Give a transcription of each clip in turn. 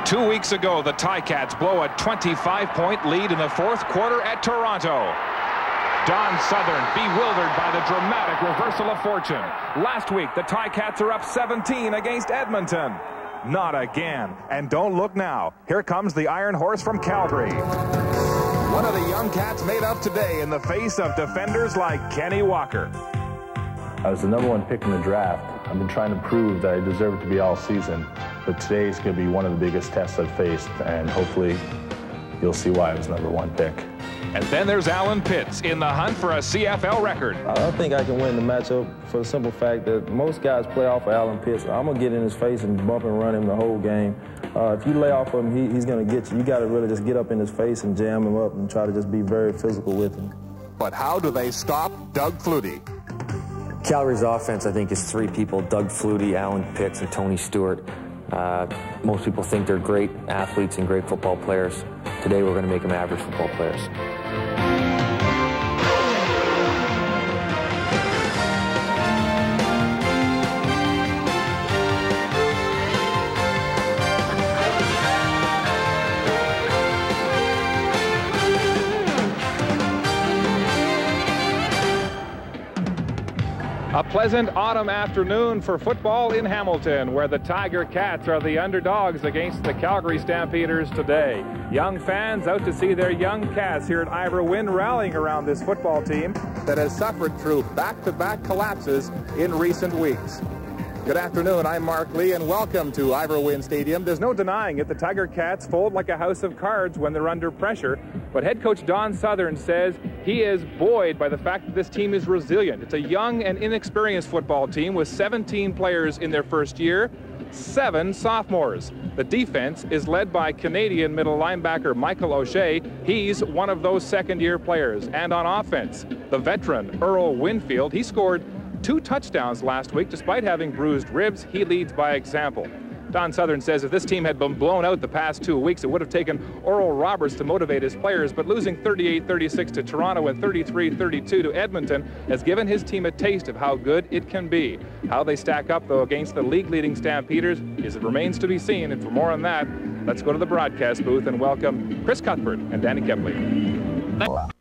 2 weeks ago, the Ticats blow a 25-point lead in the fourth quarter at Toronto. Don Southern bewildered by the dramatic reversal of fortune. Last week, the Ticats are up 17 against Edmonton. Not again. And don't look now. Here comes the Iron Horse from Calgary. One of the young cats made up today in the face of defenders like Kenny Walker. I was the #1 pick in the draft. I've been trying to prove that I deserve it to be all season, but today is going to be one of the biggest tests I've faced, and hopefully you'll see why I was #1 pick. And then there's Alan Pitts in the hunt for a CFL record. I don't think I can win the matchup for the simple fact that most guys play off of Alan Pitts. I'm going to get in his face and bump and run him the whole game. If you lay off of him, he's going to get you. You got to really just get up in his face and jam him up and try to just be very physical with him. But how do they stop Doug Flutie? Calgary's offense, I think, is 3 people: Doug Flutie, Alan Pitts, and Tony Stewart. Most people think they're great athletes and great football players. Today we're going to make them average football players. A pleasant autumn afternoon for football in Hamilton, where the Tiger Cats are the underdogs against the Calgary Stampeders today. Young fans out to see their young cats here at Ivor Wynne rallying around this football team that has suffered through back-to-back collapses in recent weeks. Good afternoon, I'm Mark Lee, and welcome to Ivor Wynne Stadium. There's no denying it, the Tiger Cats fold like a house of cards when they're under pressure, but head coach Don Southern says he is buoyed by the fact that this team is resilient. It's a young and inexperienced football team with 17 players in their first year, 7 sophomores. The defense is led by Canadian middle linebacker Michael O'Shea. He's one of those second-year players. And on offense, the veteran Earl Winfield, he scored 2 touchdowns last week. Despite having bruised ribs, he leads by example. Don Southern says if this team had been blown out the past 2 weeks, it would have taken Oral Roberts to motivate his players, but losing 38-36 to Toronto and 33-32 to Edmonton has given his team a taste of how good it can be. How they stack up, though, against the league-leading Stampeders is it remains to be seen, and for more on that, let's go to the broadcast booth and welcome Chris Cuthbert and Danny Kepley.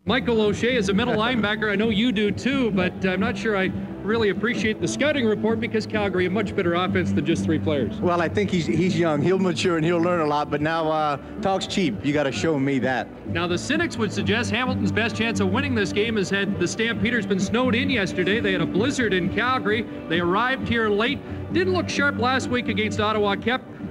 Michael O'Shea is a middle linebacker. I know you do too, but I'm not sure I really appreciate the scouting report because Calgary a much better offense than just 3 players. Well, I think he's young. He'll mature and he'll learn a lot, but now talk's cheap. You got to show me that. Now, the cynics would suggest Hamilton's best chance of winning this game is had the Stampeders been snowed in yesterday. They had a blizzard in Calgary. They arrived here late. Didn't look sharp last week against Ottawa.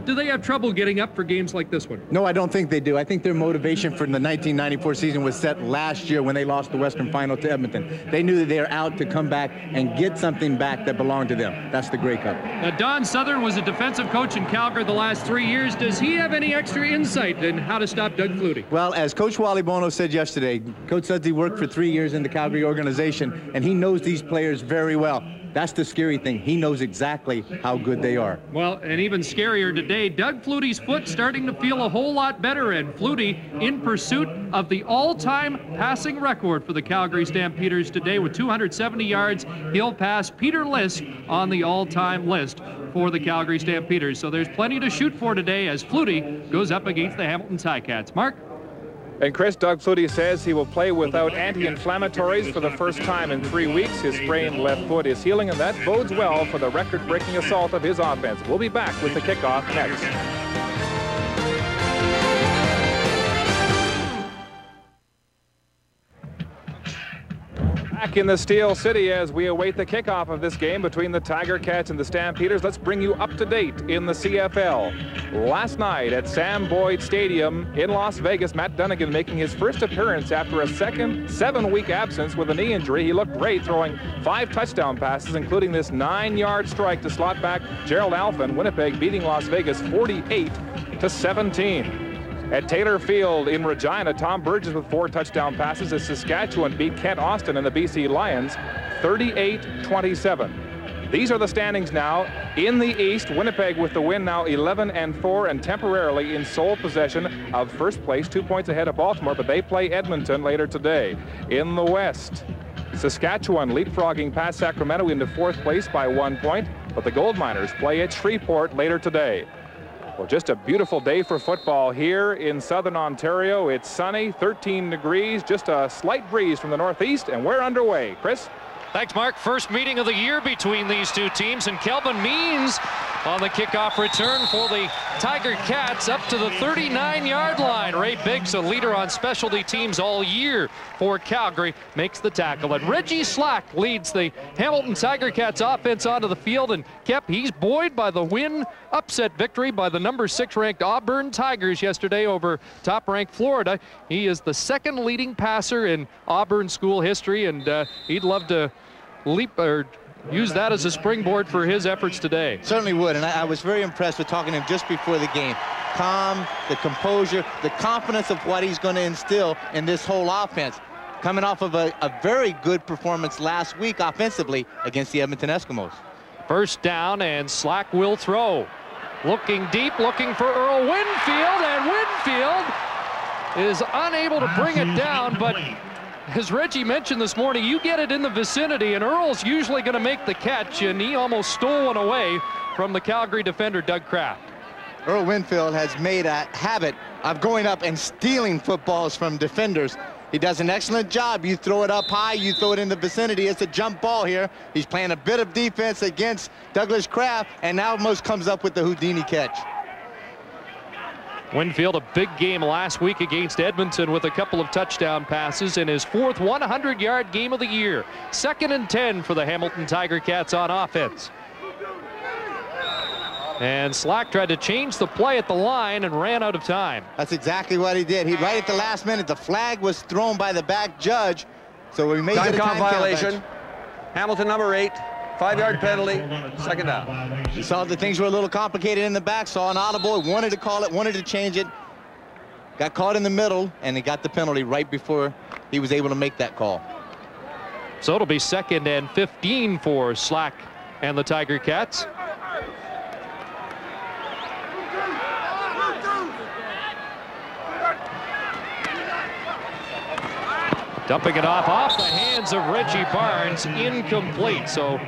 Do they have trouble getting up for games like this one? No, I don't think they do. I think their motivation for the 1994 season was set last year when they lost the Western Final to Edmonton. They knew that they were out to come back and get something back that belonged to them. That's the Grey Cup. Now, Don Southern was a defensive coach in Calgary the last 3 years. Does he have any extra insight in how to stop Doug Flutie? Well, as Coach Wally Bono said yesterday, Coach says he worked for 3 years in the Calgary organization, and he knows these players very well. That's the scary thing. He knows exactly how good they are. Well, and even scarier today, Doug Flutie's foot starting to feel a whole lot better, and Flutie in pursuit of the all-time passing record for the Calgary Stampeders today with 270 yards. He'll pass Peter Lisk on the all-time list for the Calgary Stampeders. So there's plenty to shoot for today as Flutie goes up against the Hamilton Ticats. Mark? And Chris, Doug Flutie says he will play without anti-inflammatories for the first time in 3 weeks. His sprained left foot is healing, and that bodes well for the record-breaking assault of his offense. We'll be back with the kickoff next. Back in the Steel City as we await the kickoff of this game between the Tiger Cats and the Stampeders. Let's bring you up to date in the CFL. Last night at Sam Boyd Stadium in Las Vegas, Matt Dunnigan making his first appearance after a second 7-week absence with a knee injury. He looked great, throwing 5 touchdown passes, including this 9-yard strike to slot back Gerald Alphen. Winnipeg beating Las Vegas 48-17. At Taylor Field in Regina, Tom Burgess with 4 touchdown passes as Saskatchewan beat Kent Austin and the BC Lions 38-27. These are the standings now. In the East, Winnipeg with the win now 11-4 and temporarily in sole possession of first place, 2 points ahead of Baltimore, but they play Edmonton later today. In the West, Saskatchewan leapfrogging past Sacramento into 4th place by 1 point. but the Gold Miners play at Shreveport later today. Well, just a beautiful day for football here in southern Ontario. It's sunny, 13 degrees, just a slight breeze from the northeast, and we're underway. Chris? Thanks, Mark. First meeting of the year between these two teams, and Kelvin Means on the kickoff return for the Tiger Cats up to the 39-yard line. Ray Biggs, a leader on specialty teams all year for Calgary, makes the tackle. And Reggie Slack leads the Hamilton Tiger Cats offense onto the field, and he's buoyed by the win upset victory by the number 6 ranked Auburn Tigers yesterday over top-ranked Florida. He is the second leading passer in Auburn school history, and he'd love to use that as a springboard for his efforts today. Certainly would, and I was very impressed with talking to him just before the game. Calm, the composure, the confidence of what he's going to instill in this whole offense. Coming off of a very good performance last week offensively against the Edmonton Eskimos. First down, and Slack will throw. Looking deep, looking for Earl Winfield, and Winfield is unable to bring it down, but as Reggie mentioned this morning, you get it in the vicinity, and Earl's usually going to make the catch, and he almost stole one away from the Calgary defender, Doug Kraft. Earl Winfield has made a habit of going up and stealing footballs from defenders. He does an excellent job. You throw it up high, you throw it in the vicinity. It's a jump ball here. He's playing a bit of defense against Douglas Kraft, and now almost comes up with the Houdini catch. Winfield, a big game last week against Edmonton with a couple of touchdown passes in his 4th 100-yard game of the year. 2nd and 10 for the Hamilton Tiger Cats on offense. And Slack tried to change the play at the line and ran out of time. That's exactly what he did. Right at the last minute, the flag was thrown by the back judge, so we may get a time violation. Hamilton number 8. 5-yard penalty, 2nd down. You saw that things were a little complicated in the back, saw an audible, wanted to call it, wanted to change it. Got caught in the middle, and he got the penalty right before he was able to make that call. So it'll be 2nd and 15 for Slack and the Tiger Cats. Dumping it off the hands of Reggie Barnes, incomplete. So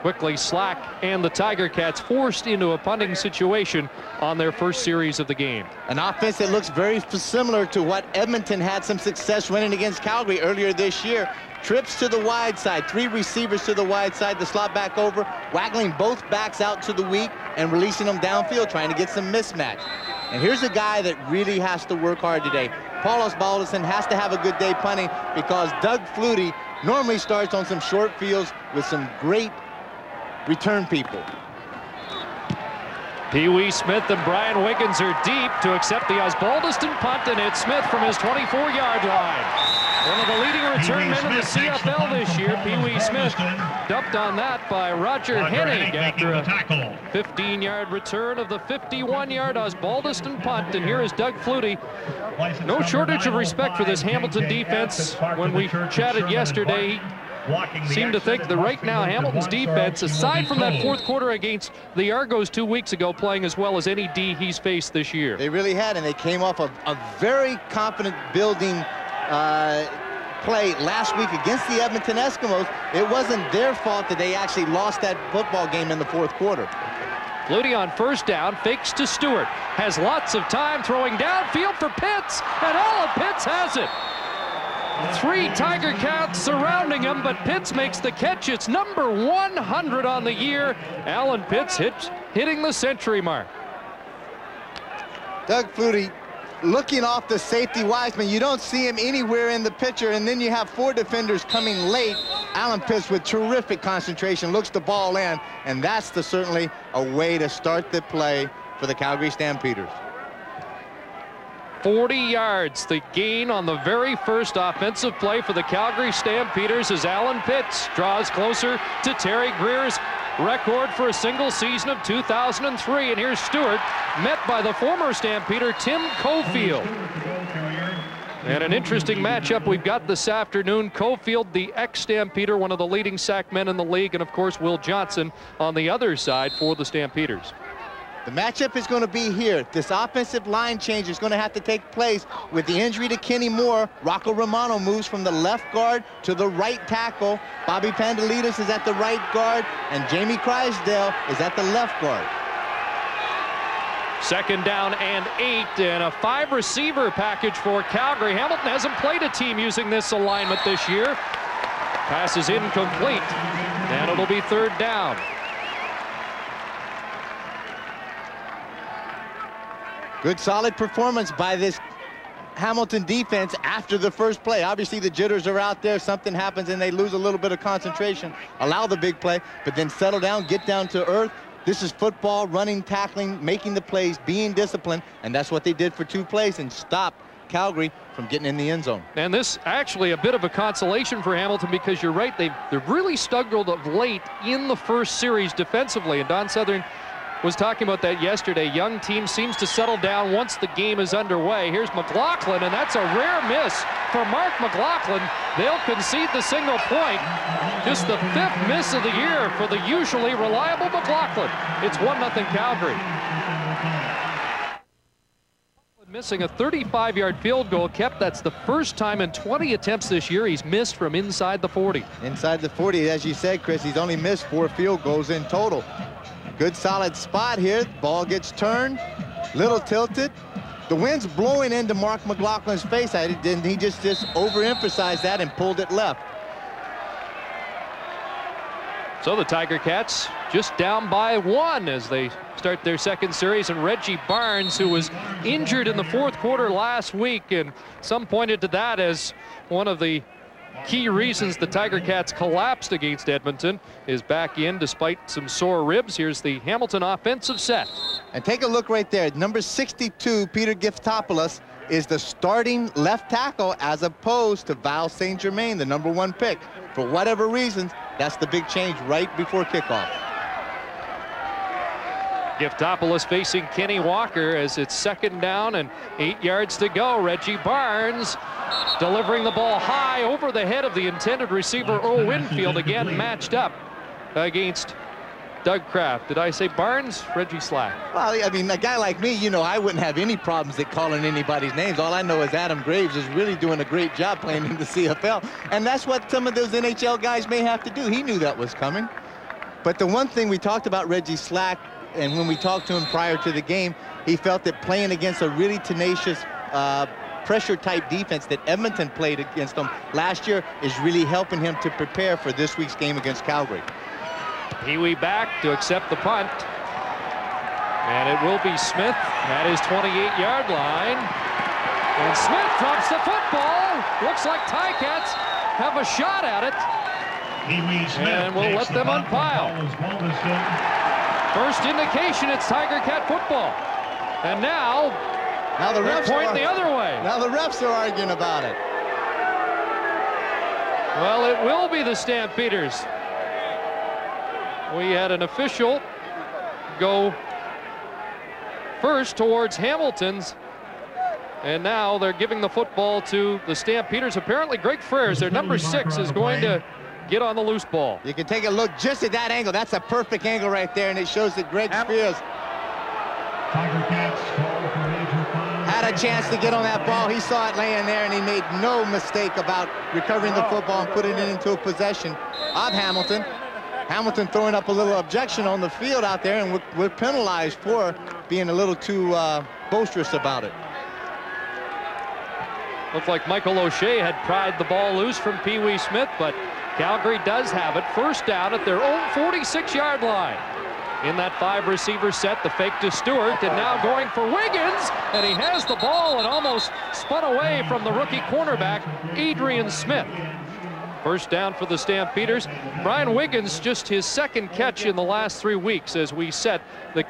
quickly Slack and the Tiger Cats forced into a punting situation on their first series of the game. An offense that looks very similar to what Edmonton had some success running against Calgary earlier this year. Trips to the wide side, 3 receivers to the wide side, the slot back over, waggling both backs out to the weak and releasing them downfield, trying to get some mismatch. And here's a guy that really has to work hard today. Paul Osbaldiston has to have a good day punting because Doug Flutie normally starts on some short fields with some great return people. Pee Wee Smith and Brian Wiggins are deep to accept the Osbaldiston punt, and it's Smith from his 24-yard line. One of the leading return men in the CFL this year, Pee Wee Smith, dumped on that by Roger Hennig after a 15-yard return of the 51-yard Osbaldiston punt. And here is Doug Flutie. No shortage of respect for this Hamilton defense. When we chatted yesterday, he seemed to think that right now Hamilton's defense, aside from that 4th quarter against the Argos 2 weeks ago, playing as well as any D he's faced this year. They really had, and they came off of a very confident building play last week against the Edmonton Eskimos. It wasn't their fault that they actually lost that football game in the 4th quarter. Flutie on first down, fakes to Stewart, has lots of time throwing downfield for Pitts, and Alan Pitts has it. 3 Tiger Cats surrounding him, but Pitts makes the catch. It's number 100 on the year. Alan Pitts hitting the century mark. Doug Flutie looking off the safety Wiseman. You don't see him anywhere in the picture, and then you have 4 defenders coming late. Alan Pitts with terrific concentration looks the ball in, and that's certainly a way to start the play for the Calgary Stampeders. 40 yards, the gain on the very first offensive play for the Calgary Stampeders as Alan Pitts draws closer to Terry Greer's record for a single season of 2003. And here's Stewart, met by the former Stampeder Tim Cofield. And an interesting matchup we've got this afternoon. Cofield, the ex-Stampeder, one of the leading sack men in the league, and of course Will Johnson on the other side for the Stampeders. The matchup is going to be here. This offensive line change is going to have to take place. With the injury to Kenny Moore, Rocco Romano moves from the left guard to the right tackle. Bobby Pandelides is at the right guard, and Jamie Crysdale is at the left guard. 2nd down and 8, and a 5-receiver package for Calgary. Hamilton hasn't played a team using this alignment this year. Pass is incomplete, and it'll be 3rd down. Good solid performance by this Hamilton defense after the first play. Obviously the jitters are out there, something happens and they lose a little bit of concentration, allow the big play, but then settle down, get down to earth. This is football, running, tackling, making the plays, being disciplined, and that's what they did for 2 plays and stopped Calgary from getting in the end zone. And this actually a bit of a consolation for Hamilton, because you're right, they've really struggled of late in the first series defensively, and Don Southern was talking about that yesterday. Young team seems to settle down once the game is underway. Here's McLaughlin, and that's a rare miss for Mark McLaughlin. They'll concede the single point. Just the 5th miss of the year for the usually reliable McLaughlin. It's 1-0 Calgary. Missing a 35-yard field goal kept. That's the first time in 20 attempts this year he's missed from inside the 40. Inside the 40, as you said, Chris, he's only missed 4 field goals in total. Good solid spot here. Ball gets turned, little tilted. The wind's blowing into Mark McLaughlin's face. He just overemphasized that and pulled it left. So the Tiger Cats just down by 1 as they start their 2nd series, and Reggie Barnes, who was injured in the 4th quarter last week, and some pointed to that as one of the key reasons the Tiger Cats collapsed against Edmonton, is back in despite some sore ribs. Here's the Hamilton offensive set. And take a look right there. Number 62, Peter Giftopoulos, is the starting left tackle as opposed to Val St. Germain, the number 1 pick. For whatever reasons, that's the big change right before kickoff. Giftopoulos facing Kenny Walker as it's 2nd down and 8 yards to go. Reggie Barnes delivering the ball high over the head of the intended receiver, Earl Winfield, again matched up against Doug Kraft. Did I say Barnes? Reggie Slack. Well, I mean, a guy like me, you know, I wouldn't have any problems at calling anybody's names. All I know is Adam Graves is really doing a great job playing in the CFL. And that's what some of those NHL guys may have to do. He knew that was coming. But the one thing we talked about Reggie Slack, and when we talked to him prior to the game, he felt that playing against a really tenacious pressure-type defense that Edmonton played against them last year is really helping him to prepare for this week's game against Calgary. Pee-wee back to accept the punt. And it will be Smith at his 28-yard line. And Smith drops the football. Looks like Ticats have a shot at it. And we'll let them unpile. First indication it's Tiger Cat football. And now the refs point the other way. Now the refs are arguing about it. Well, it will be the Stampeders. We had an official go first towards Hamilton's, and now they're giving the football to the Stampeders. Apparently Greg Freres, their number 6, is going to get on the loose ball. You can take a look just at that angle. That's a perfect angle right there, and it shows that Greg Freres had a chance to get on that ball. He saw it laying there, and he made no mistake about recovering the football and putting it into a possession of Hamilton. Hamilton throwing up a little objection on the field out there, and we're penalized for being a little too boisterous about it. Looked like Michael O'Shea had pried the ball loose from Pee-wee Smith, but Calgary does have it. First down at their own 46-yard line. In that 5-receiver set, the fake to Stewart, and now going for Wiggins, and he has the ball and almost spun away from the rookie cornerback, Adrian Smith. First down for the Stampeders. Brian Wiggins, just his 2nd catch in the last 3 weeks as we set the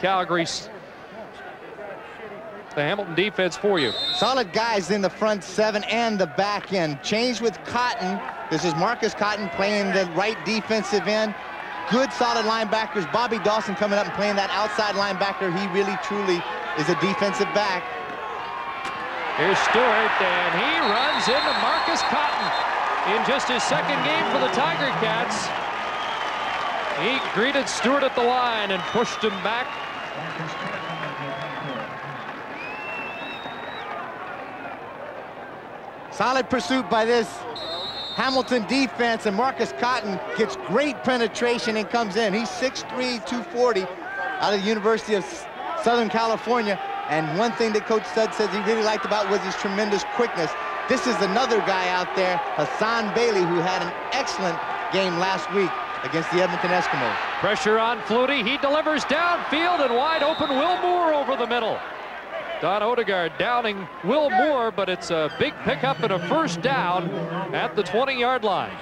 Hamilton defense for you. Solid guys in the front 7 and the back end. Change with Cotton. This is Marcus Cotton playing the right defensive end. Good solid linebackers. Bobby Dawson coming up and playing that outside linebacker. He really truly is a defensive back. Here's Stewart, and he runs into Marcus Cotton. In just his 2nd game for the Tiger Cats, he greeted Stewart at the line and pushed him back. Solid pursuit by this Hamilton defense, and Marcus Cotton gets great penetration and comes in. He's 6'3", 240 out of the University of Southern California. And one thing that Coach Stud says he really liked about was his tremendous quickness. This is another guy out there, Hassan Bailey, who had an excellent game last week against the Edmonton Eskimos. Pressure on Flutie. He delivers downfield, and wide open Will Moore over the middle. Don Odegaard downing Will Moore, but it's a big pickup and a first down at the 20-yard line.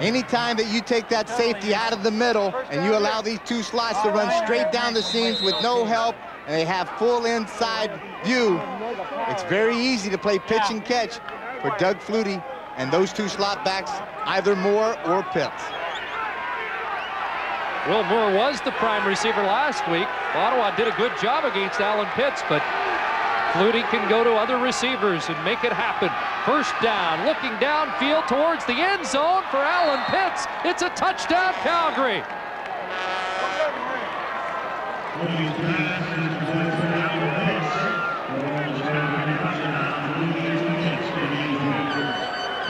Anytime that you take that safety out of the middle and you allow these two slots to run straight down the seams with no help, and they have full inside view, it's very easy to play pitch and catch for Doug Flutie and those two slot backs, either Moore or Pitts. Will Moore was the prime receiver last week. Ottawa did a good job against Alan Pitts, but Flutie can go to other receivers and make it happen. First down, looking downfield towards the end zone for Alan Pitts. It's a touchdown, Calgary.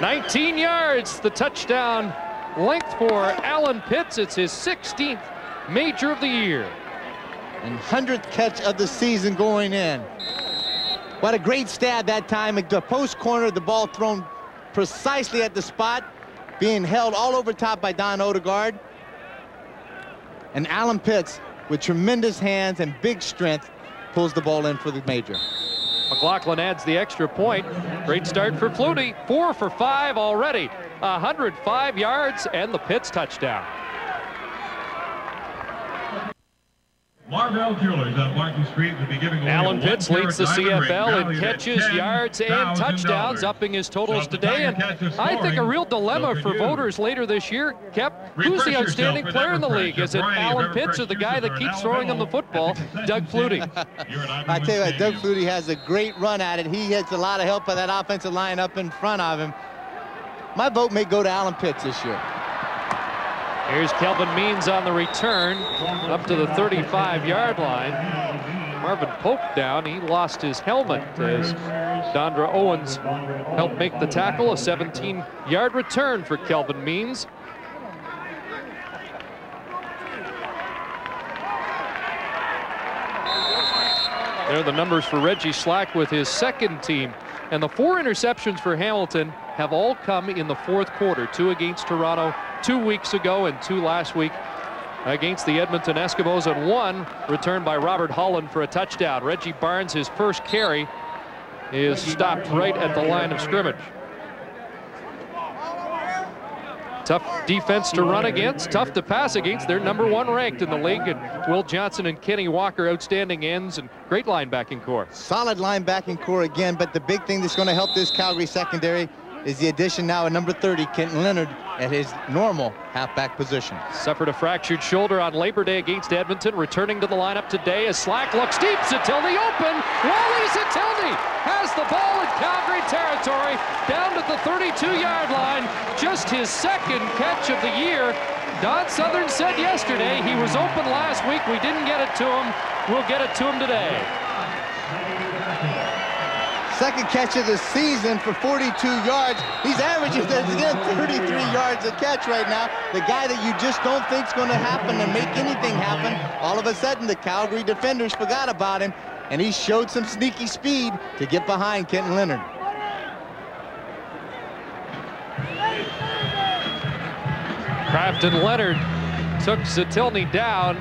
"19 yards, the touchdown length for Alan Pitts. It's his 16th major of the year. And 100th catch of the season going in. What a great stab that time. At the post corner, the ball thrown precisely at the spot, being held all over top by Don Odegaard. And Alan Pitts, with tremendous hands and big strength, pulls the ball in for the major. McLaughlin adds the extra point. Great start for Flutie. 4 for 5 already. 105 yards and the Pitts touchdown. Marvell Jewelers on Martin Street will be giving away Alan Pitts leads the CFL in catches, 10, yards, and touchdowns, upping his totals today. And I think a real dilemma for voters later this year, Kep, who's the outstanding player in the league? Is it Alan Pitts or the guy that keeps throwing him the football, Doug Flutie? I tell you what, Doug Flutie has a great run at it. He gets a lot of help by that offensive line up in front of him. My vote may go to Alan Pitts this year. Here's Kelvin Means on the return up to the 35-yard line. Marvin Pope down. He lost his helmet as Dondra Owens helped make the tackle. A 17-yard return for Kelvin Means. There are the numbers for Reggie Slack with his second team. And the 4 interceptions for Hamilton have all come in the fourth quarter. 2 against Toronto 2 weeks ago and 2 last week against the Edmonton Eskimos, and 1 returned by Robert Holland for a touchdown. Reggie Barnes, his first carry, is stopped right at the line of scrimmage. Tough defense to run against, tough to pass against. They're #1 ranked in the league, and Will Johnson and Kenny Walker, outstanding ends and great linebacking core. Solid linebacking core again, but the big thing that's going to help this Calgary secondary is the addition now of number 30, Kenton Leonard, at his normal halfback position. Suffered a fractured shoulder on Labor Day against Edmonton, returning to the lineup today as Slack looks deep. Zatilny open. Wally Zatilny has the ball in Calgary territory, down to the 32-yard line. Just his second catch of the year. Don Southern said yesterday he was open last week. We didn't get it to him. We'll get it to him today. Second catch of the season for 42 yards. He's averaging 33 yards a catch right now. The guy that you just don't think is going to happen and make anything happen, all of a sudden the Calgary defenders forgot about him, and he showed some sneaky speed to get behind Kenton Leonard. Kraft and Leonard took Zatilny down.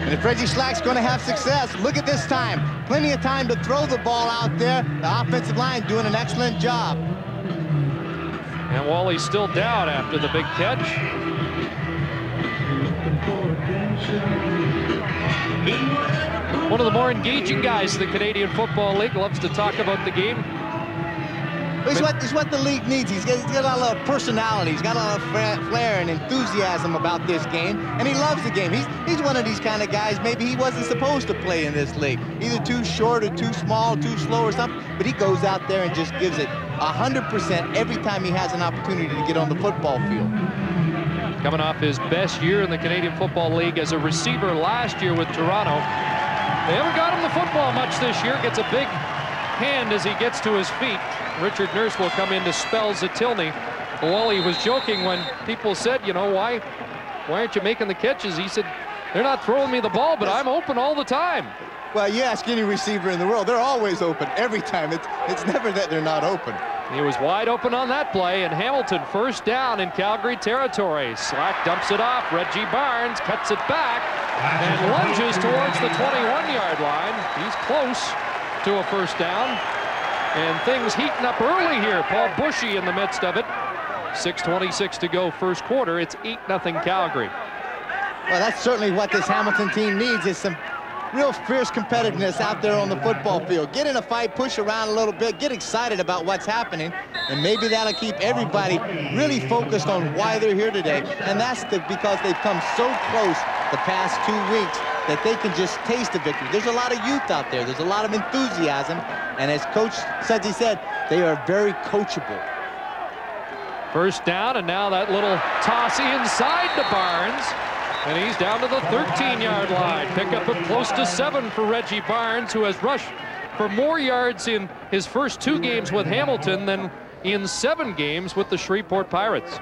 And if Reggie Slack's going to have success, look at this time. Plenty of time to throw the ball out there. The offensive line doing an excellent job. And Wally's still down after the big catch. One of the more engaging guys in the Canadian Football League, loves to talk about the game. He's what the league needs. He's got a lot of personality. He's got a lot of flair and enthusiasm about this game, and he loves the game. He's one of these kind of guys, maybe he wasn't supposed to play in this league. Either too short or too small, too slow or something, but he goes out there and just gives it 100% every time he has an opportunity to get on the football field. Coming off his best year in the Canadian Football League as a receiver last year with Toronto. They haven't got him the football much this year. Gets a big hand as he gets to his feet. Richard Nurse will come in to spell Zatilny. Wally was joking when people said, you know, why aren't you making the catches? He said, they're not throwing me the ball, but I'm open all the time. Well, you ask any receiver in the world, they're always open every time. It's never that they're not open. He was wide open on that play, and Hamilton first down in Calgary territory. Slack dumps it off. Reggie Barnes cuts it back and lunges towards the 21-yard line. He's close to a first down, and things heating up early here. Paul Bushy in the midst of it. 6:26 to go first quarter. It's 8-0 Calgary. Well, that's certainly what this Hamilton team needs, is some real fierce competitiveness out there on the football field. Get in a fight, push around a little bit, get excited about what's happening, and maybe that'll keep everybody really focused on why they're here today. And that's because they've come so close the past 2 weeks that they can just taste the victory. There's a lot of youth out there. There's a lot of enthusiasm. And as Coach Sudsy said, they are very coachable. First down, and now that little toss inside to Barnes. And he's down to the 13-yard line. Pick up of close to 7 for Reggie Barnes, who has rushed for more yards in his first 2 games with Hamilton than in 7 games with the Shreveport Pirates.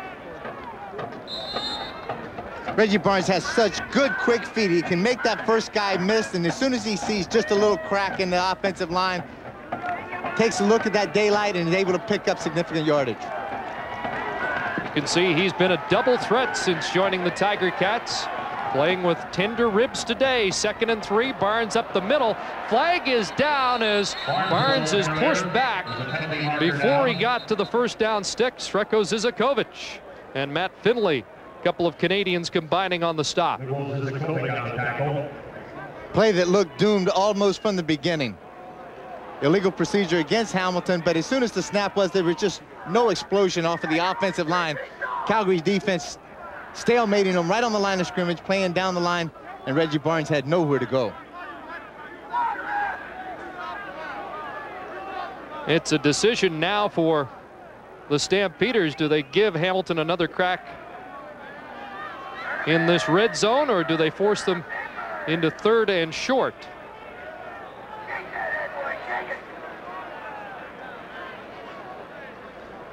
Reggie Barnes has such good quick feet. He can make that first guy miss, and as soon as he sees just a little crack in the offensive line, takes a look at that daylight and is able to pick up significant yardage. You can see he's been a double threat since joining the Tiger Cats. Playing with tender ribs today. 2nd and 3. Barnes up the middle. Flag is down as Barnes is pushed back before he got to the first down stick. Sreko Zizakovic and Matt Finley. A couple of Canadians combining on the stop. Play that looked doomed almost from the beginning. Illegal procedure against Hamilton, but as soon as the snap was, there was just no explosion off of the offensive line. Calgary's defense stalemating them right on the line of scrimmage, playing down the line, and Reggie Barnes had nowhere to go. It's a decision now for the Stampeders. Do they give Hamilton another crack in this red zone, or do they force them into 3rd and short?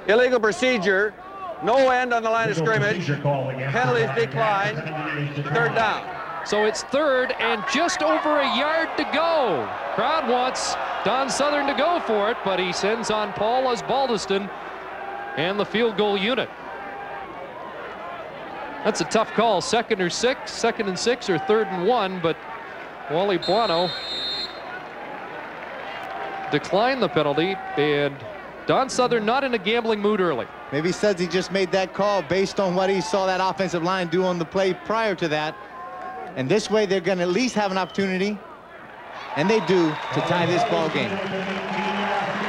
Illegal procedure. No end on the line of scrimmage. Penalties declined. 3rd down. So it's 3rd and just over a yard to go. Crowd wants Don Southern to go for it, but he sends on Paul Osbaldiston and the field goal unit. That's a tough call. 2nd and 6 or 3rd and 1, but Wally Buono declined the penalty, and Don Southern not in a gambling mood early. Maybe he says he just made that call based on what he saw that offensive line do on the play prior to that. And this way they're going to at least have an opportunity, and they do, to tie this ball game.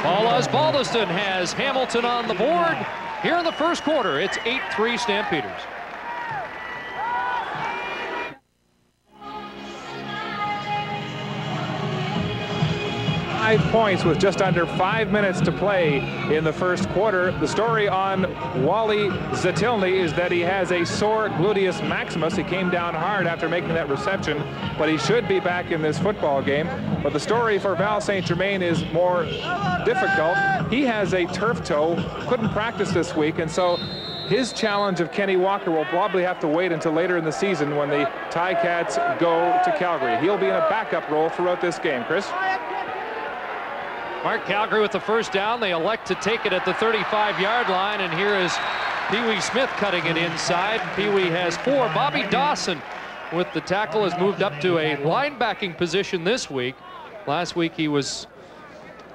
Paul Osbaldiston has Hamilton on the board. Here in the first quarter, it's 8-3 Stampeders. 5 points with just under 5 minutes to play in the first quarter. The story on Wally Zatilny is that he has a sore gluteus maximus. He came down hard after making that reception, but he should be back in this football game. But the story for Val St. Germain is more difficult. He has a turf toe, couldn't practice this week, and so his challenge of Kenny Walker will probably have to wait until later in the season when the Ticats go to Calgary. He'll be in a backup role throughout this game. Chris? Mark, Calgary with the first down. They elect to take it at the 35-yard line, and here is Pee Wee Smith cutting it inside. Pee Wee has 4. Bobby Dawson with the tackle has moved up to a linebacking position this week. Last week he was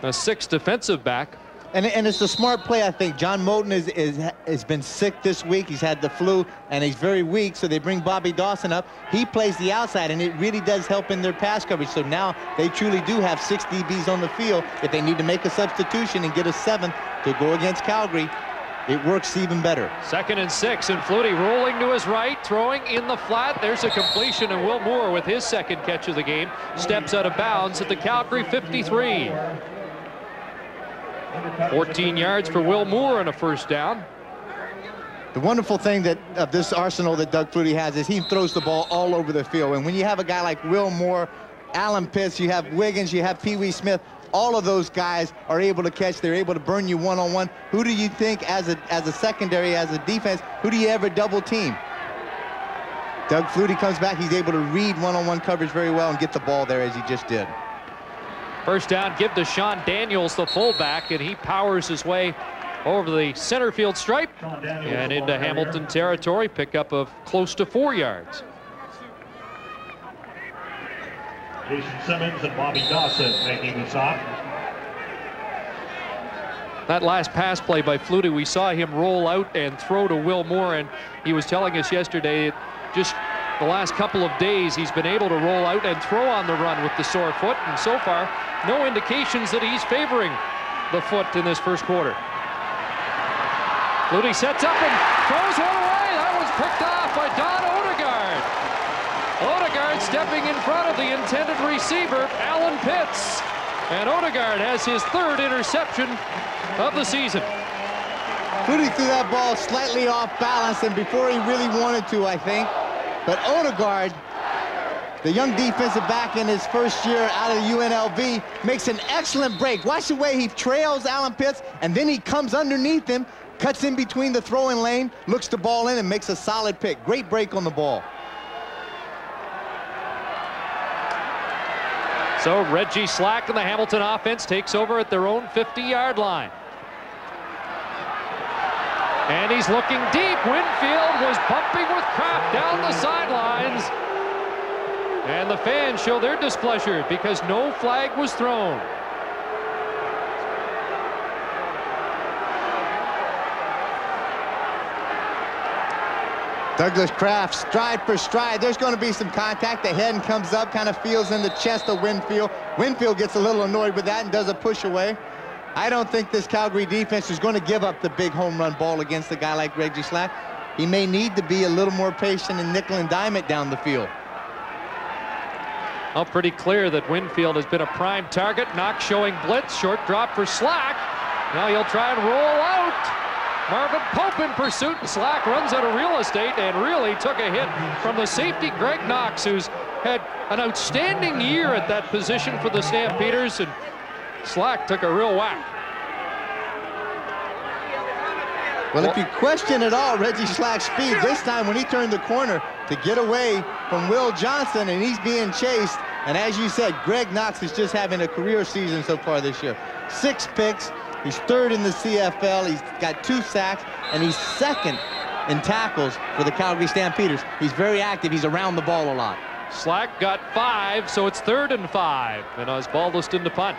a 6th defensive back. And it's a smart play, I think. John Moulton has been sick this week. He's had the flu, and he's very weak, so they bring Bobby Dawson up. He plays the outside, and it really does help in their pass coverage. So now they truly do have 6 DBs on the field. If they need to make a substitution and get a 7th to go against Calgary, it works even better. 2nd and 6, and Flutie rolling to his right, throwing in the flat. There's a completion, and Will Moore with his 2nd catch of the game steps out of bounds at the Calgary 53. 14 yards for Will Moore and a first down. The wonderful thing of this arsenal that Doug Flutie has is he throws the ball all over the field. And when you have a guy like Will Moore, Alan Pitts, you have Wiggins, you have Pee Wee Smith, all of those guys are able to catch. They're able to burn you one-on-one. Who do you think, as a secondary, as a defense, who do you ever double team? Doug Flutie comes back. He's able to read one-on-one coverage very well and get the ball there as he just did. First down, give to Sean Daniels, the fullback, and he powers his way over the center field stripe and into Hamilton territory. Pickup of close to 4 yards. Jason Simmons and Bobby Dawson making the stop. That last pass play by Flutie, we saw him roll out and throw to Will Moore, and he was telling us yesterday, just the last couple of days, he's been able to roll out and throw on the run with the sore foot, and so far, no indications that he's favoring the foot in this first quarter. Flutie sets up and throws one away. That was picked off by Don Odegaard. Odegaard stepping in front of the intended receiver, Alan Pitts. And Odegaard has his 3rd interception of the season. Flutie threw that ball slightly off balance and before he really wanted to, I think. But Odegaard, the young defensive back in his first year out of UNLV, makes an excellent break. Watch the way he trails Alan Pitts, and then he comes underneath him, cuts in between the throwing lane, looks the ball in, and makes a solid pick. Great break on the ball. So Reggie Slack and the Hamilton offense takes over at their own 50-yard line. And he's looking deep. Winfield was bumping with Kraft down the sidelines. And the fans show their displeasure because no flag was thrown. Douglas Kraft, stride for stride. There's going to be some contact. The head comes up, kind of feels in the chest of Winfield. Winfield gets a little annoyed with that and does a push away. I don't think this Calgary defense is going to give up the big home run ball against a guy like Reggie Slack. He may need to be a little more patient and nickel and dime it down the field. Oh, pretty clear that Winfield has been a prime target. Knox showing blitz, short drop for Slack. Now he'll try and roll out. Marvin Pope in pursuit, and Slack runs out of real estate and really took a hit from the safety Greg Knox, who's had an outstanding year at that position for the Stampeders, and Slack took a real whack. Well, if you question at all Reggie Slack's speed, this time when he turned the corner to get away from Will Johnson and he's being chased, and as you said, Greg Knox is just having a career season so far this year. 6 picks. He's 3rd in the CFL. He's got 2 sacks, and he's 2nd in tackles for the Calgary Stampeders. He's very active. He's around the ball a lot. Slack got 5, so it's 3rd and 5. And Osbaldiston to punt.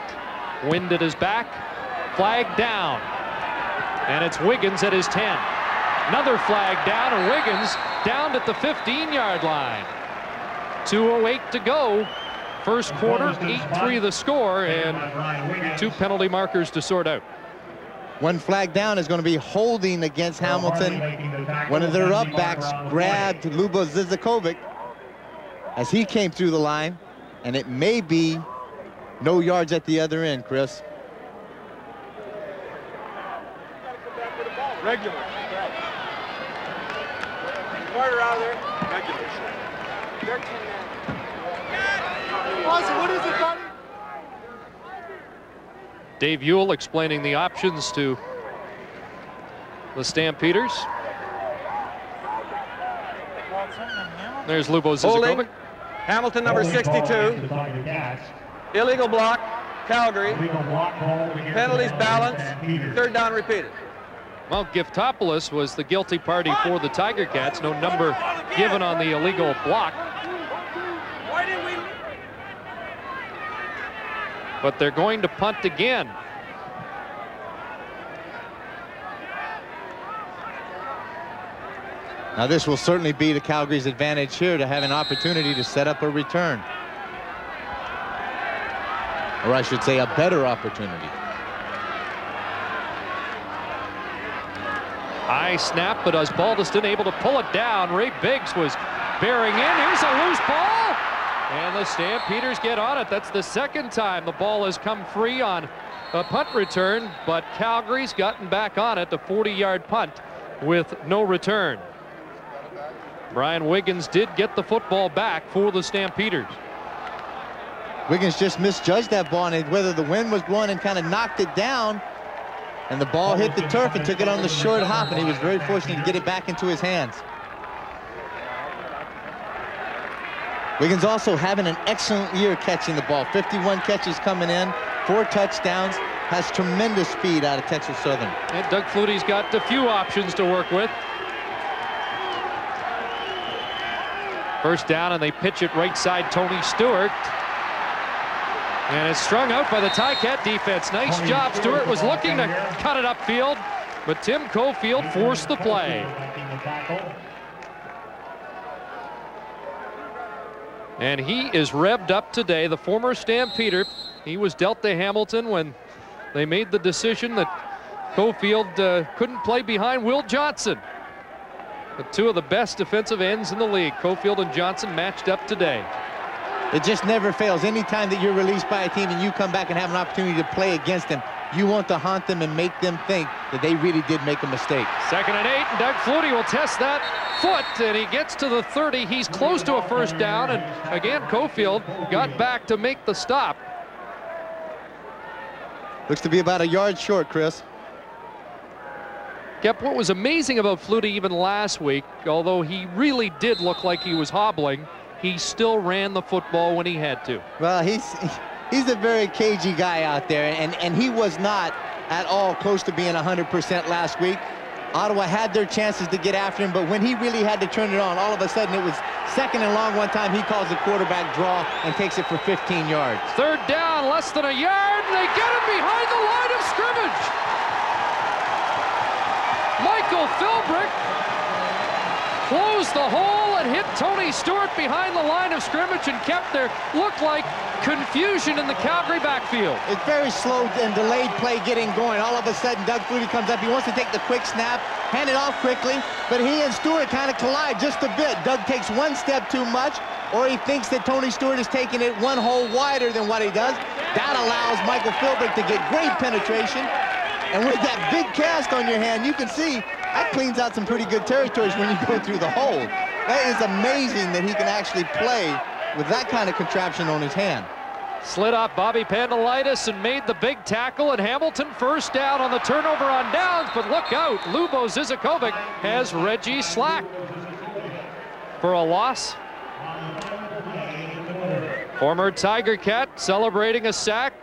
Wind at his back. Flag down. And it's Wiggins at his 10. Another flag down, and Wiggins down at the 15-yard line. 2:08 to go. First quarter, 8-3 the score, and 2 penalty markers to sort out. One flag down is going to be holding against Hamilton. One of their up backs grabbed Lubo Zizakovic as he came through the line, and it may be no yards at the other end, Chris. Regular. Carter out of there. Regular. 13 man. What is it, buddy? Dave Ewell explaining the options to the Stampeders. There's Lubo Zizakovic. Hamilton number 62. Illegal block, Calgary. Penalties balanced. 3rd down repeated. Well, Giftopoulos was the guilty party for the Tiger Cats. No number given on the illegal block. But they're going to punt again. Now this will certainly be to Calgary's advantage here to have an opportunity to set up a return. Or I should say a better opportunity. High snap, but Osbaldiston able to pull it down. Ray Biggs was bearing in. Here's a loose ball. And the Stampeders get on it. That's the 2nd time the ball has come free on a punt return, but Calgary's gotten back on it, the 40-yard punt with no return. Brian Wiggins did get the football back for the Stampeders. Wiggins just misjudged that ball, and whether the wind was blowing and kind of knocked it down, and the ball hit the turf and took it on the short hop, and he was very fortunate to get it back into his hands. Wiggins also having an excellent year catching the ball. 51 catches coming in, 4 touchdowns, has tremendous speed out of Texas Southern. And Doug Flutie's got a few options to work with. First down, and they pitch it right side Tony Stewart. And it's strung out by the Ticat defense. Nice job. Stewart was looking to cut it upfield, but Tim Cofield forced the play. And he is revved up today, the former Stampeder. He was dealt to Hamilton when they made the decision that Cofield couldn't play behind Will Johnson. But 2 of the best defensive ends in the league, Cofield and Johnson, matched up today. It just never fails. Anytime that you're released by a team and you come back and have an opportunity to play against them, you want to haunt them and make them think that they really did make a mistake. 2nd and 8, and Doug Flutie will test that foot, and he gets to the 30. He's close to a first down, and again, Cofield got back to make the stop. Looks to be about a yard short, Chris. Kep, what was amazing about Flutie even last week, although he really did look like he was hobbling, he still ran the football when he had to. Well, he's a very cagey guy out there, and he was not at all close to being 100% last week. Ottawa had their chances to get after him, but when he really had to turn it on, all of a sudden it was 2nd and long one time. He calls the quarterback draw and takes it for 15 yards. 3rd down, less than a yard, and they get him behind the line of scrimmage. Michael Philbrick closed the hole and hit Tony Stewart behind the line of scrimmage and kept there. Looked like confusion in the Calgary backfield. It's very slow and delayed play getting going. All of a sudden, Doug Flutie comes up. He wants to take the quick snap, hand it off quickly, but he and Stewart kind of collide just a bit. Doug takes 1 step too much, or he thinks that Tony Stewart is taking it 1 hole wider than what he does. That allows Michael Philbrick to get great penetration. And with that big cast on your hand, you can see that cleans out some pretty good territories when you go through the hole. That is amazing that he can actually play with that kind of contraption on his hand. Slid off Bobby Pandelitis and made the big tackle, and Hamilton first down on the turnover on downs, but look out, Lubo Zizakovic has Reggie Slack for a loss. Former Tiger Cat celebrating a sack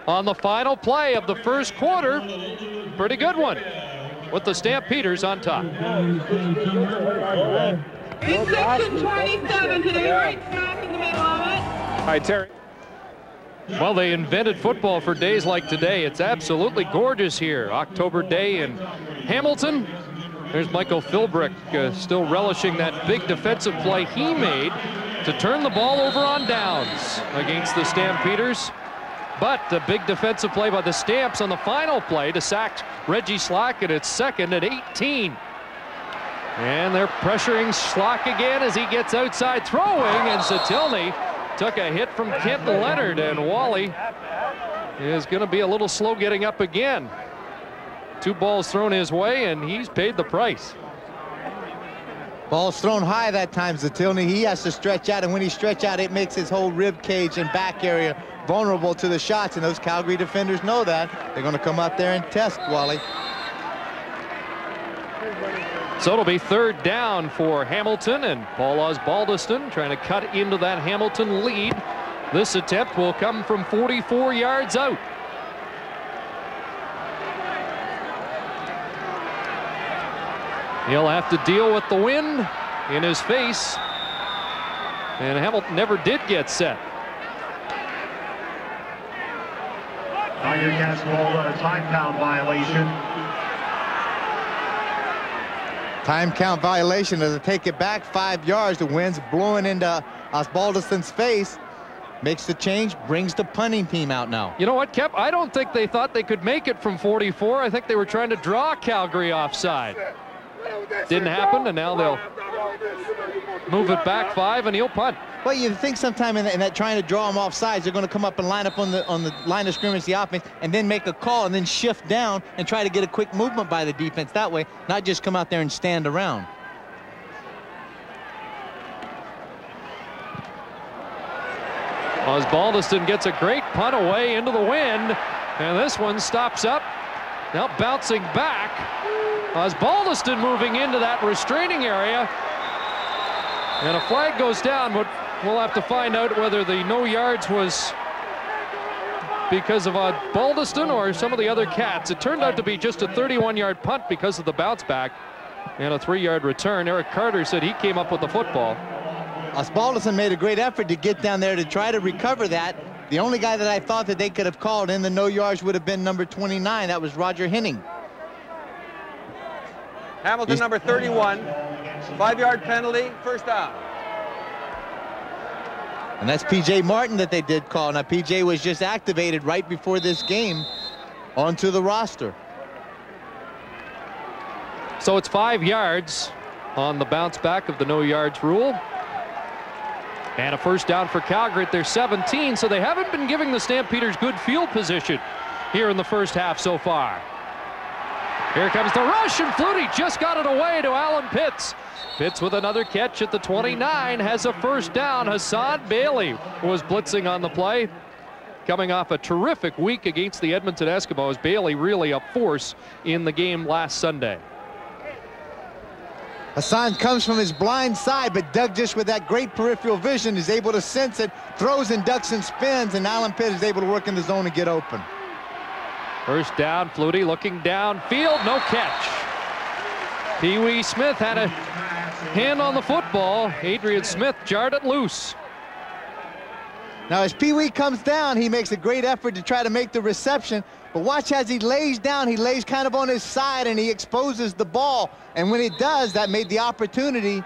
on the final play of the first quarter. Pretty good one, with the Stampeders on top. In section 27 today, right smack in the middle of it. Hi, Terry. Well, they invented football for days like today. It's absolutely gorgeous here. October day in Hamilton. There's Michael Philbrick still relishing that big defensive play he made to turn the ball over on downs against the Stampeders. But a big defensive play by the Stamps on the final play to sack Reggie Slack, and it's 2nd and 18. And they're pressuring Slack again as he gets outside throwing, and Satilny took a hit from Kent Leonard, and Wally is going to be a little slow getting up again. 2 balls thrown his way, and he's paid the price. Ball's thrown high that time, Zatilny. He has to stretch out, and when he stretches out, it makes his whole rib cage and back area vulnerable to the shots, and those Calgary defenders know that. They're going to come out there and test Wally. So it'll be 3rd down for Hamilton, and Paul Osbaldiston trying to cut into that Hamilton lead. This attempt will come from 44 yards out. He'll have to deal with the wind in his face, and Hamilton never did get set. Tiger Cats called on a time count violation. Time count violation as they take it back 5 yards. The wind's blowing into Osbaldiston's face. Makes the change, brings the punting team out now. You know what, Kep? I don't think they thought they could make it from 44. I think they were trying to draw Calgary offside. Didn't happen, and now they'll move it back 5, and he'll punt. Well, you think sometime in that trying to draw them off sides, they're going to come up and line up on the line of scrimmage, the offense, and then make a call and then shift down and try to get a quick movement by the defense that way, not just come out there and stand around. Osbaldiston gets a great punt away into the wind, and this one stops up. Now bouncing back. Osbaldiston moving into that restraining area. And a flag goes down, but we'll have to find out whether the no yards was because of Osbaldiston or some of the other Cats. It turned out to be just a 31-yard punt because of the bounce back and a 3-yard return. Eric Carter said he came up with the football. Osbaldiston made a great effort to get down there to try to recover that. The only guy that I thought that they could have called in the no yards would have been number 29. That was Roger Henning. Hamilton, number 31. 5-yard penalty, first down. And that's P.J. Martin that they did call. Now, P.J. was just activated right before this game onto the roster. So it's 5 yards on the bounce back of the no yards rule. And a first down for Calgary at their 17, so they haven't been giving the Stampeders good field position here in the first half so far. Here comes the rush, and Flutie just got it away to Alan Pitts. Pitts with another catch at the 29 has a first down. Hassan Bailey was blitzing on the play. Coming off a terrific week against the Edmonton Eskimos. Bailey really a force in the game last Sunday. Hassan comes from his blind side, but Doug just with that great peripheral vision is able to sense it, throws and ducks and spins, and Alan Pitt is able to work in the zone and get open. First down, Flutie looking downfield, no catch. Pee Wee Smith had a hand on the football. Adrian Smith jarred it loose. Now as Pee Wee comes down, he makes a great effort to try to make the reception, but watch as he lays down, he lays kind of on his side and he exposes the ball. And when he does, that made the opportunity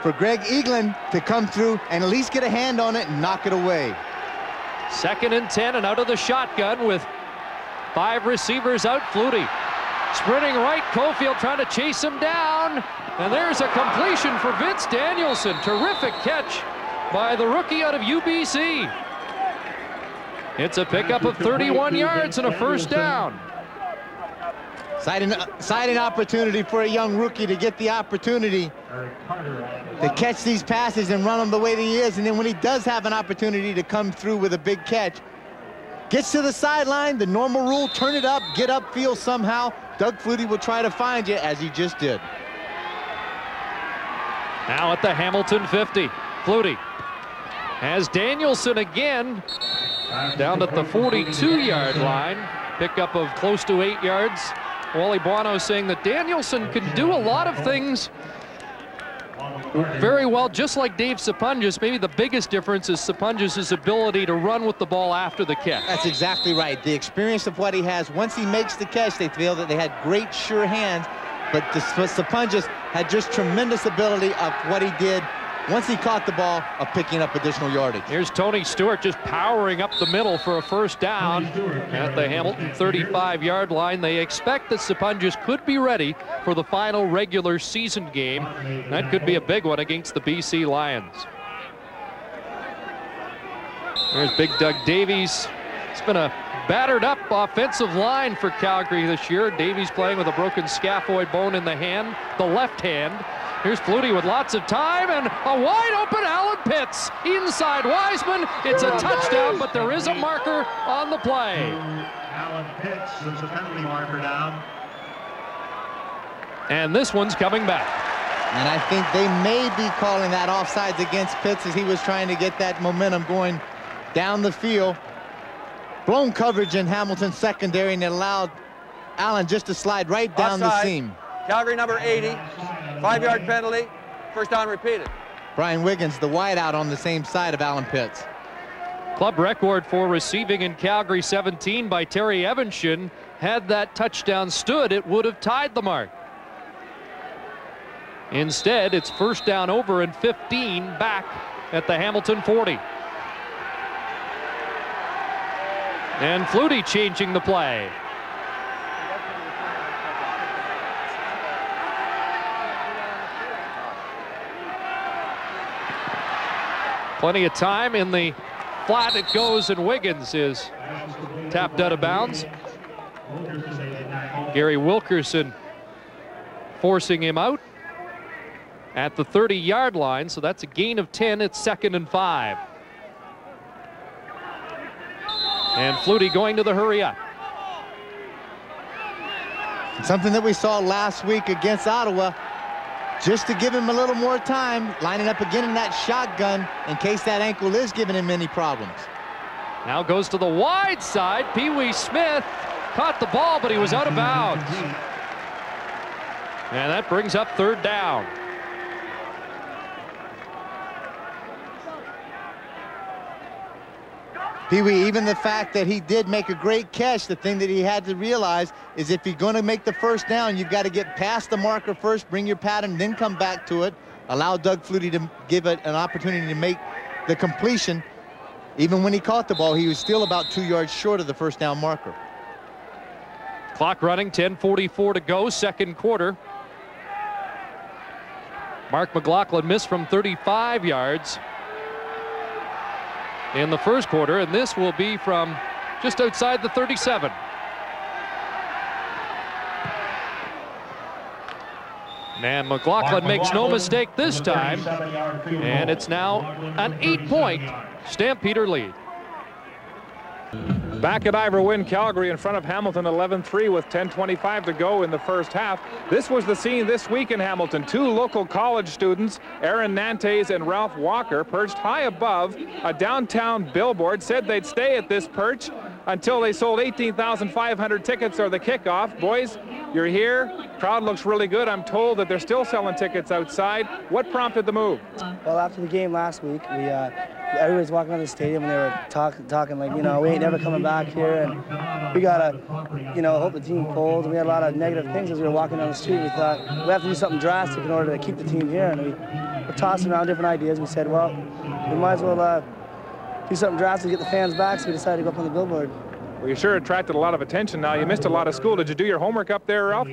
for Greg Eaglin to come through and at least get a hand on it and knock it away. 2nd and 10 and out of the shotgun with 5 receivers out. Flutie sprinting right, Cofield trying to chase him down. And there's a completion for Vince Danielson. Terrific catch by the rookie out of UBC. It's a pickup of 31 yards and a first down. Exciting opportunity for a young rookie to get the opportunity to catch these passes and run them the way that he is. And then when he does have an opportunity to come through with a big catch, gets to the sideline, the normal rule, turn it up, get upfield somehow. Doug Flutie will try to find you as he just did. Now at the Hamilton 50, Flutie has Danielson again down at the 42-yard line. Pickup of close to 8 yards. Wally Buono saying that Danielson can do a lot of things very well, just like Dave Sapunjas. Maybe the biggest difference is Sapunjas' ability to run with the ball after the catch. That's exactly right. The experience of what he has. Once he makes the catch, they feel that they had great, sure hands. But Sapunjas had just tremendous ability of what he did once he caught the ball of picking up additional yardage. Here's Tony Stewart just powering up the middle for a first down at the Hamilton 35-yard line. They expect that Sapunjas could be ready for the final regular season game. That could be a big one against the BC Lions. There's Big Doug Davies. It's been a battered up offensive line for Calgary this year. Davies playing with a broken scaphoid bone in the hand, the left hand. Here's Flutie with lots of time and a wide open Alan Pitts inside Wiseman. It's a touchdown, but there is a marker on the play. Alan Pitts, there's a penalty marker down. And this one's coming back. And I think they may be calling that offsides against Pitts as he was trying to get that momentum going down the field. Blown coverage in Hamilton's secondary, and it allowed Allen just to slide right down the seam. Calgary number 80, 5-yard penalty, first down repeated. Brian Wiggins, the wideout on the same side of Alan Pitts. Club record for receiving in Calgary 17 by Terry Evanshan. Had that touchdown stood, it would have tied the mark. Instead, it's first down over and 15 back at the Hamilton 40. And Flutie changing the play. Plenty of time in the flat. It goes, and Wiggins is tapped out of bounds. Gary Wilkerson forcing him out at the 30-yard line, so that's a gain of 10. It's 2nd and 5. And Flutie going to the hurry up. Something that we saw last week against Ottawa, just to give him a little more time, lining up again in that shotgun in case that ankle is giving him any problems. Now goes to the wide side. Pee Wee Smith caught the ball, but he was out of bounds. And that brings up third down. Pee Wee, even the fact that he did make a great catch, the thing that he had to realize is if you're going to make the first down, you've got to get past the marker first, bring your pattern, then come back to it. Allow Doug Flutie to give it an opportunity to make the completion. Even when he caught the ball, he was still about 2 yards short of the first down marker. Clock running, 10:44 to go, second quarter. Mark McLaughlin missed from 35 yards in the first quarter, and this will be from just outside the 37. And McLaughlin makes no mistake this time, and it's now an 8-point Stampeder lead. Back at Ivor Wynne, Calgary in front of Hamilton 11-3 with 10:25 to go in the first half. This was the scene this week in Hamilton. Two local college students, Aaron Nantes and Ralph Walker, perched high above a downtown billboard, said they'd stay at this perch until they sold 18,500 tickets or the kickoff. Boys, you're here. Crowd looks really good. I'm told that they're still selling tickets outside. What prompted the move? Well, after the game last week, everybody's walking around the stadium and they were talking like, we ain't never coming back here, and we gotta, hope the team folds. And we had a lot of negative things as we were walking down the street. We thought we have to do something drastic in order to keep the team here, and we were tossing around different ideas. We said, well, we might as well do something drastic to get the fans back, so we decided to go up on the billboard. Well, you sure attracted a lot of attention now. You missed a lot of school. Did you do your homework up there, Ralph?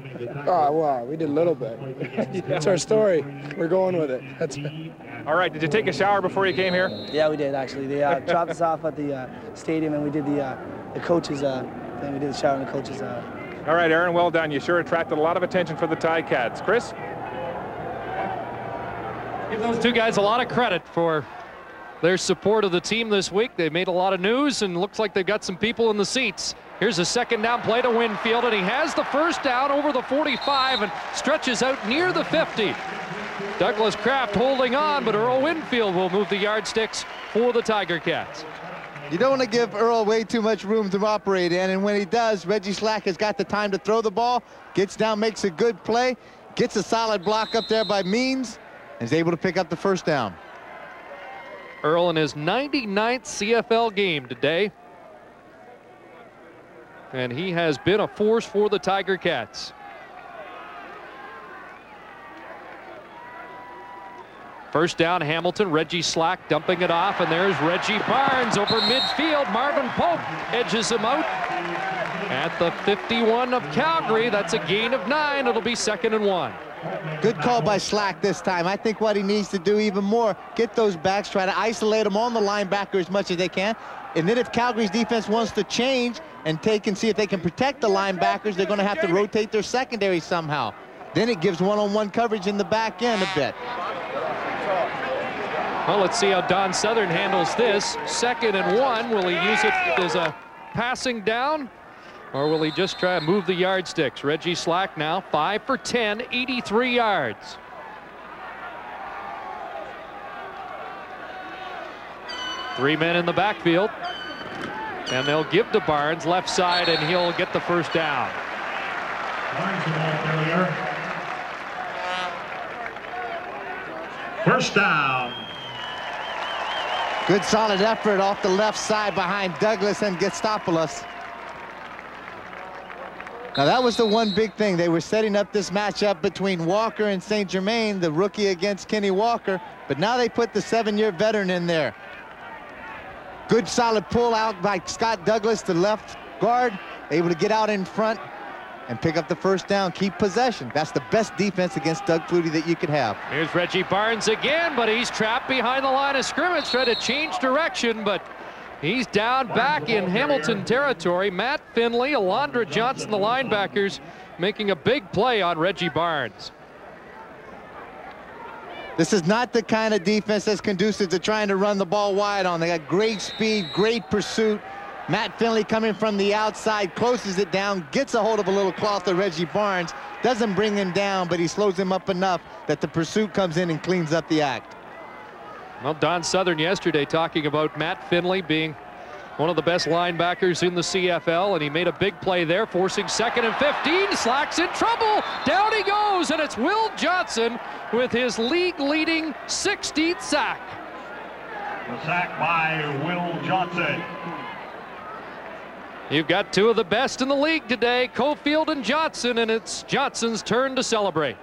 Oh, well, we did a little bit. That's our story. We're going with it. That's it. All right, did you take a shower before you came here? Yeah, we did, actually. They dropped us off at the stadium, and we did the coaches thing. We did the shower in the coaches. All right, Aaron, well done. You sure attracted a lot of attention for the Ticats. Chris? Give those two guys a lot of credit for their support of the team this week. They made a lot of news, and looks like they've got some people in the seats. Here's a second down play to Winfield, and he has the first down over the 45 and stretches out near the 50. Douglas Kraft holding on, but Earl Winfield will move the yardsticks for the Tiger Cats. You don't want to give Earl way too much room to operate in, and when he does, Reggie Slack has got the time to throw the ball, gets down, makes a good play, gets a solid block up there by Means, and is able to pick up the first down. Earl in his 99th CFL game today, and he has been a force for the Tiger Cats. First down, Hamilton. Reggie Slack dumping it off, and there's Reggie Barnes over midfield. Marvin Pope edges him out at the 51 of Calgary. That's a gain of 9. It'll be 2nd and 1. Good call by Slack this time. I think what he needs to do even more, get those backs, try to isolate them on the linebacker as much as they can. And then if Calgary's defense wants to change and take and see if they can protect the linebackers, they're going to have to rotate their secondary somehow. Then it gives one-on-one coverage in the back end a bit. Well, let's see how Don Southern handles this. 2nd and 1. Will he use it as a passing down, or will he just try to move the yardsticks? Reggie Slack now 5 for 10, 83 yards. Three men in the backfield, and they'll give to Barnes left side, and he'll get the first down. First down. Good solid effort off the left side behind Douglas and Gestopoulos. Now that was the one big thing. They were setting up this matchup between Walker and St. Germain, the rookie against Kenny Walker, but now they put the 7-year veteran in there. Good solid pull out by Scott Douglas, the left guard, able to get out in front and pick up the first down, keep possession. That's the best defense against Doug Flutie that you could have. Here's Reggie Barnes again, but he's trapped behind the line of scrimmage, trying to change direction, but he's down back in Hamilton territory. Matt Finley, Alondra Johnson, the linebackers, making a big play on Reggie Barnes. This is not the kind of defense that's conducive to trying to run the ball wide on. They got great speed, great pursuit. Matt Finley coming from the outside, closes it down, gets a hold of a little cloth of Reggie Barnes, doesn't bring him down, but he slows him up enough that the pursuit comes in and cleans up the act. Well, Don Southern yesterday talking about Matt Finley being one of the best linebackers in the CFL, and he made a big play there, forcing 2nd and 15. Slack's in trouble. Down he goes, and it's Will Johnson with his league-leading 16th sack. The sack by Will Johnson. You've got two of the best in the league today, Cofield and Johnson, and it's Johnson's turn to celebrate.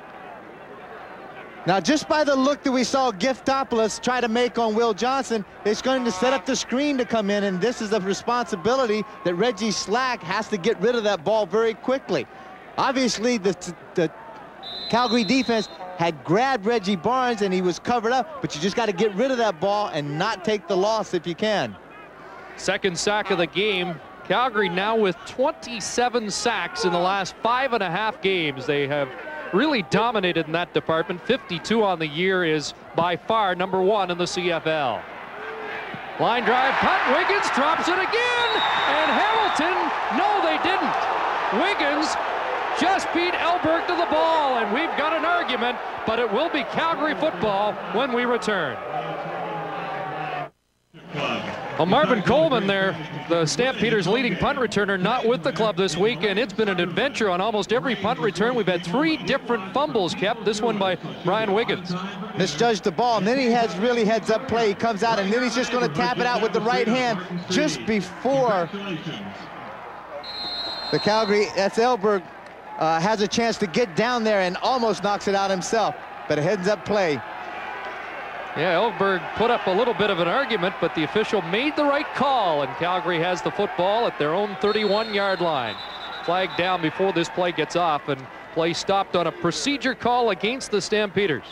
Now, just by the look that we saw Giftopoulos try to make on Will Johnson, it's going to set up the screen to come in, and this is a responsibility that Reggie Slack has to get rid of that ball very quickly. Obviously, the Calgary defense had grabbed Reggie Barnes, and he was covered up, but you just got to get rid of that ball and not take the loss if you can. Second sack of the game. Calgary now with 27 sacks in the last 5.5 games. They have really dominated in that department. 52 on the year is by far #1 in the CFL. Line drive, punt, Wiggins drops it again, and Hamilton, no they didn't. Wiggins just beat Elberg to the ball, and we've got an argument, but it will be Calgary football when we return. Well, Marvin Coleman there, the Stampeders' leading punt returner, not with the club this week, and it's been an adventure on almost every punt return. We've had 3 different fumbles kept, this one by Brian Wiggins. Misjudged the ball, and then he has really heads-up play. He comes out, and then he's just going to tap it out with the right hand just before the Calgary, that's Elberg, has a chance to get down there and almost knocks it out himself. But a heads-up play. Yeah, Elberg put up a little bit of an argument, but the official made the right call, and Calgary has the football at their own 31-yard line. Flag down before this play gets off, and play stopped on a procedure call against the Stampeders.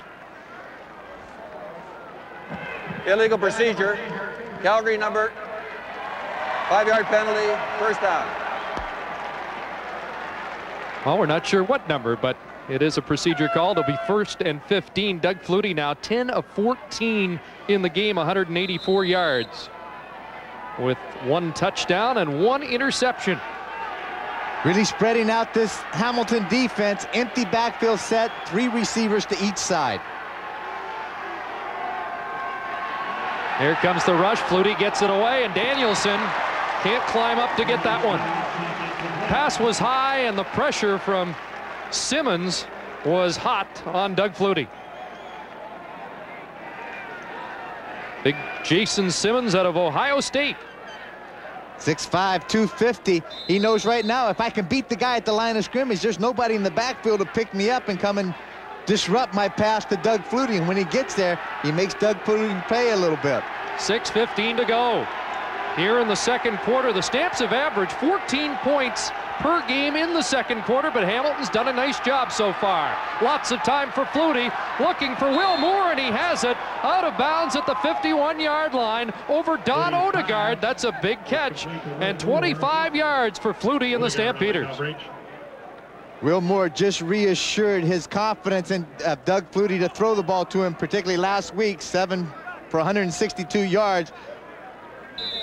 Illegal procedure. Calgary number. 5-yard penalty, first down. Well, we're not sure what number, but it is a procedure call. It'll be 1st and 15. Doug Flutie now 10 of 14 in the game, 184 yards, with 1 touchdown and 1 interception. Really spreading out this Hamilton defense. Empty backfield set, 3 receivers to each side. Here comes the rush. Flutie gets it away, and Danielson can't climb up to get that one. Pass was high, and the pressure from Simmons was hot on Doug Flutie. Big Jason Simmons out of Ohio State. 6'5", 250. He knows right now, if I can beat the guy at the line of scrimmage, there's nobody in the backfield to pick me up and come and disrupt my pass to Doug Flutie. And when he gets there, he makes Doug Flutie pay a little bit. 6:15 to go. Here in the second quarter, the Stamps have averaged 14 points per game in the second quarter, but Hamilton's done a nice job so far. Lots of time for Flutie, looking for Will Moore, and he has it out of bounds at the 51-yard line over Don Odegaard. That's a big catch, and 25 yards for Flutie and the Stampeders. Will Moore just reassured his confidence in Doug Flutie to throw the ball to him, particularly last week, 7 for 162 yards.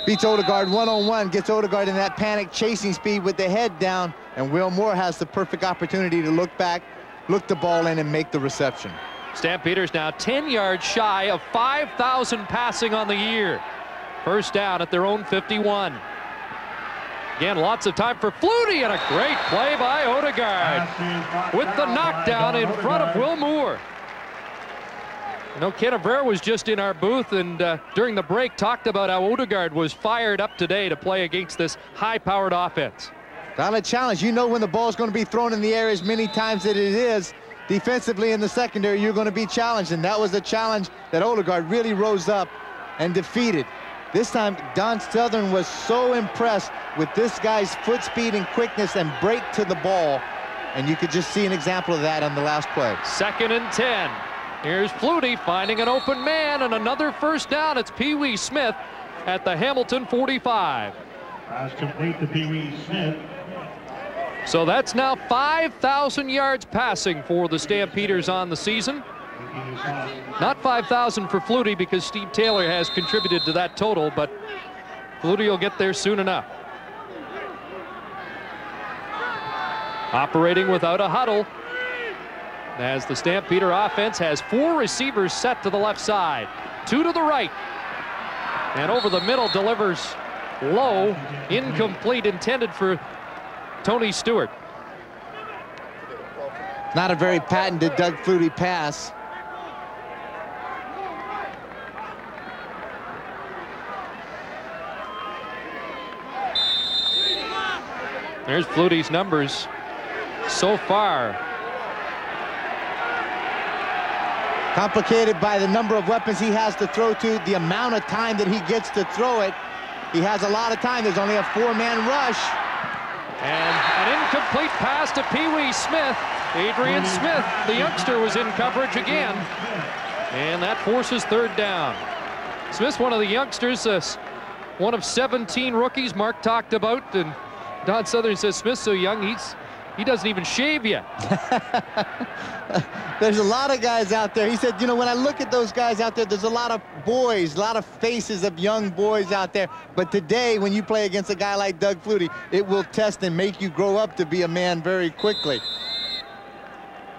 Beats Odegaard one-on-one, gets Odegaard in that panic chasing speed with the head down, and Will Moore has the perfect opportunity to look back, look the ball in, and make the reception. Stampeders now 10 yards shy of 5,000 passing on the year. First down at their own 51. Again, lots of time for Flutie, and a great play by Odegaard with the knockdown in front of Will Moore. You know, Ken Aver was just in our booth, and during the break talked about how Odegaard was fired up today to play against this high-powered offense. Valid challenge. You know when the ball is going to be thrown in the air as many times as it is. Defensively in the secondary, you're going to be challenged, and that was the challenge that Odegaard really rose up and defeated. This time, Don Southern was so impressed with this guy's foot speed and quickness and break to the ball, and you could just see an example of that on the last play. 2nd and 10. Here's Flutie finding an open man, and another first down. It's Pee Wee Smith at the Hamilton 45. Pass complete to Pee Wee Smith. So that's now 5,000 yards passing for the Stampeders on the season. Not 5,000 for Flutie because Steve Taylor has contributed to that total, but Flutie will get there soon enough. operating without a huddle, as the Stampeder offense has 4 receivers set to the left side, 2 to the right, and over the middle delivers low, incomplete, intended for Tony Stewart. Not a very patented Doug Flutie pass. There's Flutie's numbers so far. Complicated by the number of weapons he has to throw to, the amount of time that he gets to throw it. He has a lot of time. There's only a 4-man rush. And an incomplete pass to Pee Wee Smith. Adrian Smith, the youngster, was in coverage again. And that forces 3rd down. Smith's one of the youngsters, one of 17 rookies Mark talked about. And Don Southern says Smith's so young, he doesn't even shave yet. There's a lot of guys out there. He said, you know, when I look at those guys out there, there's a lot of boys, a lot of faces of young boys out there. But today, when you play against a guy like Doug Flutie, it will test and make you grow up to be a man very quickly.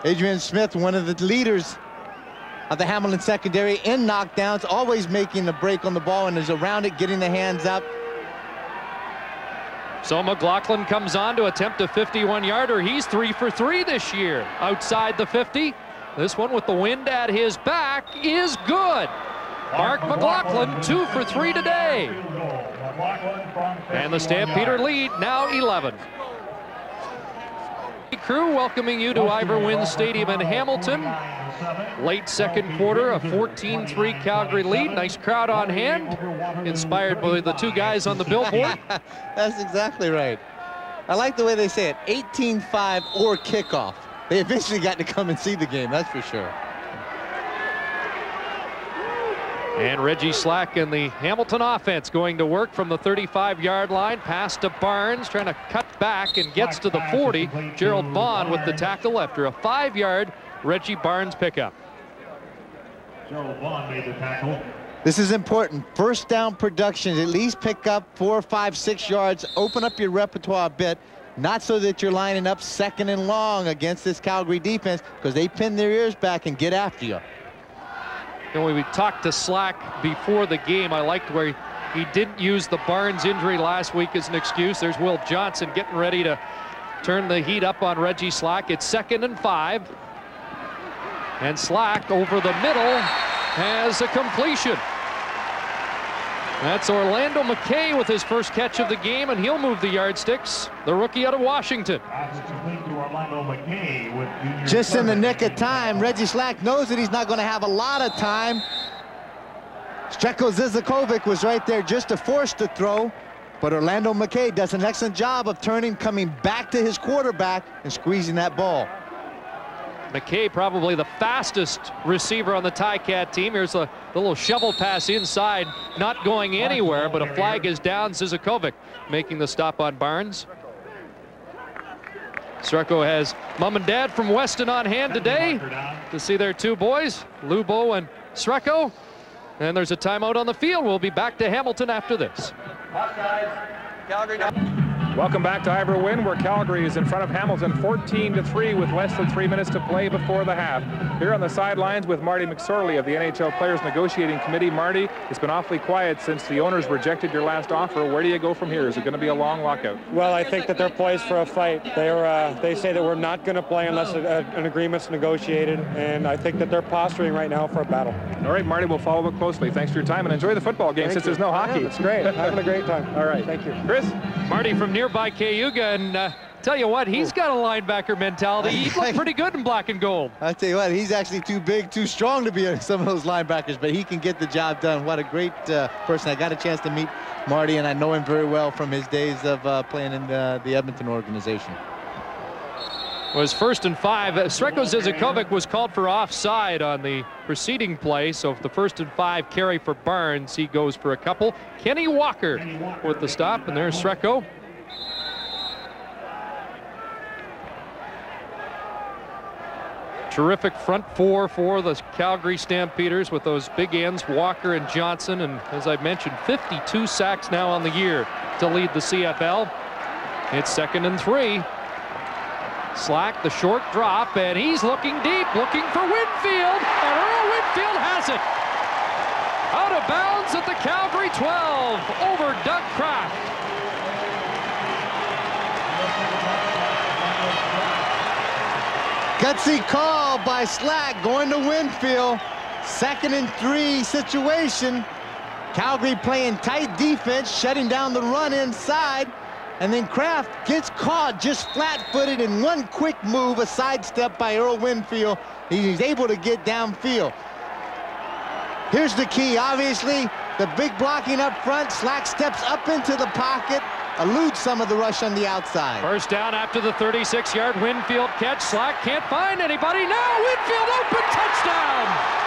Adrian Smith, one of the leaders of the Hamilton secondary in knockdowns, always making the break on the ball and is around it, getting the hands up. So McLaughlin comes on to attempt a 51-yarder. He's 3 for 3 this year outside the 50. This one with the wind at his back is good. Mark McLaughlin 2 for 3 today. And the Stampeder lead now 11. Crew welcoming you to Ivor Wynne Stadium in Hamilton. Late second quarter, a 14-3 Calgary lead. Nice crowd on hand, inspired by the 2 guys on the billboard. That's exactly right. I like the way they say it, 18-5 or kickoff. They eventually got to come and see the game, that's for sure. And Reggie Slack and the Hamilton offense going to work from the 35-yard line. Pass to Barnes, trying to cut back and gets to the 40. Gerald Vaughn with the tackle after a 5-yard Reggie Barnes pickup. Gerald Vaughn made the tackle. This is important. First down production, at least pick up 4, 5, 6 yards. Open up your repertoire a bit. Not so that you're lining up 2nd and long against this Calgary defense, because they pin their ears back and get after you. And when we talked to Slack before the game, I liked where he didn't use the Barnes injury last week as an excuse. There's Will Johnson getting ready to turn the heat up on Reggie Slack. It's 2nd and 5. And Slack over the middle has a completion. That's Orlando McKay with his first catch of the game, and he'll move the yardsticks. The rookie out of Washington. Just in the nick of time, Reggie Slack knows that he's not going to have a lot of time. Streko Zizakovic was right there just to force the throw, but Orlando McKay does an excellent job of turning, coming back to his quarterback and squeezing that ball. McKay probably the fastest receiver on the Ticat team. Here's a little shovel pass inside, not going anywhere, but a flag is down. Zizakovic making the stop on Barnes. Streko has mom and dad from Weston on hand today to see their 2 boys, Lubo and Streko. And there's a timeout on the field. We'll be back to Hamilton after this. Calgary now. Welcome back to Ivor Wynne, where Calgary is in front of Hamilton 14-3 with less than 3 minutes to play before the half. Here on the sidelines with Marty McSorley of the NHL Players Negotiating Committee. Marty, it's been awfully quiet since the owners rejected your last offer. Where do you go from here? Is it going to be a long lockout? Well, I think that they're poised for a fight. They say that we're not going to play unless an agreement's negotiated, and I think that they're posturing right now for a battle. All right, Marty, we'll follow it closely. Thanks for your time, and enjoy the football game since there's no hockey. Yeah, it's great. Having a great time. All right. Thank you. Chris? Marty from nearby Cayuga, and tell you what, he's got a linebacker mentality. He looked pretty good in black and gold. I tell you what, he's actually too big, too strong to be some of those linebackers, but he can get the job done. What a great person. I got a chance to meet Marty, and I know him very well from his days of playing in the Edmonton organization. Was 1st and 5. Streko Zizakovic was called for offside on the preceding play, so if the 1st and 5 carry for Barnes, he goes for a couple. Kenny Walker with the stop, and there's Streko. Terrific front 4 for the Calgary Stampeders with those big ends, Walker and Johnson, and as I mentioned, 52 sacks now on the year to lead the CFL. It's 2nd and 3. Slack, the short drop, and he's looking deep, looking for Winfield, and Earl Winfield has it. Out of bounds at the Calgary 12, over Doug Kraft. Gutsy call by Slack, going to Winfield. 2nd and 3 situation. Calgary playing tight defense, shutting down the run inside. And then Kraft gets caught just flat-footed in one quick move, a sidestep by Earl Winfield. He's able to get downfield. Here's the key, obviously, the big blocking up front. Slack steps up into the pocket, eludes some of the rush on the outside. First down after the 36-yard Winfield catch. Slack can't find anybody. Now Winfield open, touchdown!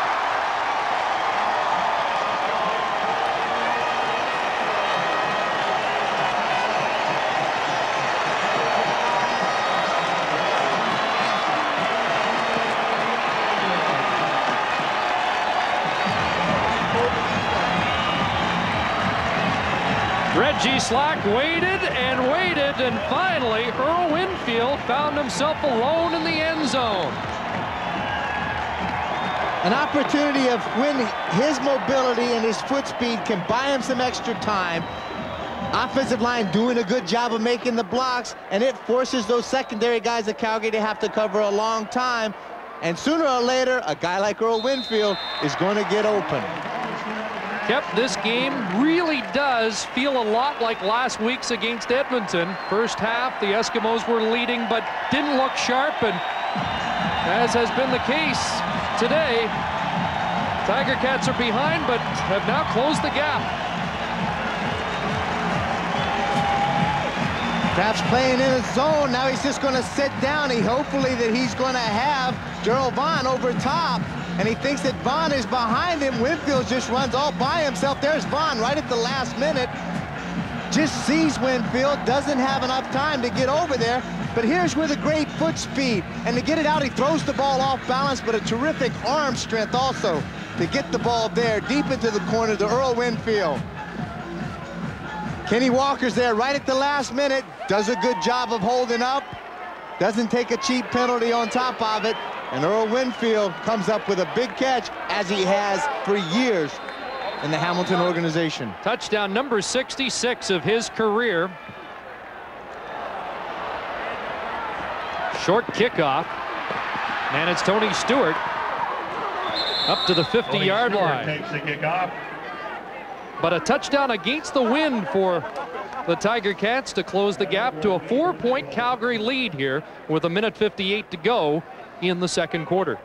Reggie Slack waited and waited, and finally Earl Winfield found himself alone in the end zone. An opportunity of when his mobility and his foot speed can buy him some extra time. Offensive line doing a good job of making the blocks, and it forces those secondary guys at Calgary to have to cover a long time. And sooner or later, a guy like Earl Winfield is going to get open. Yep, this game really does feel a lot like last week's against Edmonton. First half, the Eskimos were leading, but didn't look sharp, and as has been the case today, Tiger Cats are behind, but have now closed the gap. Kraft's playing in a zone. Now he's just going to sit down. Hopefully that he's going to have Gerald Vaughn over top. And he thinks that Vaughn is behind him. Winfield just runs all by himself. There's Vaughn right at the last minute. Just sees Winfield, doesn't have enough time to get over there. But here's where the great foot speed. And to get it out, he throws the ball off balance, but a terrific arm strength also to get the ball there deep into the corner to Earl Winfield. Kenny Walker's there right at the last minute. Does a good job of holding up. Doesn't take a cheap penalty on top of it. And Earl Winfield comes up with a big catch, as he has for years in the Hamilton organization. Touchdown number 66 of his career. Short kickoff. And it's Tony Stewart up to the 50-yard line. Takes the kickoff. But a touchdown against the wind for the Tiger Cats to close the gap to a 4-point Calgary lead here with 1:58 to go in the second quarter.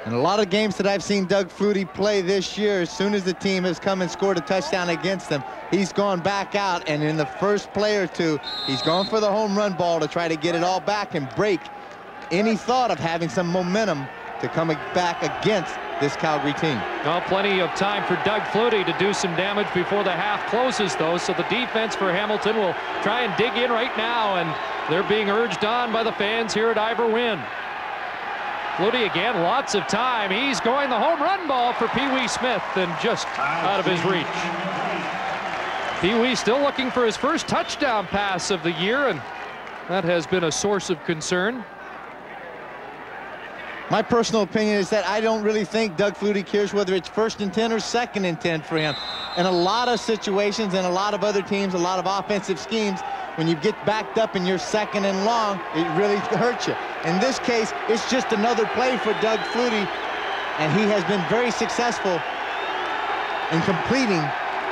In a lot of games that I've seen Doug Flutie play this year, as soon as the team has come and scored a touchdown against them, he's gone back out, and in the first play or two, he's gone for the home run ball to try to get it all back and break any thought of having some momentum to come back against this Calgary team. Well, plenty of time for Doug Flutie to do some damage before the half closes, though, so the defense for Hamilton will try and dig in right now, and they're being urged on by the fans here at Ivor Wynn. Flutie again, lots of time. He's going the home run ball for Pee Wee Smith, and just out of his reach. Pee Wee still looking for his first touchdown pass of the year, and that has been a source of concern. My personal opinion is that I don't really think Doug Flutie cares whether it's 1st and 10 or 2nd and 10 for him. In a lot of situations and a lot of other teams, a lot of offensive schemes, when you get backed up and you're 2nd and long, it really hurts you. In this case, it's just another play for Doug Flutie, and he has been very successful in completing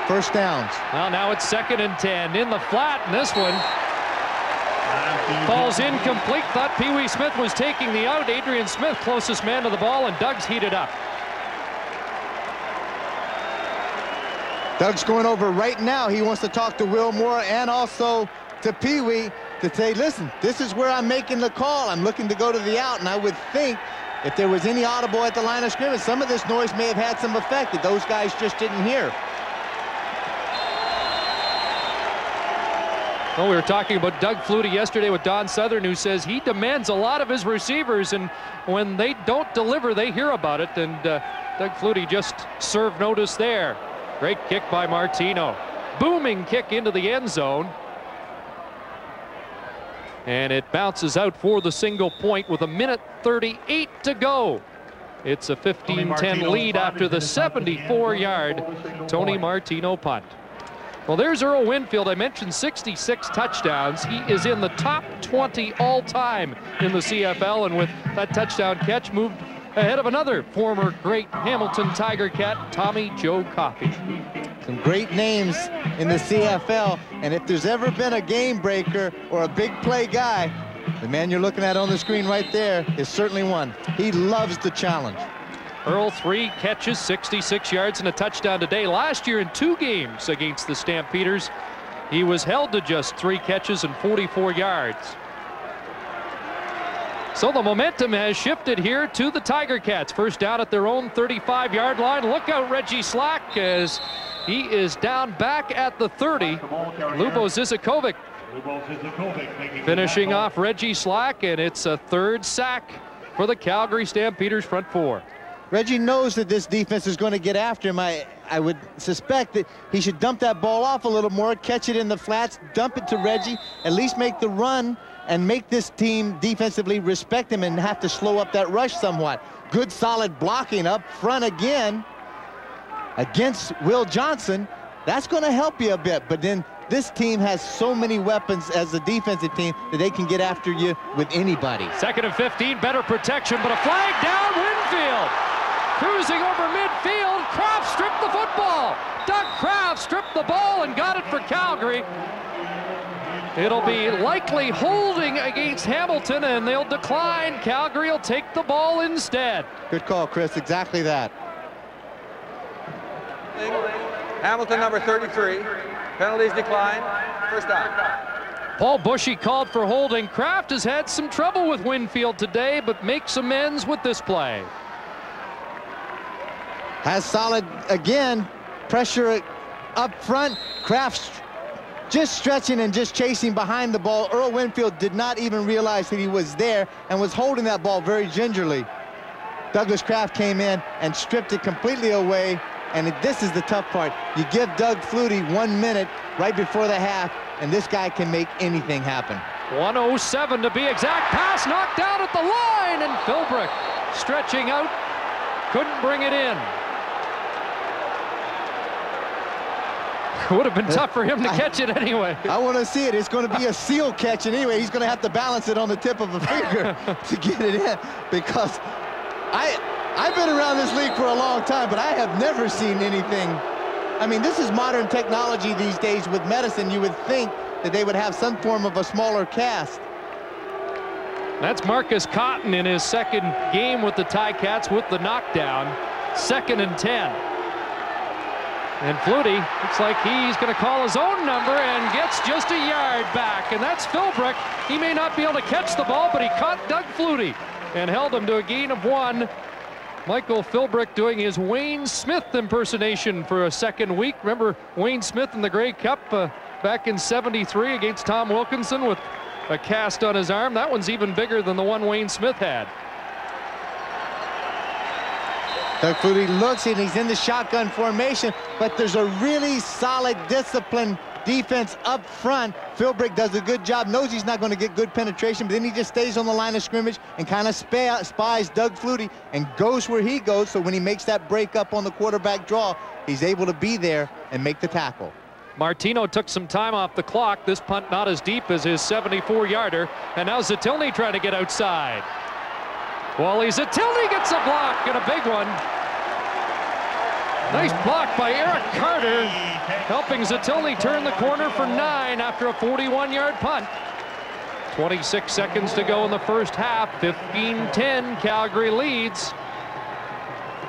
first downs. Well, now it's 2nd and 10 in the flat, and this one falls incomplete. Thought Pee Wee Smith was taking the out. Adrian Smith, closest man to the ball, and Doug's heated up. Doug's going over right now. He wants to talk to Will Moore and also to Pee Wee to say, listen, this is where I'm making the call. I'm looking to go to the out, and I would think if there was any audible at the line of scrimmage, some of this noise may have had some effect that those guys just didn't hear. Well, we were talking about Doug Flutie yesterday with Don Southern, who says he demands a lot of his receivers, and when they don't deliver, they hear about it. And Doug Flutie just served notice there. Great kick by Martino. Booming kick into the end zone. And it bounces out for the single point with 1:38 to go. It's a 15-10 lead after the 74-yard Tony Martino punt. Well, there's Earl Winfield. I mentioned 66 touchdowns. He is in the top 20 all-time in the CFL, and with that touchdown catch, moved ahead of another former great Hamilton Tiger Cat, Tommy Joe Coffey. Some great names in the CFL, and if there's ever been a game breaker or a big play guy, the man you're looking at on the screen right there is certainly one. He loves the challenge. Earl, 3 catches, 66 yards and a touchdown today. Last year in 2 games against the Stampeders, he was held to just 3 catches and 44 yards. So the momentum has shifted here to the Tiger Cats. First down at their own 35-yard line. Look out, Reggie Slack, as he is down back at the 30. Lubo Zizakovic finishing off Reggie Slack, and it's a 3rd sack for the Calgary Stampeders front 4. Reggie knows that this defense is going to get after him. I would suspect that he should dump that ball off a little more, catch it in the flats, dump it to Reggie, at least make the run and make this team defensively respect him and have to slow up that rush somewhat. Good solid blocking up front again against Will Johnson. That's going to help you a bit, but then this team has so many weapons as a defensive team that they can get after you with anybody. 2nd and 15, better protection, but a flag down. Winfield cruising over midfield. Kraft stripped the football. Doug Kraft stripped the ball and got it for Calgary. It'll be likely holding against Hamilton, and they'll decline. Calgary will take the ball instead. Good call, Chris. Exactly that. Hamilton, number 33. Penalties decline. First down. Paul Bushy called for holding. Kraft has had some trouble with Winfield today, but makes amends with this play. Has solid, again, pressure up front. Kraft just stretching and just chasing behind the ball. Earl Winfield did not even realize that he was there and was holding that ball very gingerly. Douglas Kraft came in and stripped it completely away. And this is the tough part. You give Doug Flutie 1 minute right before the half, and this guy can make anything happen. 1:07 to be exact. Pass knocked down at the line, and Philbrick stretching out, couldn't bring it in. It would have been tough for him to catch it anyway. I want to see it. It's going to be a seal catch anyway. He's going to have to balance it on the tip of a finger to get it in, because I've been around this league for a long time, but I have never seen anything. I mean, this is modern technology these days with medicine. You would think that they would have some form of a smaller cast. That's Marcus Cotton in his 2nd game with the Ticats with the knockdown. 2nd and 10. And Flutie looks like he's going to call his own number and gets just a yard back. And that's Philbrick. He may not be able to catch the ball, but he caught Doug Flutie and held him to a gain of 1. Michael Philbrick doing his Wayne Smith impersonation for a 2nd week. Remember Wayne Smith in the Grey Cup back in '73 against Tom Wilkinson with a cast on his arm. That one's even bigger than the one Wayne Smith had. Doug Flutie looks and he's in the shotgun formation, but there's a really solid, disciplined defense up front. Philbrick does a good job, knows he's not going to get good penetration, but then he just stays on the line of scrimmage and kind of spies Doug Flutie and goes where he goes, so when he makes that break up on the quarterback draw, he's able to be there and make the tackle. Martino took some time off the clock. This punt not as deep as his 74-yarder, and now Zatilny trying to get outside. Wally Zatilny gets a block, and a big one. Nice block by Eric Carter, helping Zatilny turn the corner for 9 after a 41-yard punt. 26 seconds to go in the first half. 15-10, Calgary leads.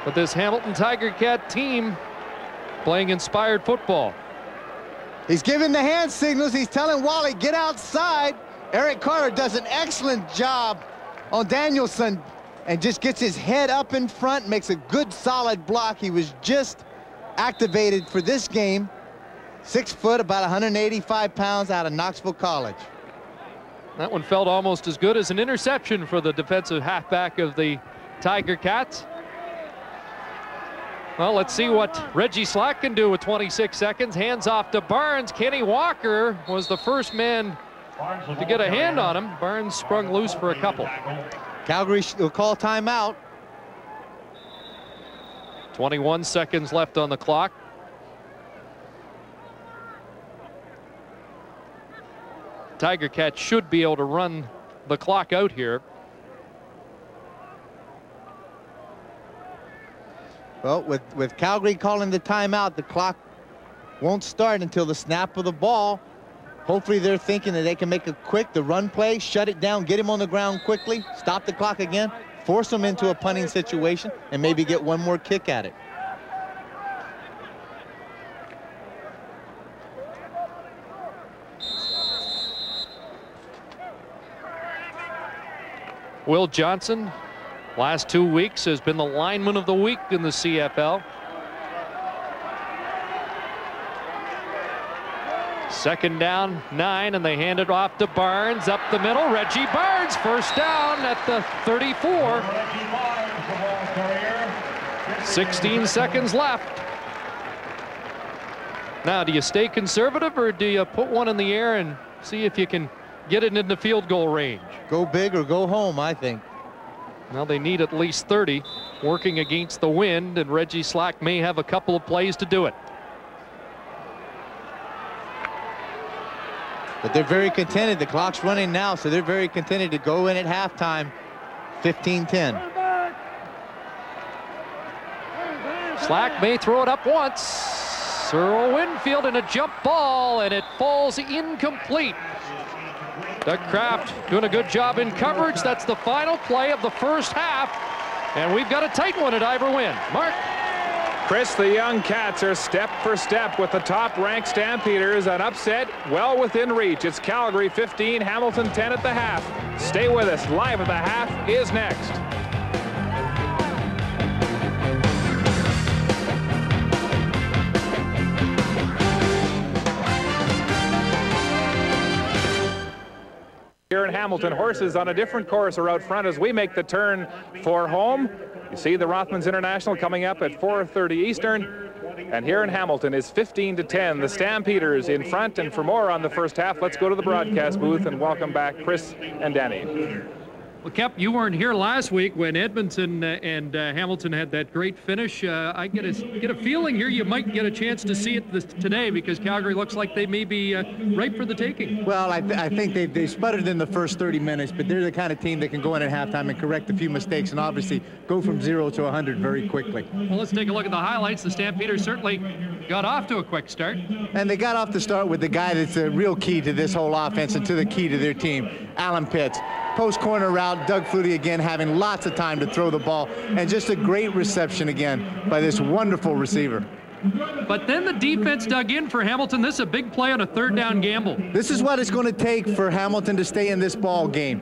But this Hamilton Tiger Cat team playing inspired football. He's giving the hand signals. He's telling Wally, get outside. Eric Carter does an excellent job on Danielson and just gets his head up in front, makes a good solid block. He was just activated for this game. 6 foot, about 185 pounds, out of Knoxville College. That one felt almost as good as an interception for the defensive halfback of the Tiger Cats. Well, let's see what Reggie Slack can do with 26 seconds. Hands off to Barnes. Kenny Walker was the first man to get a hand on him. Barnes sprung loose for a couple. Calgary will call timeout. 21 seconds left on the clock. Tiger Cats should be able to run the clock out here. Well, with Calgary calling the timeout, the clock won't start until the snap of the ball. Hopefully they're thinking that they can make a the run play, shut it down, get him on the ground quickly, stop the clock again, force him into a punting situation, and maybe get one more kick at it. Will Johnson, last 2 weeks, has been the lineman of the week in the CFL. Second down, 9, and they hand it off to Barnes up the middle. Reggie Barnes, first down at the 34. 16 seconds left. Now, do you stay conservative or do you put one in the air and see if you can get it into field goal range? Go big or go home, I think. Now they need at least 30, working against the wind, and Reggie Slack may have a couple of plays to do it. But they're very contented. The clock's running now, so they're very contented to go in at halftime, 15-10. Slack may throw it up once. Earl Winfield in a jump ball, and it falls incomplete. Doug Kraft doing a good job in coverage. That's the final play of the first half, and we've got a tight one at Ivor Wynn. Mark. Chris, the young Cats are step for step with the top-ranked Stampeders. An upset well within reach. It's Calgary 15, Hamilton 10 at the half. Stay with us. Live at the half is next. Here in Hamilton, horses on a different course are out front as we make the turn for home. You see the Rothmans International coming up at 4:30 Eastern. And here in Hamilton is 15-10. The Stampeders in front. And for more on the first half, let's go to the broadcast booth and welcome back Chris and Danny. Well, Kep, you weren't here last week when Edmonton and Hamilton had that great finish. I get a feeling here you might get a chance to see it today because Calgary looks like they may be ripe for the taking. Well, I think they sputtered in the first 30 minutes, but they're the kind of team that can go in at halftime and correct a few mistakes and obviously go from 0 to 100 very quickly. Well, let's take a look at the highlights. The Stampeders certainly got off to a quick start. And they got off the start with the guy that's the real key to this whole offense and to the key to their team, Alan Pitts. Post corner route, Doug Flutie again having lots of time to throw the ball, and just a great reception again by this wonderful receiver. But then the defense dug in for Hamilton. This is a big play on a third down gamble. This is what it's going to take for Hamilton to stay in this ball game.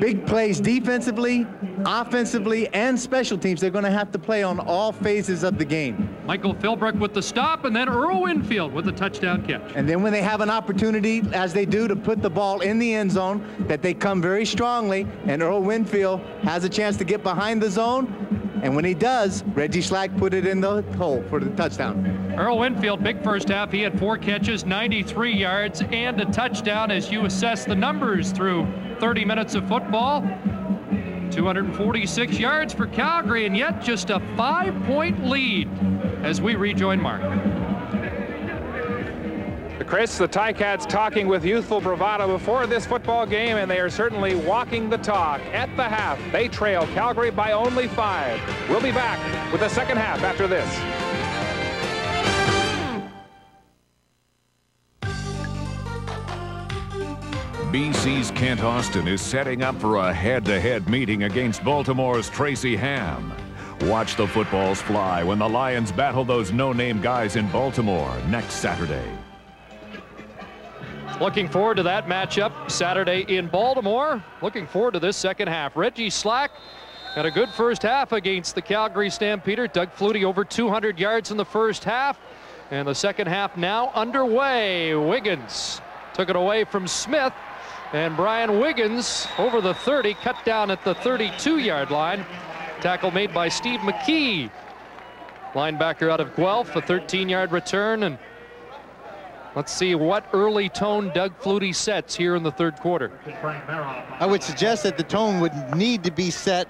Big plays defensively, offensively, and special teams. They're going to have to play on all phases of the game. Michael Philbrook with the stop, and then Earl Winfield with the touchdown catch. And then when they have an opportunity, as they do, to put the ball in the end zone, that they come very strongly, and Earl Winfield has a chance to get behind the zone. And when he does, Reggie Slack put it in the hole for the touchdown. Earl Winfield, big first half. He had 4 catches, 93 yards, and a touchdown as you assess the numbers through 30 minutes of football. 246 yards for Calgary, and yet just a 5-point lead as we rejoin Mark. Chris, the Ticats talking with youthful bravado before this football game, and they are certainly walking the talk. At the half, they trail Calgary by only 5. We'll be back with the second half after this. BC's Kent Austin is setting up for a head-to-head meeting against Baltimore's Tracy Ham. Watch the footballs fly when the Lions battle those no-name guys in Baltimore next Saturday. Looking forward to that matchup Saturday in Baltimore. Looking forward to this second half. Reggie Slack had a good first half against the Calgary Stampeder. Doug Flutie over 200 yards in the first half. And the second half now underway. Wiggins took it away from Smith. And Brian Wiggins over the 30, cut down at the 32-yard line. Tackle made by Steve McKee. Linebacker out of Guelph, a 13-yard return. And Let's see what early tone Doug Flutie sets here in the third quarter. I would suggest that the tone would need to be set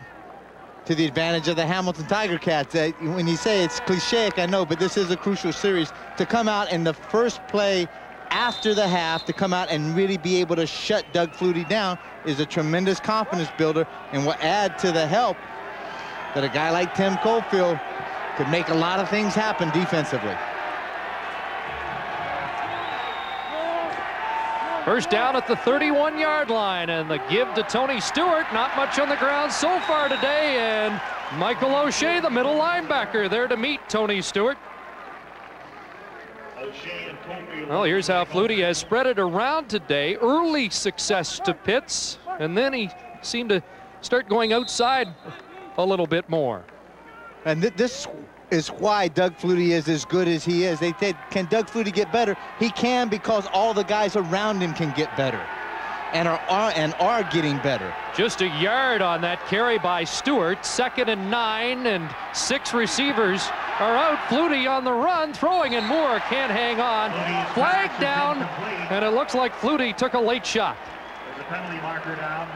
to the advantage of the Hamilton Tiger Cats. When you say it's cliche, I know, but this is a crucial series. To come out in the first play after the half, to come out and really be able to shut Doug Flutie down is a tremendous confidence builder, and will add to the help that a guy like Tim Cofield could make a lot of things happen defensively. First down at the 31-yard line, and the give to Tony Stewart. Not much on the ground so far today, and Michael O'Shea, the middle linebacker, there to meet Tony Stewart. Well, here's how Flutie has spread it around today. Early success to Pitts, and then he seemed to start going outside a little bit more. And this is why Doug Flutie is as good as he is. They said, can Doug Flutie get better? He can, because all the guys around him can get better and are getting better. Just a yard on that carry by Stewart. 2nd and 9, and 6 receivers are out. Flutie on the run, throwing, and Moore can't hang on. Flag down, and it looks like Flutie took a late shot. There's a penalty marker down.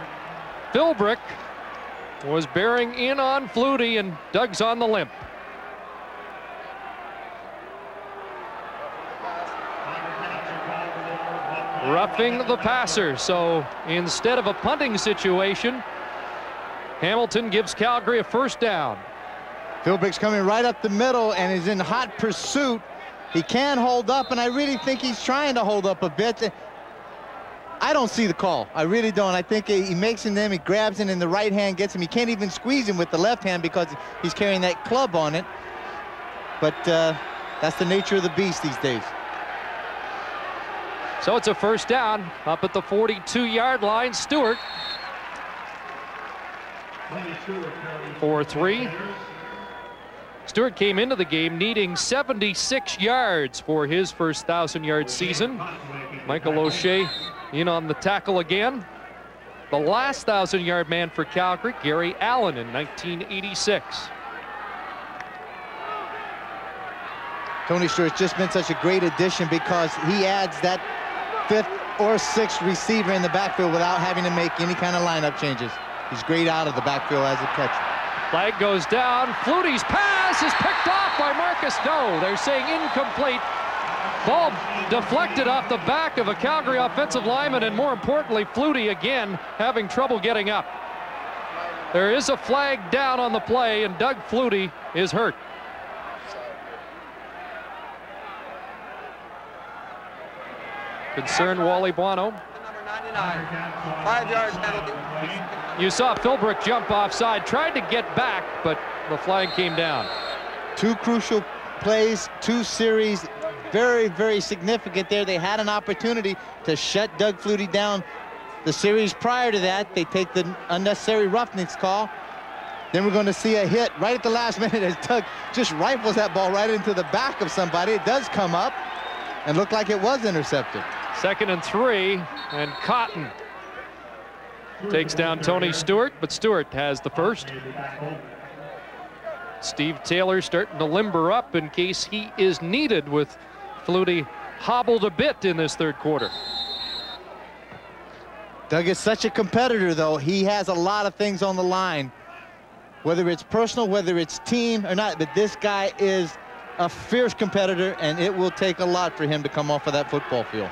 Philbrick was bearing in on Flutie, and Doug's on the limp. Roughing the passer, so instead of a punting situation, Hamilton gives Calgary a first down. Philbrick's coming right up the middle and is in hot pursuit. He can hold up, and I really think he's trying to hold up a bit. I don't see the call. I really don't. I think he makes him them, he grabs him in the right hand, gets him. He can't even squeeze him with the left hand because he's carrying that club on it. But that's the nature of the beast these days. So it's a first down up at the 42-yard line. Stewart for 3. Stewart came into the game needing 76 yards for his first 1,000-yard season. Michael O'Shea in on the tackle again. The last 1,000-yard man for Calgary, Gary Allen, in 1986. Tony Stewart's just been such a great addition because he adds that 5th or 6th receiver in the backfield without having to make any kind of lineup changes. He's great out of the backfield as a catcher. Flag goes down. Flutie's pass is picked off by Marcus. No, they're saying incomplete. Ball deflected off the back of a Calgary offensive lineman, and more importantly, Flutie again having trouble getting up. There is a flag down on the play, and Doug Flutie is hurt. Concerned Wally Buono. Number 99, 5-yard penalty. You saw Philbrick jump offside, tried to get back, but the flag came down. 2 crucial plays, 2 series, very, very significant there. They had an opportunity to shut Doug Flutie down. The series prior to that, they take the unnecessary roughness call. Then we're going to see a hit right at the last minute as Doug just rifles that ball right into the back of somebody. It does come up and look like it was intercepted. 2nd and 3, and Cotton takes down Tony Stewart, but Stewart has the first. Steve Taylor starting to limber up in case he is needed, with Flutie hobbled a bit in this third quarter. Doug is such a competitor, though. He has a lot of things on the line, whether it's personal, whether it's team or not, but this guy is a fierce competitor, and it will take a lot for him to come off of that football field.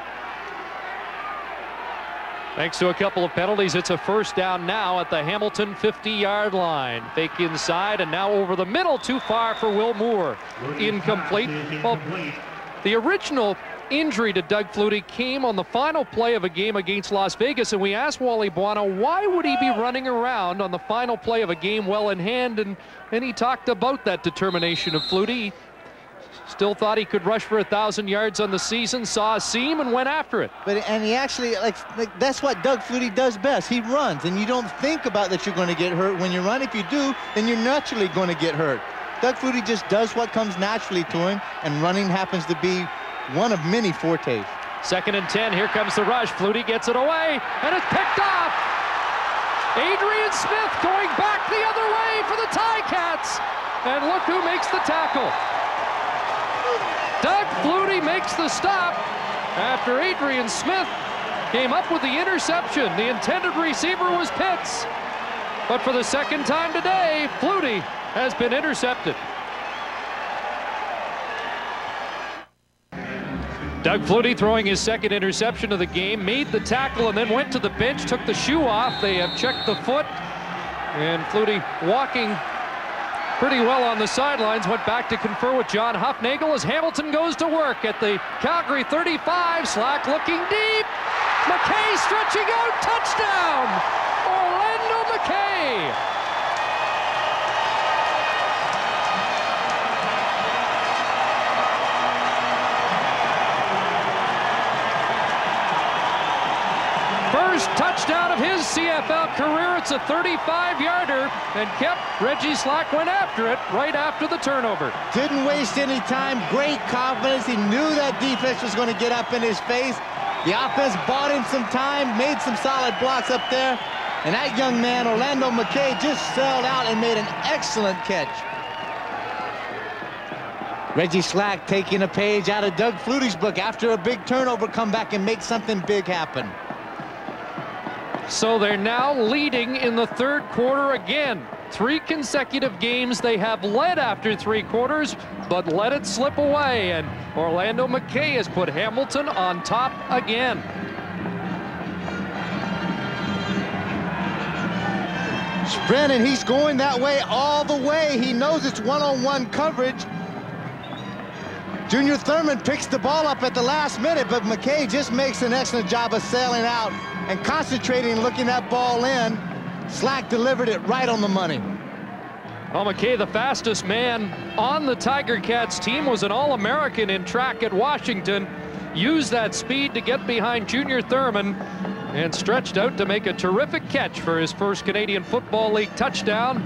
Thanks to a couple of penalties, it's a first down now at the Hamilton 50-yard line. Fake inside, and now over the middle, too far for Will Moore. Incomplete. Well, the original injury to Doug Flutie came on the final play of a game against Las Vegas, and we asked Wally Buono, why would he be running around on the final play of a game well in hand? And he talked about that determination of Flutie. Still thought he could rush for 1,000 yards on the season, saw a seam and went after it. And he actually, like that's what Doug Flutie does best. He runs, and you don't think about that you're going to get hurt when you run. If you do, then you're naturally going to get hurt. Doug Flutie just does what comes naturally to him, and running happens to be one of many fortes. 2nd and 10, here comes the rush. Flutie gets it away, and it's picked off. Adrian Smith going back the other way for the Ticats. And look who makes the tackle. Doug Flutie makes the stop, after Adrian Smith came up with the interception. The intended receiver was Pitts. But for the second time today, Flutie has been intercepted. Doug Flutie throwing his second interception of the game, made the tackle and then went to the bench, took the shoe off. They have checked the foot, and Flutie walking pretty well on the sidelines, went back to confer with John Huffnagel as Hamilton goes to work at the Calgary 35. Slack looking deep. McKay stretching out, touchdown! Orlando McKay! First touchdown of his CFL career. It's a 35-yarder, and Reggie Slack went after it right after the turnover. Didn't waste any time. Great confidence. He knew that defense was going to get up in his face. The offense bought him some time, made some solid blocks up there, and that young man, Orlando McKay, just sailed out and made an excellent catch. Reggie Slack taking a page out of Doug Flutie's book. After a big turnover, come back and make something big happen. So they're now leading in the third quarter again. 3 consecutive games they have led after 3 quarters, but let it slip away, and Orlando McKay has put Hamilton on top again. Sprint, and he's going that way all the way. He knows it's one-on-one coverage. Junior Thurman picks the ball up at the last minute, but McKay just makes an excellent job of sailing out and concentrating and looking that ball in. Slack delivered it right on the money. Well, McKay, the fastest man on the Tiger Cats team, was an All-American in track at Washington. Used that speed to get behind Junior Thurman and stretched out to make a terrific catch for his first Canadian Football League touchdown.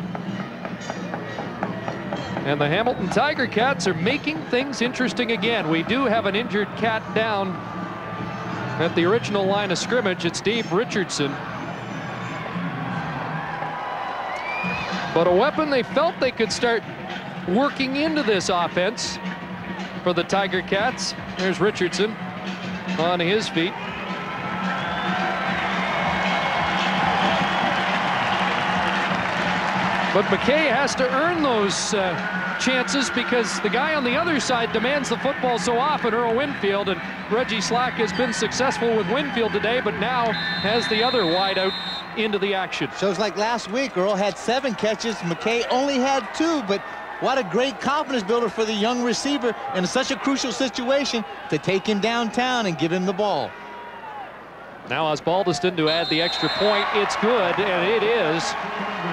And the Hamilton Tiger Cats are making things interesting again. We do have an injured cat down at the original line of scrimmage. It's Dave Richardson. But a weapon they felt they could start working into this offense for the Tiger Cats. There's Richardson on his feet. But McKay has to earn those chances because the guy on the other side demands the football so often, Earl Winfield, and Reggie Slack has been successful with Winfield today, but now has the other wide out into the action. Shows like last week, Earl had 7 catches, McKay only had 2, but what a great confidence builder for the young receiver in such a crucial situation to take him downtown and give him the ball. Now Osbaldiston to add the extra point. It's good, and it is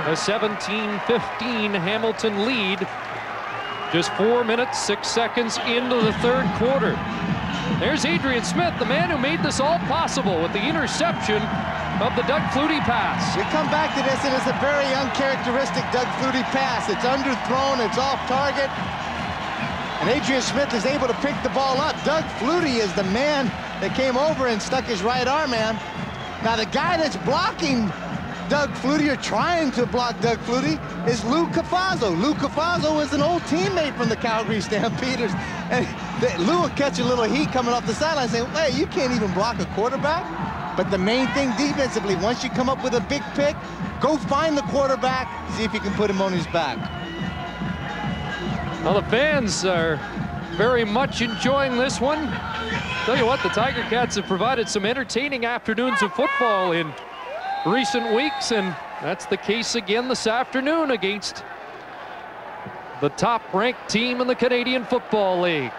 a 17-15 Hamilton lead. Just 4 minutes, 6 seconds into the third quarter. There's Adrian Smith, the man who made this all possible with the interception of the Doug Flutie pass. We come back to this, and it's a very uncharacteristic Doug Flutie pass. It's underthrown, it's off target, and Adrian Smith is able to pick the ball up. Doug Flutie is the man that came over and stuck his right arm in. Now the guy that's blocking Doug Flutie, or trying to block Doug Flutie, is Lou Cafazzo. Lou Cafazzo is an old teammate from the Calgary Stampeders, and Lou will catch a little heat coming off the sideline saying, hey, you can't even block a quarterback. But the main thing defensively, once you come up with a big pick, go find the quarterback, see if you can put him on his back. Well, the fans are very much enjoying this one. Tell you what, the Tiger Cats have provided some entertaining afternoons of football in recent weeks, and that's the case again this afternoon against the top-ranked team in the Canadian Football League.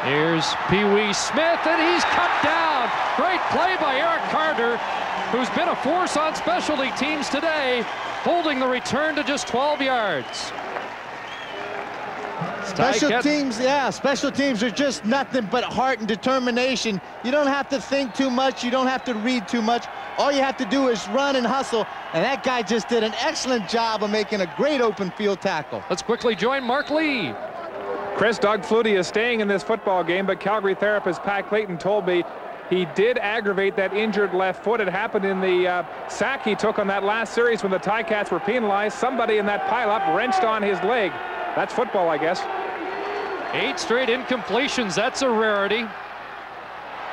Here's Pee Wee Smith, and he's cut down. Great play by Eric Carter, who's been a force on specialty teams today, holding the return to just 12 yards. Special teams, yeah, special teams are just nothing but heart and determination. You don't have to think too much. You don't have to read too much. All you have to do is run and hustle, and that guy just did an excellent job of making a great open field tackle. Let's quickly join Mark Lee. Chris, Doug Flutie is staying in this football game, but Calgary therapist Pat Clayton told me he did aggravate that injured left foot. It happened in the sack he took on that last series when the Ticats were penalized. Somebody in that pileup wrenched on his leg. That's football, I guess. 8 straight incompletions, that's a rarity.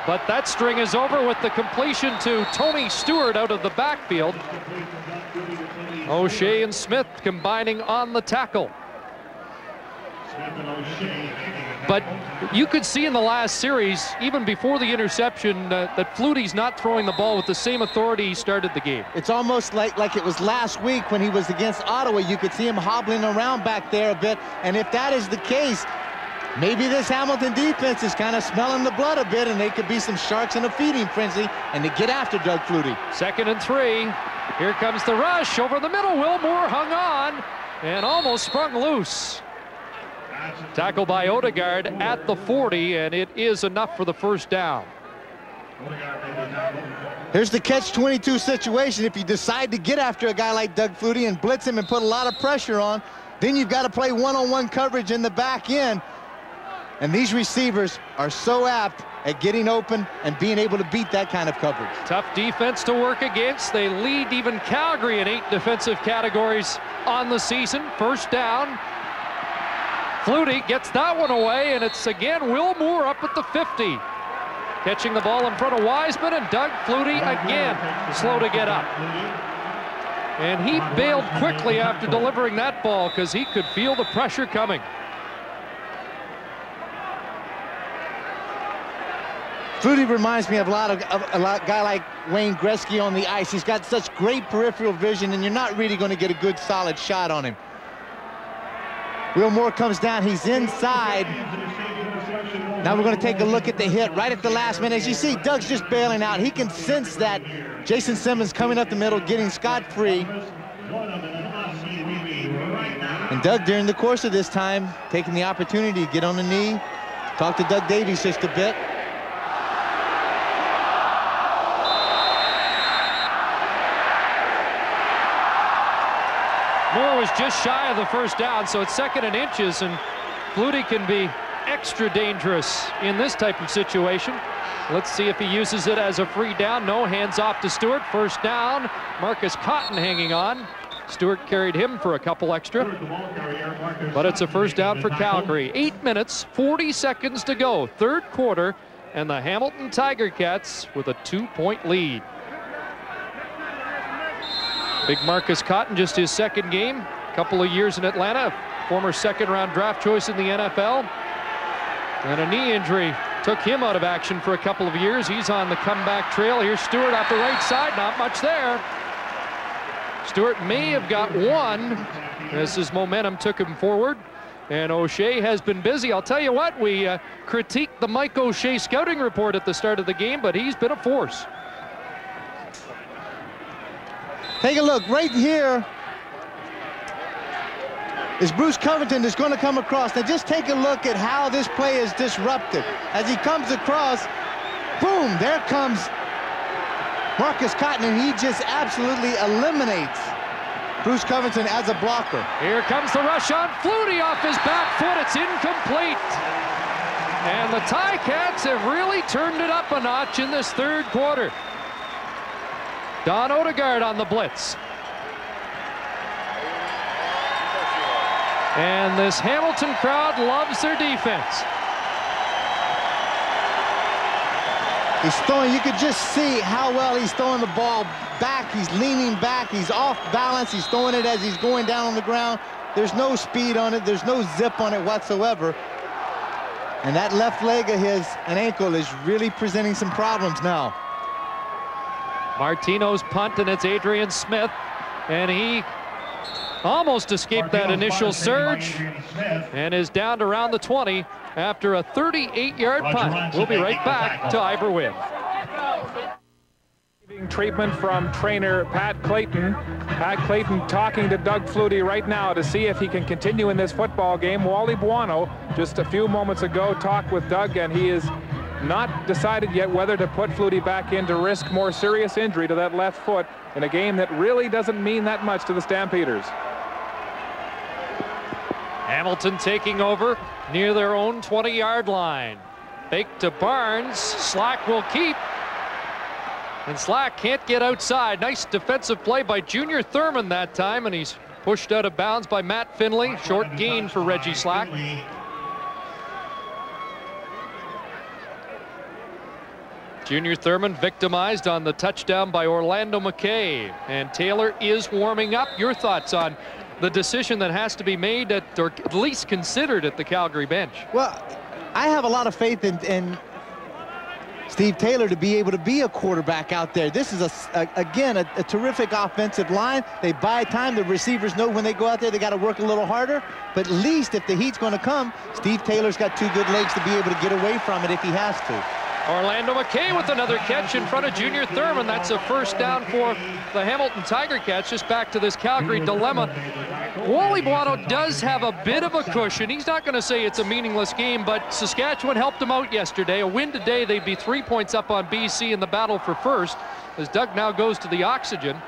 But that string is over with the completion to Tony Stewart out of the backfield. O'Shea and Smith combining on the tackle. But you could see in the last series, even before the interception, that Flutie's not throwing the ball with the same authority he started the game. It's almost like it was last week when he was against Ottawa. You could see him hobbling around back there a bit. And if that is the case, maybe this Hamilton defense is kind of smelling the blood a bit, and they could be some sharks in a feeding frenzy and to get after Doug Flutie. 2nd and 3. Here comes the rush over the middle. Wilmore hung on and almost sprung loose. Tackle by Odegaard at the 40, and it is enough for the first down. Here's the catch-22 situation. If you decide to get after a guy like Doug Flutie and blitz him and put a lot of pressure on, then you've got to play one-on-one coverage in the back end. And these receivers are so apt at getting open and being able to beat that kind of coverage. Tough defense to work against. They lead even Calgary in 8 defensive categories on the season. First down. Flutie gets that one away, and it's again Wilmore up at the 50. Catching the ball in front of Wiseman, and Doug Flutie again slow to get up. And he bailed quickly after delivering that ball because he could feel the pressure coming. Flutie reminds me of a guy like Wayne Gretzky on the ice. He's got such great peripheral vision, and you're not really going to get a good solid shot on him. Wilmore comes down, he's inside. Now we're going to take a look at the hit right at the last minute. As you see, Doug's just bailing out. He can sense that Jason Simmons coming up the middle, getting scot-free. And Doug, during the course of this time, taking the opportunity to get on the knee, talk to Doug Davies just a bit. Moore was just shy of the first down, so it's 2nd and inches, and Flutie can be extra dangerous in this type of situation. Let's see if he uses it as a free down. No, hands off to Stewart. First down. Marcus Cotton hanging on. Stewart carried him for a couple extra. But it's a first down for Calgary. 8 minutes, 40 seconds to go. 3rd quarter, and the Hamilton Tiger Cats with a 2-point lead. Big Marcus Cotton, just his 2nd game. A couple of years in Atlanta. Former 2nd-round draft choice in the NFL. And a knee injury took him out of action for a couple of years. He's on the comeback trail. Here's Stewart off the right side. Not much there. Stewart may have got one as his momentum took him forward. And O'Shea has been busy. I'll tell you what, we critiqued the Mike O'Shea scouting report at the start of the game, but he's been a force. Take a look right here. Is Bruce Covington is going to come across. Now just take a look at how this play is disrupted. As he comes across, boom, there comes Marcus Cotton, and he just absolutely eliminates Bruce Covington as a blocker. Here comes the rush on Flutie off his back foot. It's incomplete. And the Ticats have really turned it up a notch in this 3rd quarter. Don Odegaard on the blitz. And this Hamilton crowd loves their defense. He's throwing, you could just see how well he's throwing the ball back. He's leaning back, he's off balance, he's throwing it as he's going down on the ground. There's no speed on it, there's no zip on it whatsoever. And that left leg of his and ankle is really presenting some problems now. Martino's punt, and it's Adrian Smith, and he almost escaped that initial surge and is down to around the 20 after a 38-yard punt. We'll be right back to Ivor Wynn. Treatment from trainer Pat Clayton. Pat Clayton talking to Doug Flutie right now to see if he can continue in this football game. Wally Buono just a few moments ago talked with Doug, and he is not decided yet whether to put Flutie back in to risk more serious injury to that left foot in a game that really doesn't mean that much to the Stampeders. Hamilton taking over near their own 20-yard line. Fake to Barnes. Slack will keep. And Slack can't get outside. Nice defensive play by Junior Thurman that time, and he's pushed out of bounds by Matt Finley. Short gain for Reggie Slack. Junior Thurman victimized on the touchdown by Orlando McKay. And Taylor is warming up. Your thoughts on the decision that has to be made at, or at least considered at the Calgary bench? Well, I have a lot of faith in Steve Taylor to be able to be a quarterback out there. This is, again, a terrific offensive line. They buy time. The receivers know when they go out there they got to work a little harder. But at least if the heat's going to come, Steve Taylor's got 2 good legs to be able to get away from it if he has to. Orlando McKay with another catch in front of Junior Thurman. That's a first down for the Hamilton Tiger Cats. Just back to this Calgary dilemma. Wally Buono does have a bit of a cushion. He's not going to say it's a meaningless game, but Saskatchewan helped him out yesterday. A win today, they'd be 3 points up on BC in the battle for first, as Doug now goes to the oxygen.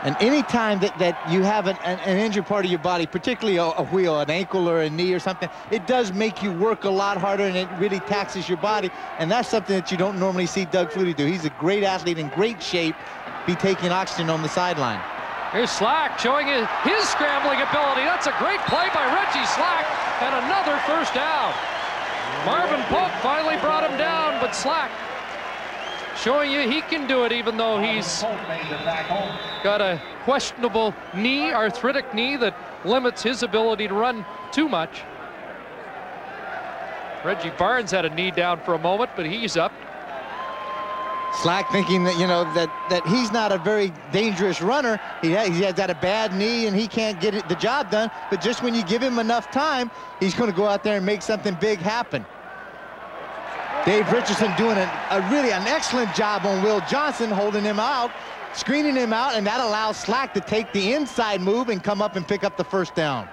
And any time that you have an injured part of your body, particularly a wheel, an ankle or a knee or something, it does make you work a lot harder, and it really taxes your body. And that's something that you don't normally see Doug Flutie do. He's a great athlete, in great shape, be taking oxygen on the sideline. Here's Slack showing his scrambling ability. That's a great play by Reggie Slack, and another first down. Marvin Pope finally brought him down, but Slack showing you he can do it, even though he's got a questionable knee, arthritic knee, that limits his ability to run too much. Reggie Barnes had a knee down for a moment, but he's up. Slack thinking that, you know, that he's not a very dangerous runner. He has got a bad knee and he can't get the job done. But just when you give him enough time, he's going to go out there and make something big happen. Dave Richardson doing really an excellent job on Will Johnson, holding him out, screening him out, and that allows Slack to take the inside move and come up and pick up the first down.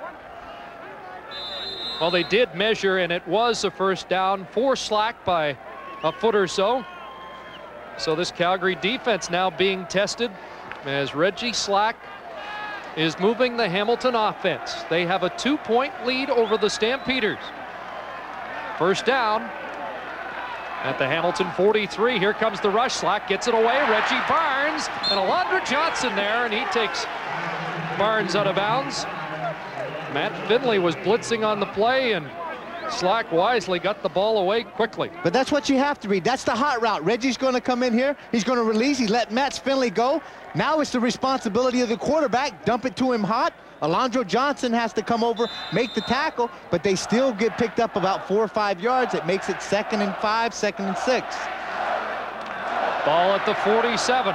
Well, they did measure, and it was a first down for Slack by a foot or so. So this Calgary defense now being tested as Reggie Slack is moving the Hamilton offense. They have a 2-point lead over the Stampeders. First down at the Hamilton 43. Here comes the rush. Slack gets it away. Reggie Barnes and Alondra Johnson there, and he takes Barnes out of bounds. Matt Finley was blitzing on the play, and Slack wisely got the ball away quickly. But that's what you have to read. That's the hot route. Reggie's going to come in here. He's going to release. He let Matt Finley go. Now it's the responsibility of the quarterback. Dump it to him hot. Alondra Johnson has to come over, make the tackle, but they still get picked up about 4 or 5 yards. It makes it 2nd and 5, 2nd and 6. Ball at the 47.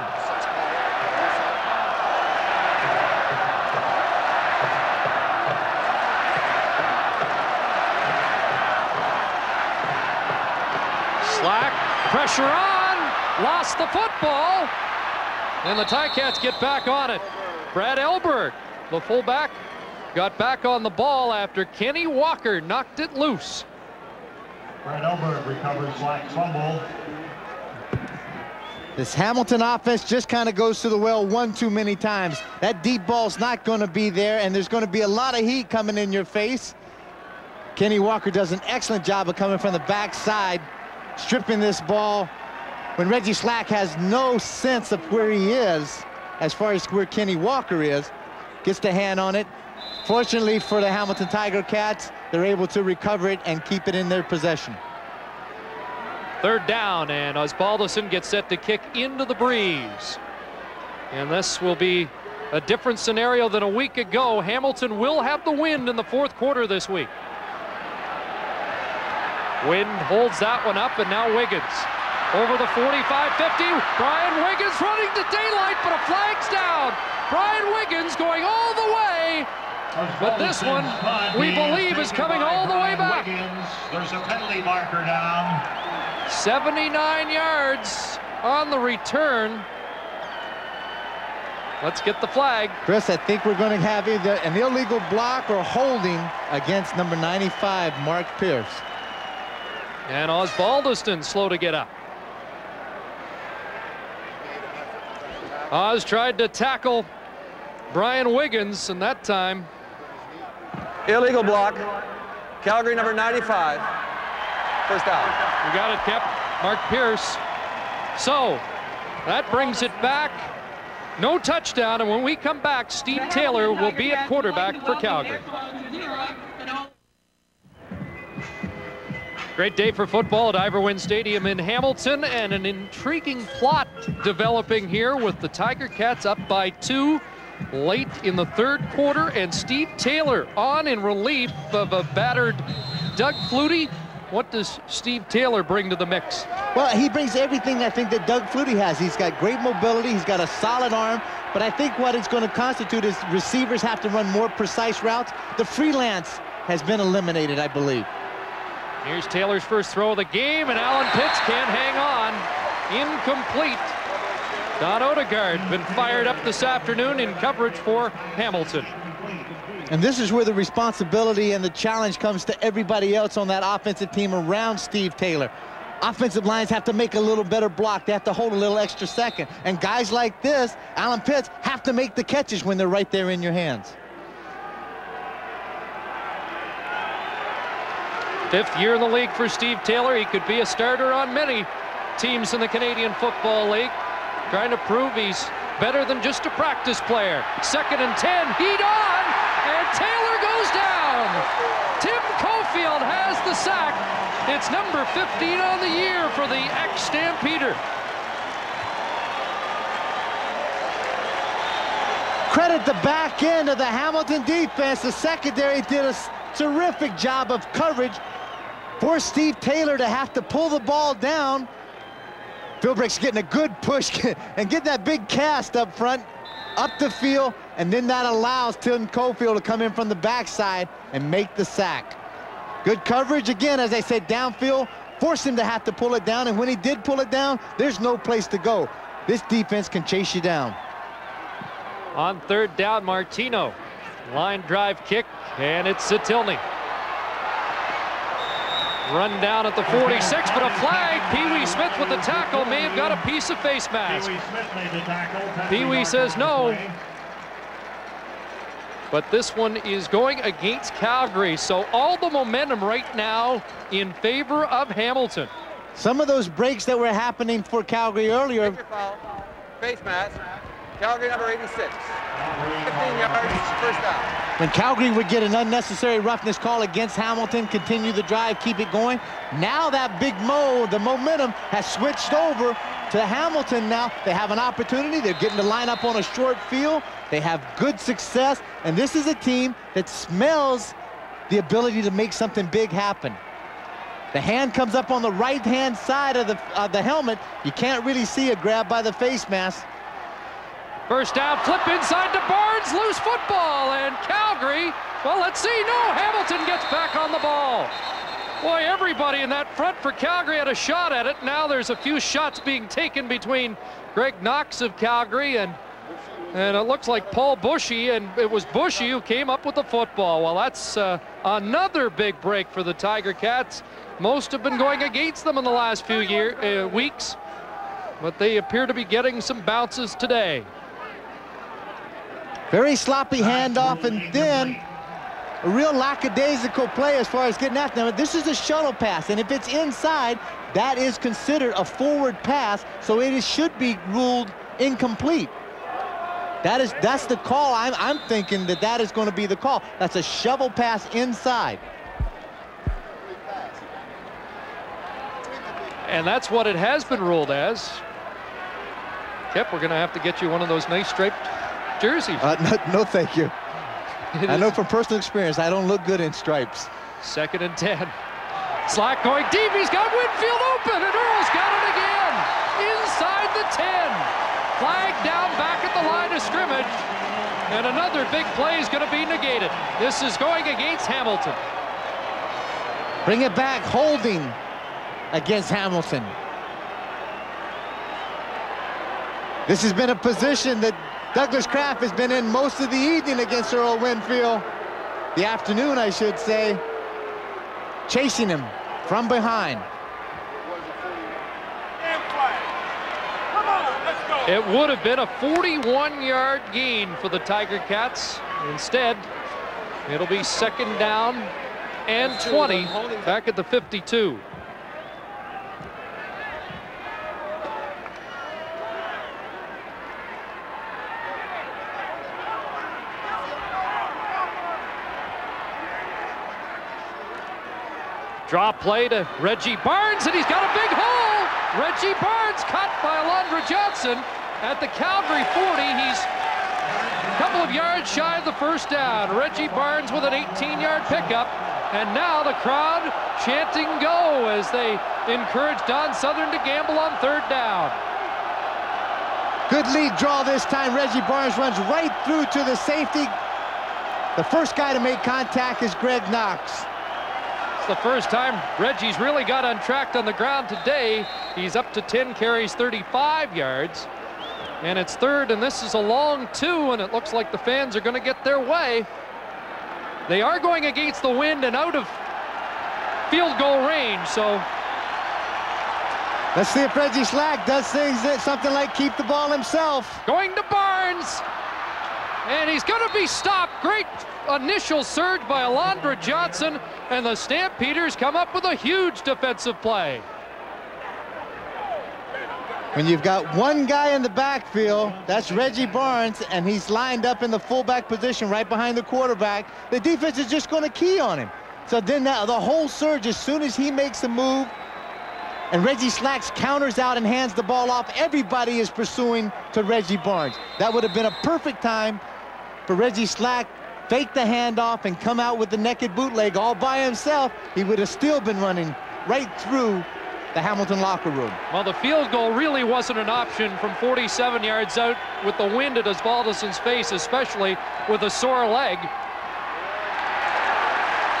Slack, pressure on, lost the football, and the Ticats get back on it. Brad Elberg, the fullback, got back on the ball after Kenny Walker knocked it loose. Brad Elberg recovers Slack's fumble. This Hamilton offense just kind of goes to the well one too many times. That deep ball's not going to be there, and there's going to be a lot of heat coming in your face. Kenny Walker does an excellent job of coming from the backside, stripping this ball when Reggie Slack has no sense of where he is as far as where Kenny Walker is. Gets the hand on it. Fortunately for the Hamilton Tiger Cats, they're able to recover it and keep it in their possession. Third down, and Osbaldiston gets set to kick into the breeze. And this will be a different scenario than a week ago. Hamilton will have the wind in the fourth quarter this week. Wind holds that one up, and now Wiggins over the 45-50. Brian Wiggins running to daylight, but a flag's down. Brian Wiggins going all the way, but this one we believe is coming all the way back. There's a penalty marker down. 79 yards on the return. Let's get the flag. Chris, I think we're going to have either an illegal block or holding against number 95, Mark Pierce. And Osbaldiston slow to get up. Oz tried to tackle Brian Wiggins, and that time illegal block. Calgary number 95. First down. We got it, Kep. Mark Pierce. So that brings it back. No touchdown, and when we come back, Steve Taylor will be at quarterback for Calgary. Great day for football at Ivor Wynne Stadium in Hamilton, and an intriguing plot developing here with the Tiger Cats up by 2 late in the third quarter, and Steve Taylor on in relief of a battered Doug Flutie. What does Steve Taylor bring to the mix? Well, he brings everything I think that Doug Flutie has. He's got great mobility, he's got a solid arm, but I think what it's going to constitute is receivers have to run more precise routes. The freelance has been eliminated, I believe. Here's Taylor's first throw of the game, and Alan Pitts can't hang on. Incomplete. Don Odegaard been fired up this afternoon in coverage for Hamilton. And this is where the responsibility and the challenge comes to everybody else on that offensive team around Steve Taylor. Offensive lines have to make a little better block. They have to hold a little extra second. And guys like this, Alan Pitts, have to make the catches when they're right there in your hands. 5th year in the league for Steve Taylor. He could be a starter on many teams in the Canadian Football League. Trying to prove he's better than just a practice player. 2nd and 10, heat on, and Taylor goes down. Tim Cofield has the sack. It's number 15 on the year for the ex-Stampeder. Credit the back end of the Hamilton defense. The secondary did a terrific job of coverage. For Steve Taylor to have to pull the ball down. Philbrick's getting a good push and getting that big cast up front, up the field, and then that allows Tim Cofield to come in from the backside and make the sack. Good coverage again, as I said, downfield, forced him to have to pull it down, and when he did pull it down, there's no place to go. This defense can chase you down. On 3rd down, Martino. Line drive kick, and it's Satilny. Run down at the 46, but a flag. Pee-wee Smith with the tackle, may have got a piece of face mask. Pee-wee says no. But this one is going against Calgary, so all the momentum right now in favor of Hamilton. Some of those breaks that were happening for Calgary earlier. Face mask. Calgary number 86. 15 yards, first down. When Calgary would get an unnecessary roughness call against Hamilton, continue the drive, keep it going. Now that big the momentum has switched over to Hamilton now. They have an opportunity. They're getting to line up on a short field. They have good success, and this is a team that smells the ability to make something big happen. The hand comes up on the right-hand side of the helmet. You can't really see a grab by the face mask. First down, flip inside to Barnes, loose football, and Calgary, well, let's see, no, Hamilton gets back on the ball. Boy, everybody in that front for Calgary had a shot at it. Now there's a few shots being taken between Greg Knox of Calgary and it looks like Paul Bushy, and it was Bushy who came up with the football. Well, that's another big break for the Tiger Cats. Most have been going against them in the last few weeks, but they appear to be getting some bounces today. Very sloppy handoff, and then a real lackadaisical play as far as getting after them. This is a shuttle pass, and if it's inside, that is considered a forward pass, so it should be ruled incomplete. That's the call. I'm thinking that is going to be the call. That's a shovel pass inside. And that's what it has been ruled as. Kip, we're going to have to get you one of those nice striped jerseys. No, thank you. I know from personal experience, I don't look good in stripes. 2nd and 10. Slack going deep. He's got Whitfield open, and Earl's got it again. Inside the 10. Flag down back at the line of scrimmage. And another big play is going to be negated. This is going against Hamilton. Bring it back, holding against Hamilton. This has been a position that Douglas Kraft has been in most of the evening against Earl Winfield. The afternoon, I should say. Chasing him from behind. It would have been a 41-yard gain for the Tiger Cats. Instead, it'll be 2nd down and 20 back at the 52. Draw play to Reggie Barnes, and he's got a big hole. Reggie Barnes cut by Alondra Johnson at the Calgary 40. He's a couple of yards shy of the first down. Reggie Barnes with an 18-yard pickup. And now the crowd chanting go as they encourage Don Southern to gamble on third down. Good lead draw this time. Reggie Barnes runs right through to the safety. The first guy to make contact is Greg Knox. It's the first time Reggie's really got untracked on the ground today. He's up to 10 carries, 35 yards. And it's third, and this is a long 2, and it looks like the fans are going to get their way. They are going against the wind and out of field goal range, so. Let's see if Reggie Slack does things that something like keep the ball himself. Going to Barnes, and he's going to be stopped. Great initial surge by Alondra Johnson, and the Stampeders come up with a huge defensive play. When you've got one guy in the backfield, that's Reggie Barnes, and he's lined up in the fullback position right behind the quarterback, the defense is just going to key on him. So then the whole surge, as soon as he makes a move, and Reggie Slacks counters out and hands the ball off, everybody is pursuing to Reggie Barnes. That would have been a perfect time for Reggie Slack, fake the handoff and come out with the naked bootleg all by himself. He would have still been running right through the Hamilton locker room. Well, the field goal really wasn't an option from 47 yards out with the wind at Osbaldison's face, especially with a sore leg.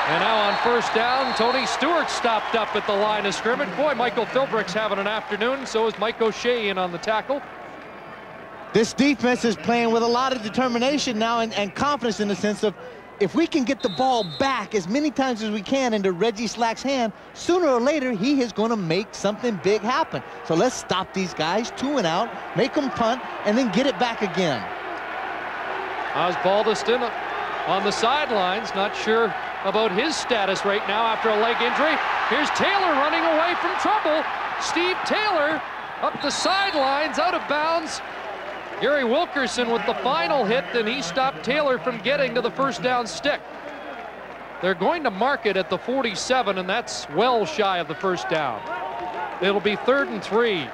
And now on first down, Tony Stewart stopped up at the line of scrimmage. Boy, Michael Philbrick's having an afternoon. So is Mike O'Shea in on the tackle. This defense is playing with a lot of determination now and confidence, in the sense of, if we can get the ball back as many times as we can into Reggie Slack's hand, sooner or later he is going to make something big happen. So let's stop these guys, 2 and out, make them punt, and then get it back again. Osbaldiston on the sidelines, not sure about his status right now after a leg injury. Here's Taylor running away from trouble. Steve Taylor up the sidelines, out of bounds. Gary Wilkerson with the final hit, and he stopped Taylor from getting to the first down stick. They're going to mark it at the 47, and that's well shy of the first down. It'll be 3rd and 3.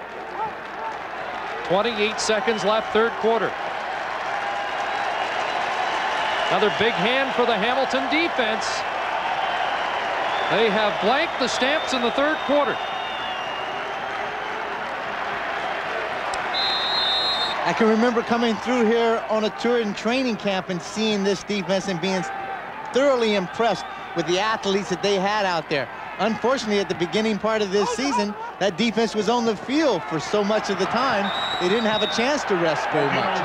28 seconds left, third quarter. Another big hand for the Hamilton defense. They have blanked the Stamps in the third quarter. I can remember coming through here on a tour in training camp and seeing this defense and being thoroughly impressed with the athletes that they had out there. Unfortunately, at the beginning part of this season, that defense was on the field for so much of the time, they didn't have a chance to rest very much.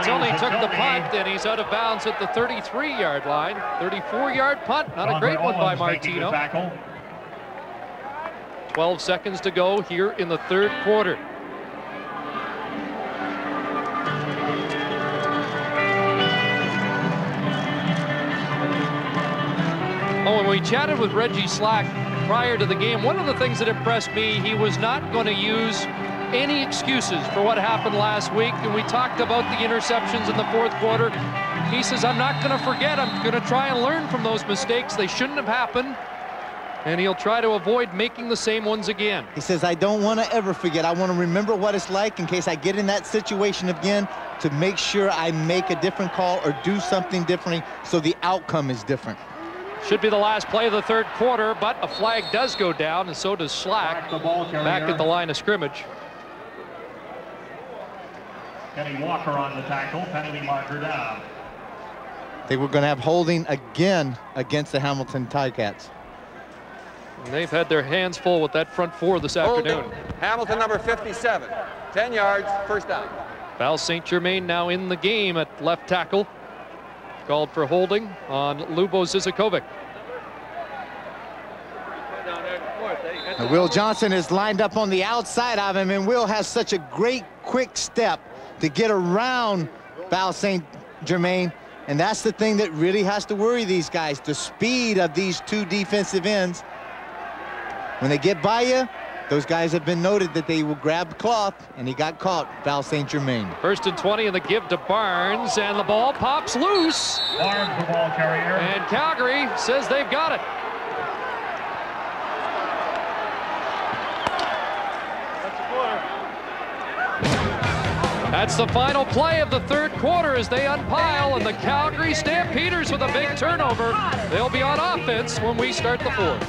Tony took the punt, and he's out of bounds at the 33-yard line. 34-yard punt, not a great one by Martino. 12 seconds to go here in the third quarter. Oh, and we chatted with Reggie Slack prior to the game. One of the things that impressed me, he was not going to use any excuses for what happened last week. And we talked about the interceptions in the fourth quarter. He says, I'm not going to forget. I'm going to try and learn from those mistakes. They shouldn't have happened. And he'll try to avoid making the same ones again. He says, I don't want to ever forget. I want to remember what it's like in case I get in that situation again, to make sure I make a different call or do something differently so the outcome is different. Should be the last play of the third quarter, but a flag does go down, and so does Slack back at the line of scrimmage. Kenny Walker on the tackle, penalty marker down. They were going to have holding again against the Hamilton Ticats. And they've had their hands full with that front four this afternoon. Hamilton number 57, 10 yards, first down. Val St. Germain now in the game at left tackle. Called for holding on Lubo Zizakovic. Will Johnson is lined up on the outside of him, and Will has such a great quick step to get around Val St. Germain, and that's the thing that really has to worry these guys, the speed of these two defensive ends. When they get by you, those guys have been noted that they will grab the cloth, and he got caught, Val St. Germain. 1st and 20, and the give to Barnes, and the ball pops loose. Barnes, the ball carrier. And Calgary says they've got it. That's the final play of the third quarter as they unpile, and the Calgary Stampeders with a big turnover. They'll be on offense when we start the fourth.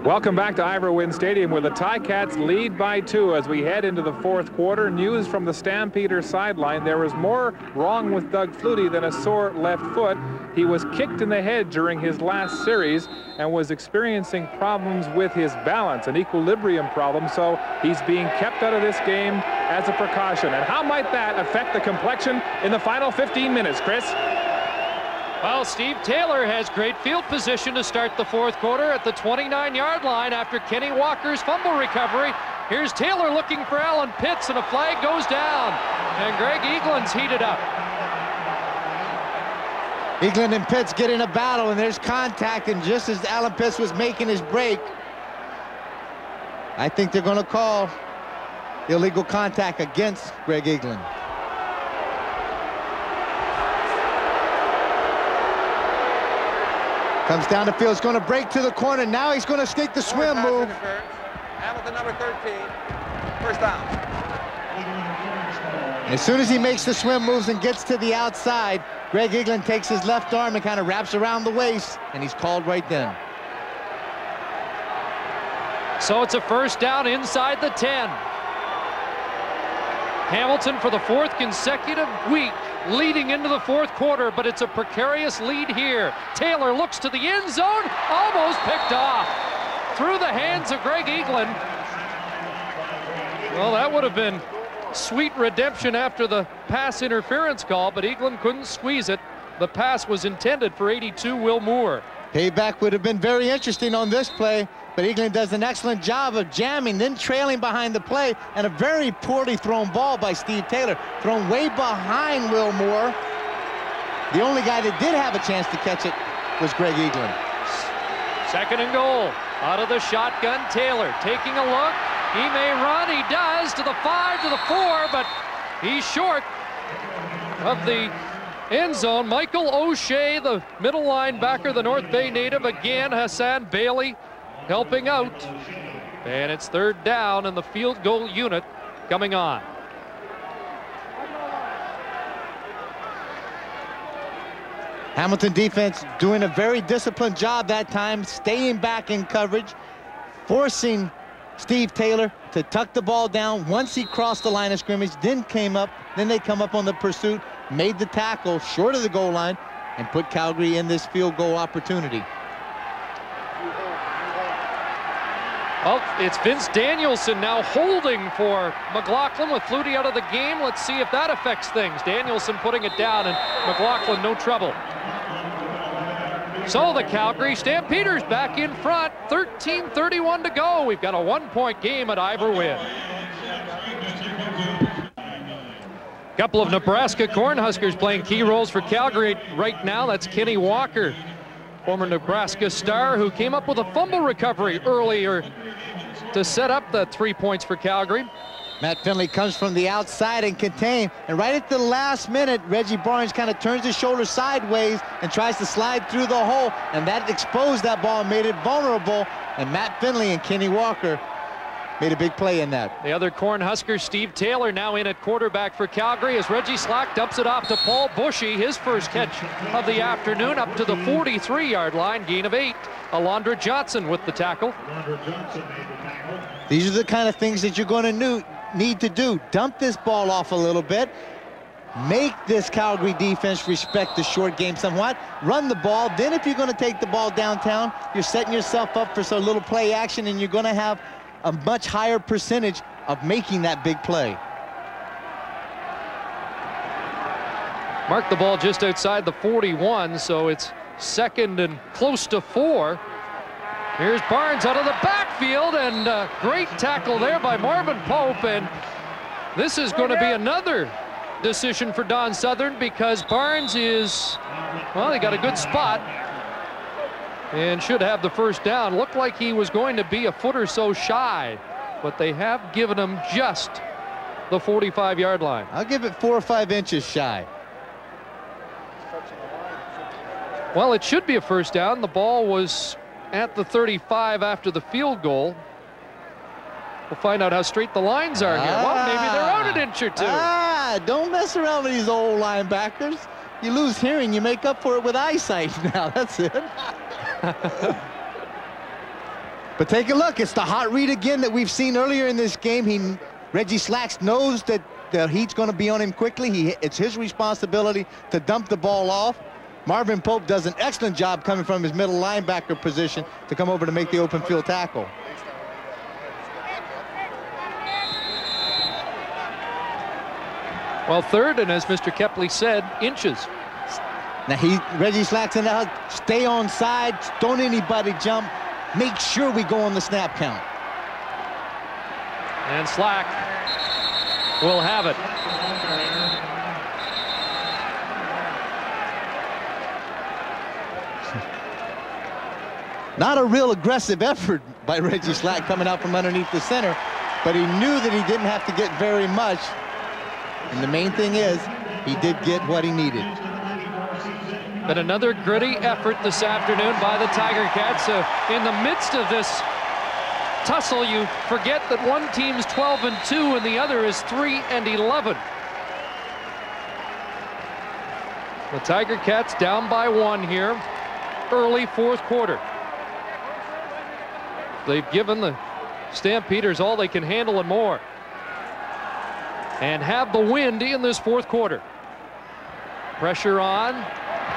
Welcome back to Ivor Wynne Stadium, where the Ticats lead by 2 as we head into the fourth quarter. News from the Stampeder sideline: there was more wrong with Doug Flutie than a sore left foot. He was kicked in the head during his last series and was experiencing problems with his balance, an equilibrium problem, so he's being kept out of this game as a precaution. And how might that affect the complexion in the final 15 minutes, Chris? Well, Steve Taylor has great field position to start the fourth quarter at the 29-yard line after Kenny Walker's fumble recovery. Here's Taylor looking for Alan Pitts, and a flag goes down, and Greg Eaglin's heated up. Eaglin and Pitts get in a battle, and there's contact, and just as Alan Pitts was making his break, I think they're going to call illegal contact against Greg Eaglin. Comes down the field, he's going to break to the corner. Now he's going to take the swim move. Hamilton, number 13, first down. And as soon as he makes the swim moves and gets to the outside, Greg Eaglin takes his left arm and kind of wraps around the waist, and he's called right then. So it's a first down inside the 10. Hamilton for the fourth consecutive week leading into the fourth quarter, but it's a precarious lead here. Taylor looks to the end zone, almost picked off through the hands of Greg Eaglin. Well, that would have been sweet redemption after the pass interference call, but Eaglin couldn't squeeze it. The pass was intended for 82 Will Moore. Payback would have been very interesting on this play, but Eaglin does an excellent job of jamming, then trailing behind the play, and a very poorly thrown ball by Steve Taylor, thrown way behind Will Moore. The only guy that did have a chance to catch it was Greg Eaglin. Second and goal. Out of the shotgun, Taylor taking a look. He may run, he does, to the 5, to the 4, but he's short of the end zone. Michael O'Shea, the middle linebacker, the North Bay native, again Hassan Bailey helping out. And it's third down, and the field goal unit coming on. Hamilton defense doing a very disciplined job that time, staying back in coverage, forcing Steve Taylor to tuck the ball down once he crossed the line of scrimmage, then they come up on the pursuit, made the tackle short of the goal line, and put Calgary in this field goal opportunity. Well, it's Vince Danielson now holding for McLaughlin with Flutie out of the game. Let's see if that affects things. Danielson putting it down, and McLaughlin no trouble. So the Calgary Stampeders back in front, 13:31 to go. We've got a one-point game at Ivor Wynne. Couple of Nebraska Cornhuskers playing key roles for Calgary right now. That's Kenny Walker, former Nebraska star, who came up with a fumble recovery earlier to set up the 3 points for Calgary. Matt Finley comes from the outside and contain, and right at the last minute, Reggie Barnes kind of turns his shoulder sideways and tries to slide through the hole, and that exposed that ball and made it vulnerable, and Matt Finley and Kenny Walker made a big play in that. The other Cornhusker, Steve Taylor, now in at quarterback for Calgary as Reggie Slack dumps it off to Paul Bushy, his first catch of the afternoon, up to the 43-yard line, gain of 8. Alondra Johnson with the tackle. These are the kind of things that you're going to need to do. Dump this ball off a little bit. Make this Calgary defense respect the short game somewhat. Run the ball. Then if you're going to take the ball downtown, you're setting yourself up for some little play action, and you're going to have a much higher percentage of making that big play. Mark the ball just outside the 41, so it's second and close to 4. Here's Barnes out of the backfield, and a great tackle there by Marvin Pope, and this is going to be another decision for Don Southern because Barnes is, well, he got a good spot and should have the first down. Looked like he was going to be a foot or so shy, but they have given him just the 45-yard line. I'll give it 4 or 5 inches shy. Well, it should be a first down. The ball was at the 35 after the field goal. We'll find out how straight the lines are here. Well, maybe they're out an inch or two. Don't mess around with these old linebackers. You lose hearing, you make up for it with eyesight now. That's it. But take a look. It's the hot read again that we've seen earlier in this game. Reggie Slacks knows that the heat's going to be on him quickly. It's his responsibility to dump the ball off. Marvin Pope does an excellent job coming from his middle linebacker position to come over to make the open field tackle. Well, third, and as Mr. Kepley said, inches. Now Reggie Slacks in out. Stay on side. Don't anybody jump. Make sure we go on the snap count. And Slack will have it. Not a real aggressive effort by Reggie Slack coming out from underneath the center, but he knew that he didn't have to get very much. And the main thing is, he did get what he needed. But another gritty effort this afternoon by the Tiger Cats. In the midst of this tussle, you forget that one team's 12-2 and the other is 3-11. The Tiger Cats down by 1 here, early fourth quarter. They've given the Stampeders all they can handle and more, and have the wind in this fourth quarter. Pressure on.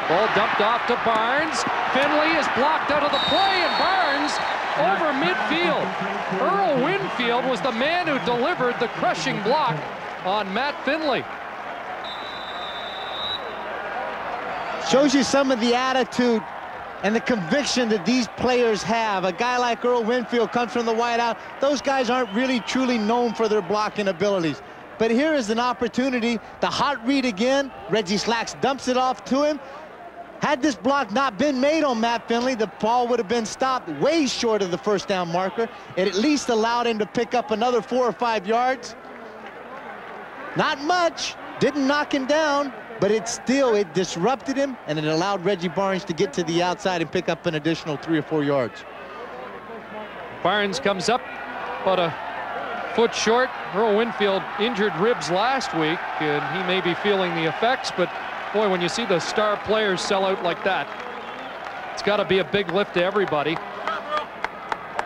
Ball dumped off to Barnes. Finley is blocked out of the play, and Barnes over midfield. Earl Winfield was the man who delivered the crushing block on Matt Finley. Shows you some of the attitude and the conviction that these players have. A guy like Earl Winfield comes from the wide out. Those guys aren't really truly known for their blocking abilities. But here is an opportunity. The hot read again. Reggie Slacks dumps it off to him. Had this block not been made on Matt Finley, the ball would have been stopped way short of the first down marker. It at least allowed him to pick up another 4 or 5 yards. Not much. Didn't knock him down, but it disrupted him, and it allowed Reggie Barnes to get to the outside and pick up an additional 3 or 4 yards. Barnes comes up about a foot short. Earl Winfield injured ribs last week, and he may be feeling the effects, but boy, when you see the star players sell out like that, it's got to be a big lift to everybody.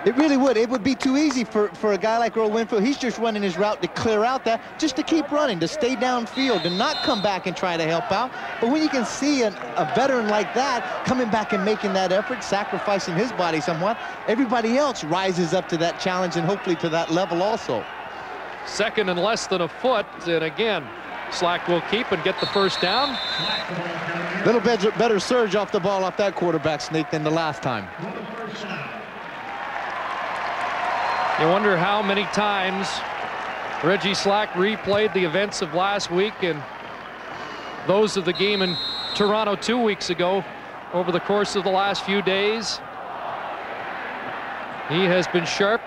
It really would. It would be too easy for a guy like Earl Winfield. He's just running his route to clear out that, just to keep running, to stay downfield, to not come back and try to help out. But when you can see a veteran like that coming back and making that effort, sacrificing his body somewhat, everybody else rises up to that challenge and hopefully to that level also. Second and less than a foot, and again, Slack will keep and get the first down. Little better surge off the ball off that quarterback sneak than the last time. You wonder how many times Reggie Slack replayed the events of last week and those of the game in Toronto 2 weeks ago over the course of the last few days. He has been sharp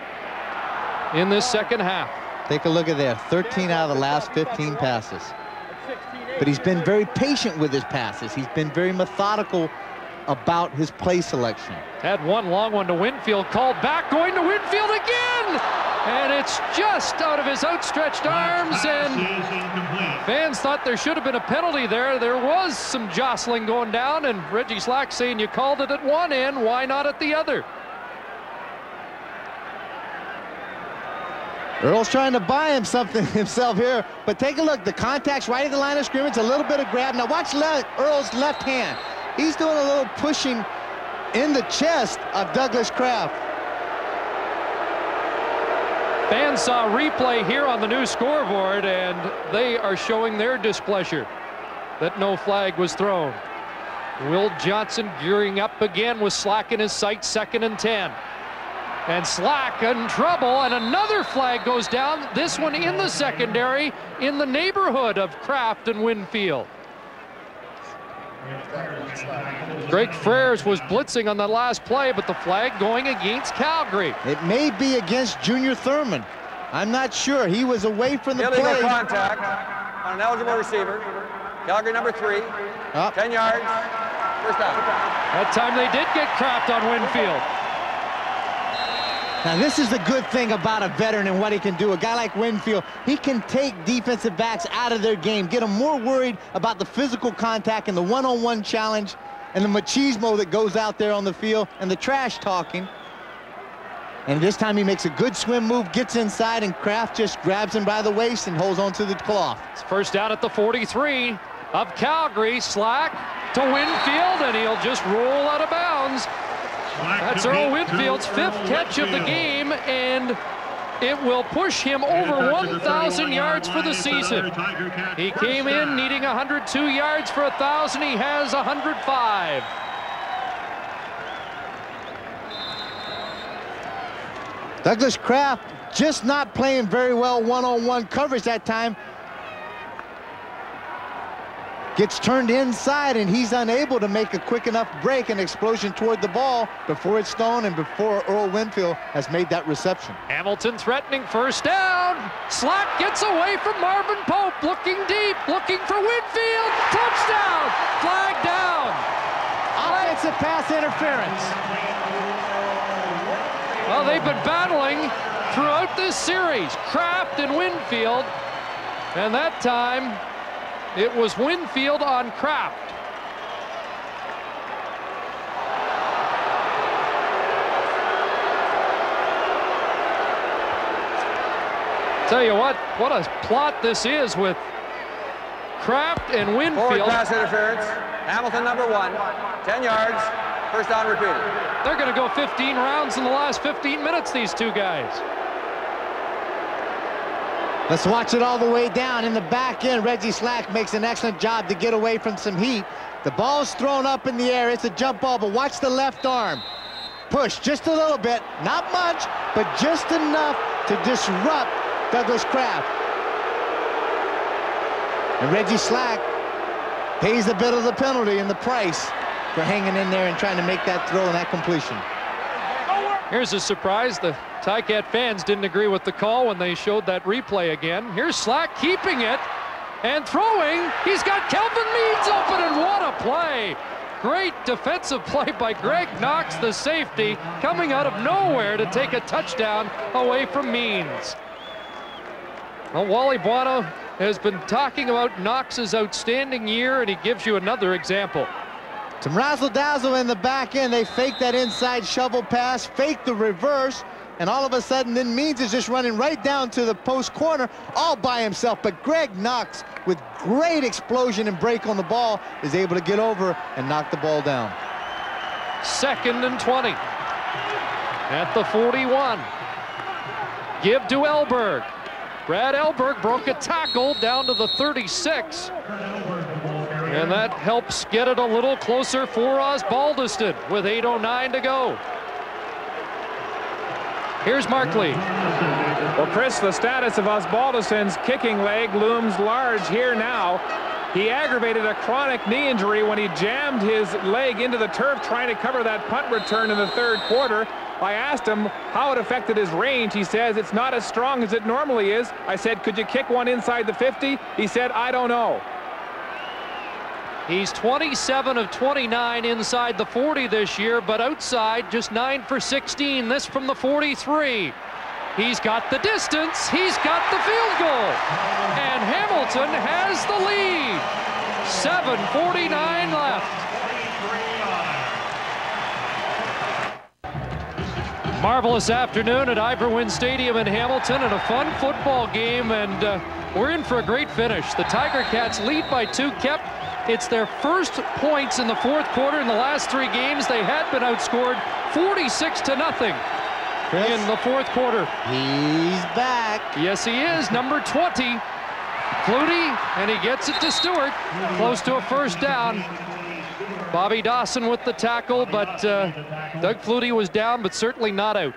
in this second half. Take a look at that. 13 out of the last 15 passes. But he's been very patient with his passes. He's been very methodical about his play selection. Had one long one to Winfield, called back, going to Winfield again! And it's just out of his outstretched arms, and fans thought there should have been a penalty there. There was some jostling going down, and Reggie Slack saying you called it at one end, why not at the other? Earl's trying to buy him something himself here, but take a look. The contact's right at the line of scrimmage, a little bit of grab. Now watch Earl's left hand. He's doing a little pushing in the chest of Douglas Kraft. Fans saw replay here on the new scoreboard, and they are showing their displeasure that no flag was thrown. Will Johnson gearing up again with Slack in his sights, 2nd and 10. And Slack in trouble, and another flag goes down, this one in the secondary, in the neighborhood of Kraft and Winfield. Greg Frères was blitzing on the last play, but the flag going against Calgary. It may be against Junior Thurman. I'm not sure. He was away from the play. Illegal contact on an eligible receiver. Calgary number 3. 10 yards. First down. That time they did get crapped on Winfield. Now, this is the good thing about a veteran and what he can do. A guy like Winfield, he can take defensive backs out of their game, get them more worried about the physical contact and the one-on-one challenge and the machismo that goes out there on the field and the trash talking. And this time he makes a good swim move, gets inside, and Kraft just grabs him by the waist and holds on to the cloth. It's first down at the 43 of Calgary. Slack to Winfield, and he'll just roll out of bounds. That's Earl Winfield's 5th catch of the game, and it will push him over 1,000 yards for the season. He came in needing 102 yards for 1,000. He has 105. Douglas Kraft just not playing very well one-on-one coverage that time. Gets turned inside, and he's unable to make a quick enough break and explosion toward the ball before it's thrown and before Earl Winfield has made that reception. Hamilton threatening first down. Slack gets away from Marvin Pope, looking deep, looking for Winfield. Touchdown! Flag down. Offensive pass interference. Well, they've been battling throughout this series, Kraft and Winfield, and that time it was Winfield on Kraft. Tell you what a plot this is with Kraft and Winfield. Forward pass interference. Hamilton number 1, 10 yards. First down repeated. They're going to go 15 rounds in the last 15 minutes, these two guys. Let's watch it all the way down. In the back end, Reggie Slack makes an excellent job to get away from some heat. The ball's thrown up in the air. It's a jump ball, but watch the left arm. Push just a little bit, not much, but just enough to disrupt Douglas Kraft. And Reggie Slack pays a bit of the penalty and the price for hanging in there and trying to make that throw and that completion. Here's a surprise. The Ticat fans didn't agree with the call when they showed that replay again. Here's Slack keeping it and throwing. He's got Kelvin Meads open, and what a play. Great defensive play by Greg Knox, the safety, coming out of nowhere to take a touchdown away from Means. Well, Wally Buono has been talking about Knox's outstanding year, and he gives you another example. Some razzle-dazzle in the back end. They fake that inside shovel pass, fake the reverse, and all of a sudden then Means is just running right down to the post corner all by himself. But Greg Knox, with great explosion and break on the ball, is able to get over and knock the ball down. 2nd and 20 at the 41. Give to Elberg. Brad Elberg broke a tackle down to the 36. And that helps get it a little closer for Osbaldiston with 8:09 to go. Here's Markley. Well, Chris, the status of Osbaldiston's kicking leg looms large here now. He aggravated a chronic knee injury when he jammed his leg into the turf trying to cover that punt return in the 3rd quarter. I asked him how it affected his range. He says it's not as strong as it normally is. I said, could you kick one inside the 50? He said, I don't know. He's 27 of 29 inside the 40 this year, but outside just 9 for 16. This from the 43. He's got the distance. He's got the field goal. And Hamilton has the lead. 7:49 left. Marvelous afternoon at Iverwin Stadium in Hamilton, and a fun football game, and we're in for a great finish. The Tiger Cats lead by 2. It's their first points in the 4th quarter in the last 3 games. They had been outscored 46-0 in the 4th quarter. He's back. Yes, he is. Number 20, Flutie, and he gets it to Stewart. Close to a first down. Bobby Dawson with the tackle, but Doug Flutie was down, but certainly not out.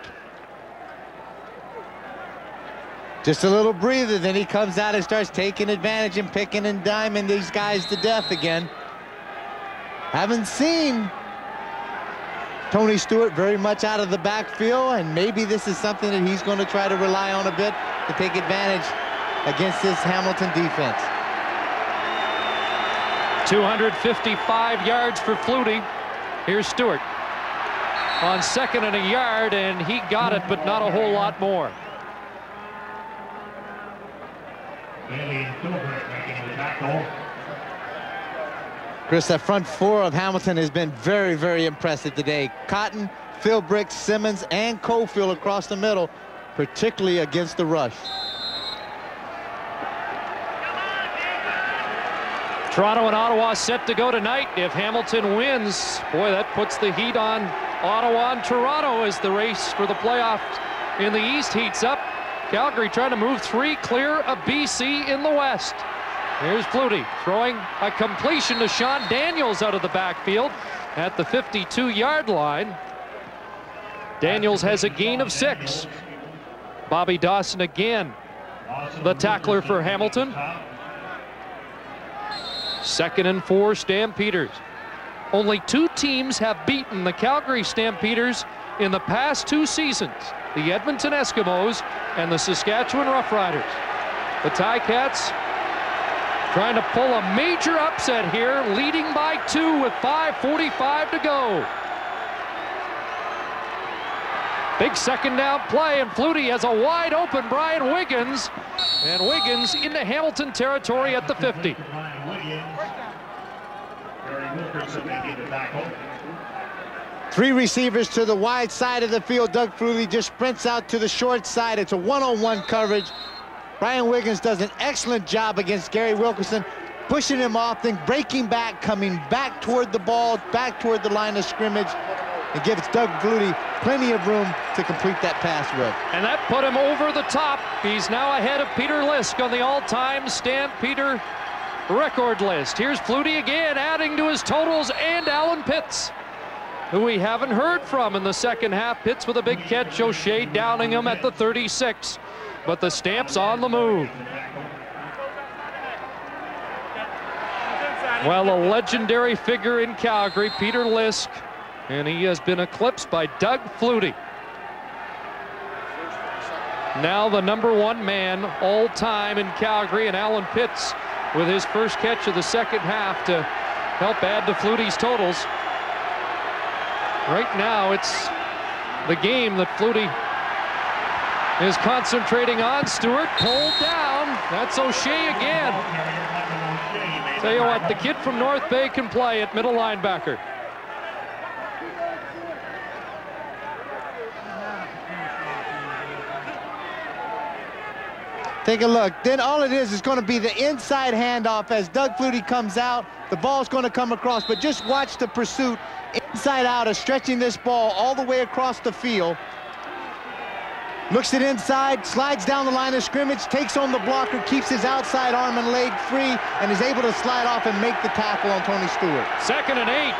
Just a little breather, then he comes out and starts taking advantage and picking and diming these guys to death again. Haven't seen Tony Stewart very much out of the backfield, and maybe this is something that he's going to try to rely on a bit to take advantage against this Hamilton defense. 255 yards for Flutie. Here's Stewart on 2nd and a yard, and he got it, but not a whole lot more. Chris, that front four of Hamilton has been very, very impressive today. Cotton, Philbrick, Simmons, and Cofield across the middle, particularly against the rush. Toronto and Ottawa set to go tonight. If Hamilton wins, boy, that puts the heat on Ottawa and Toronto as the race for the playoffs in the East heats up. Calgary trying to move 3 clear of BC in the West. Here's Flutie throwing a completion to Sean Daniels out of the backfield at the 52-yard line. Daniels has a gain of 6. Bobby Dawson again, the tackler for Hamilton. 2nd and 4, Stampeders. Only 2 teams have beaten the Calgary Stampeders in the past 2 seasons. The Edmonton Eskimos and the Saskatchewan Roughriders. The Ticats trying to pull a major upset here, leading by 2 with 5:45 to go. Big 2nd down play, and Flutie has a wide open Brian Wiggins, and Wiggins into Hamilton territory at the 50. Three receivers to the wide side of the field. Doug Flutie just sprints out to the short side. It's a one-on-one coverage. Brian Wiggins does an excellent job against Gary Wilkerson, pushing him off, then breaking back, coming back toward the ball, back toward the line of scrimmage. It gives Doug Flutie plenty of room to complete that pass with. And that put him over the top. He's now ahead of Peter Lisk on the all-time Stampeder record list. Here's Flutie again, adding to his totals, and Alan Pitts, who we haven't heard from in the second half. Pitts with a big catch, O'Shea downing him at the 36. But the Stamps on the move. Well, a legendary figure in Calgary, Peter Lisk, and he has been eclipsed by Doug Flutie. Now the #1 man all time in Calgary, and Alan Pitts with his first catch of the second half to help add to Flutie's totals. Right now it's the game that Flutie is concentrating on. Stewart pulled down. That's O'Shea again. Tell you what, the kid from North Bay can play at middle linebacker. Take a look. Then all it is going to be the inside handoff as Doug Flutie comes out. The ball's going to come across, but just watch the pursuit inside out of stretching this ball all the way across the field. Looks it inside, slides down the line of scrimmage, takes on the blocker, keeps his outside arm and leg free, and is able to slide off and make the tackle on Tony Stewart. 2nd and 8.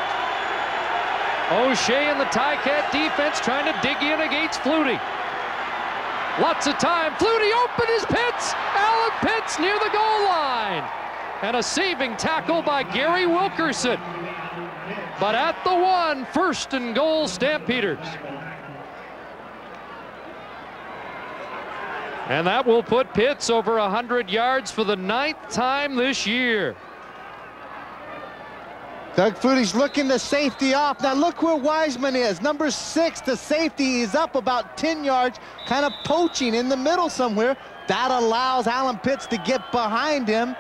O'Shea and the Ticat defense trying to dig in against Flutie. Lots of time. Flutie open is Pitts. Alan Pitts near the goal line. And a saving tackle by Gary Wilkerson. But at the 1, 1st and goal, Stampeders. And that will put Pitts over 100 yards for the 9th time this year. Doug Flutie's looking the safety off. Now look where Wiseman is. Number 6, the safety is up about 10 yards, kind of poaching in the middle somewhere. That allows Alan Pitts to get behind him,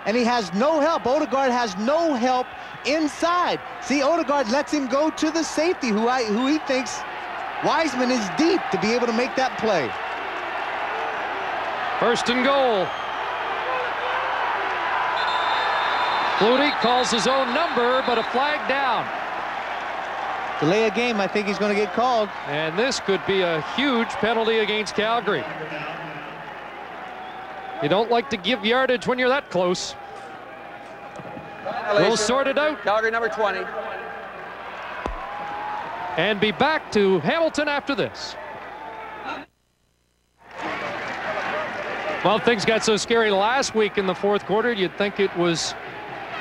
and he has no help. Odegaard has no help inside. See, Odegaard lets him go to the safety, who he thinks Wiseman is deep to be able to make that play. 1st and goal. Flutie calls his own number, but a flag down. Delay a game, I think he's going to get called. And this could be a huge penalty against Calgary. You don't like to give yardage when you're that close. We'll sort it out. Calgary number 20. And be back to Hamilton after this. Well, things got so scary last week in the 4th quarter, you'd think it was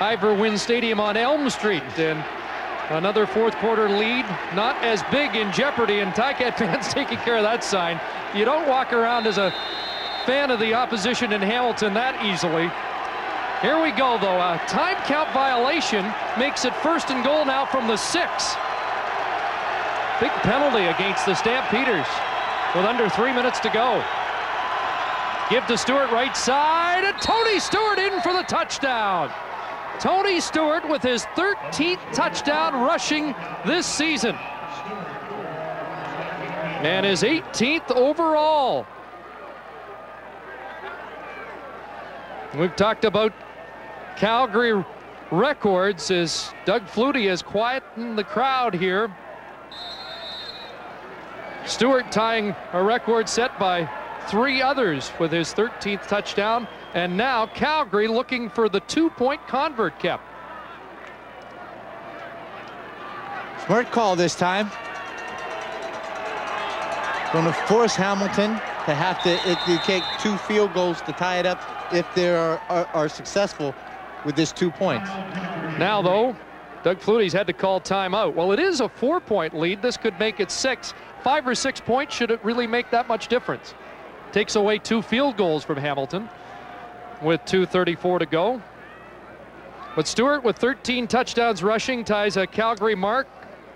Ivor Wynn Stadium on Elm Street, and another 4th quarter lead, not as big in jeopardy, and Ticat fans taking care of that sign. You don't walk around as a fan of the opposition in Hamilton that easily. Here we go, though. A time count violation makes it 1st and goal now from the 6. Big penalty against the Stampeders with under 3 minutes to go. Give to Stewart, right side, and Tony Stewart in for the touchdown. Tony Stewart with his 13th touchdown rushing this season. And his 18th overall. We've talked about Calgary records as Doug Flutie has quietened the crowd here. Stewart tying a record set by 3 others with his 13th touchdown. And now Calgary looking for the 2-point convert, Kep. Smart call this time. Going to force Hamilton to have to take 2 field goals to tie it up if they are successful with this 2 points. Now, though, Doug Flutie's had to call timeout. Well, it is a 4-point lead. This could make it 6. 5 or 6 points, should it really make that much difference? Takes away 2 field goals from Hamilton with 2:34 to go. But Stewart with 13 touchdowns rushing ties a Calgary mark,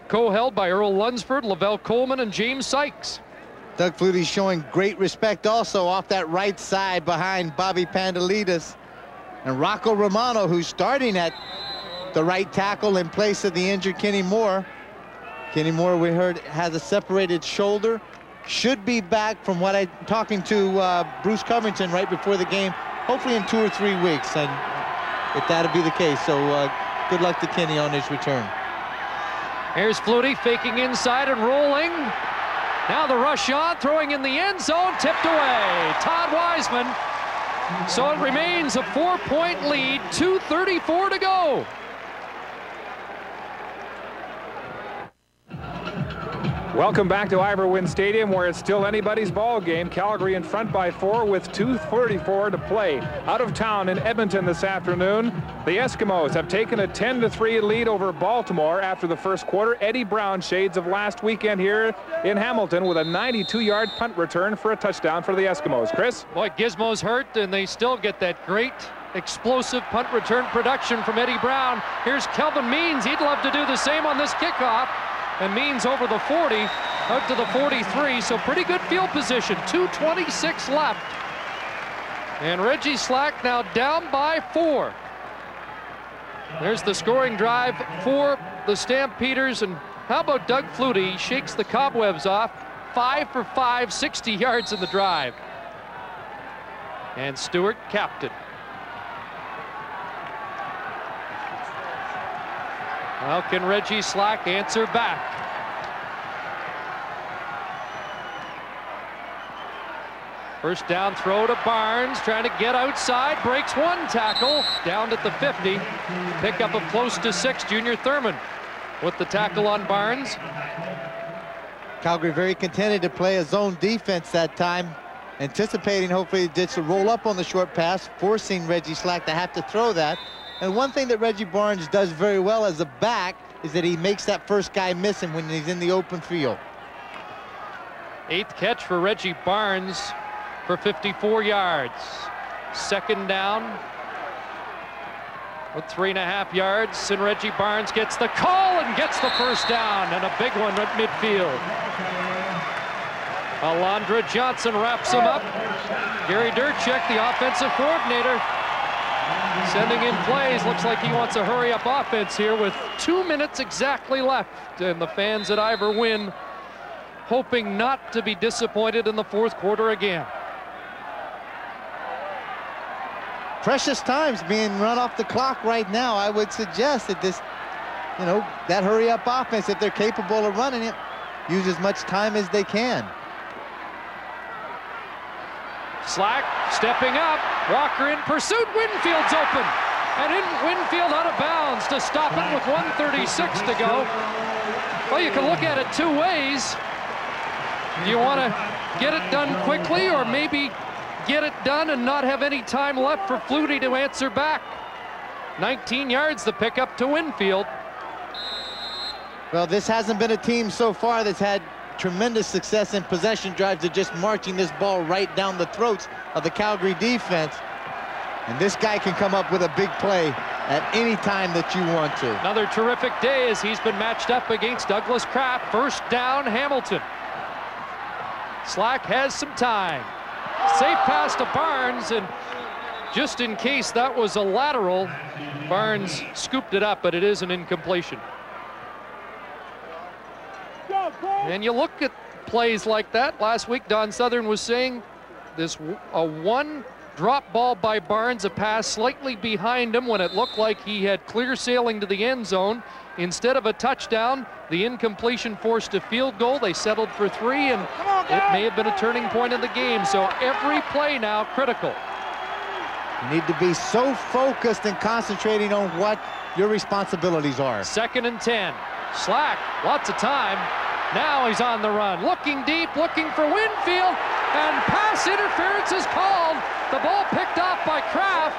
co-held by Earl Lunsford, Lavelle Coleman, and James Sykes. Doug Flutie showing great respect also off that right side behind Bobby Pandelides. And Rocco Romano, who's starting at the right tackle in place of the injured Kenny Moore. Kenny Moore, we heard, has a separated shoulder. Should be back from what I'm talking to Bruce Covington right before the game, hopefully in 2 or 3 weeks. And if that'll be the case, so good luck to Kenny on his return. Here's Flutie faking inside and rolling. Now the rush on, throwing in the end zone, tipped away. Todd Wiseman. So it remains a 4-point lead, 2:34 to go. Welcome back to Ivor Wynne Stadium, where it's still anybody's ball game. Calgary in front by 4 with 2:34 to play. Out of town in Edmonton this afternoon, the Eskimos have taken a 10-3 lead over Baltimore after the first quarter. Eddie Brown, shades of last weekend here in Hamilton, with a 92-yard punt return for a touchdown for the Eskimos. Chris? Boy, Gizmo's hurt, and they still get that great explosive punt return production from Eddie Brown. Here's Kelvin Means. He'd love to do the same on this kickoff. And Means over the 40, out to the 43, so pretty good field position. 2:26 left. And Reggie Slack now down by 4. There's the scoring drive for the Stampeders. And how about Doug Flutie? He shakes the cobwebs off. 5 for 5, 60 yards in the drive. And Stewart captain. How can Reggie Slack answer back? First down throw to Barnes, trying to get outside, breaks 1 tackle, down at the 50. Pickup of close to 6, Junior Thurman with the tackle on Barnes. Calgary very contented to play a zone defense that time, anticipating hopefully just to roll up on the short pass, forcing Reggie Slack to have to throw that. And one thing that Reggie Barnes does very well as a back is that he makes that first guy miss him when he's in the open field. 8th catch for Reggie Barnes for 54 yards. Second down with 3.5 yards, and Reggie Barnes gets the call and gets the first down, and a big one at midfield. Alondra Johnson wraps him up. Gary Durchek, the offensive coordinator, sending in plays. Looks like he wants a hurry-up offense here with 2 minutes exactly left. And the fans at Ivor Wynne hoping not to be disappointed in the 4th quarter again. Precious times being run off the clock right now. I would suggest that this, that hurry-up offense, if they're capable of running it, use as much time as they can. Slack stepping up, Walker in pursuit, Winfield's open, and in Winfield out of bounds to stop it with 1:36 to go. Well, you can look at it 2 ways. Do you want to get it done quickly, or maybe get it done and not have any time left for Flutie to answer back? 19 yards the pickup to Winfield. Well, this hasn't been a team so far that's had tremendous success in possession drives. They're just marching this ball right down the throats of the Calgary defense. And this guy can come up with a big play at any time that you want to. Another terrific day as he's been matched up against Douglas Kraft. First down, Hamilton. Slack has some time. Safe pass to Barnes, and just in case that was a lateral, Barnes scooped it up, but it is an incompletion. And you look at plays like that. Last week, Don Southern was saying this a one drop ball by Barnes, a pass slightly behind him when it looked like he had clear sailing to the end zone. Instead of a touchdown, the incompletion forced a field goal. They settled for 3, and it may have been a turning point in the game. So every play now critical. You need to be so focused and concentrating on what your responsibilities are. 2nd and 10. Slack, lots of time. Now he's on the run, looking deep, looking for Winfield, and pass interference is called. The ball picked off by Kraft.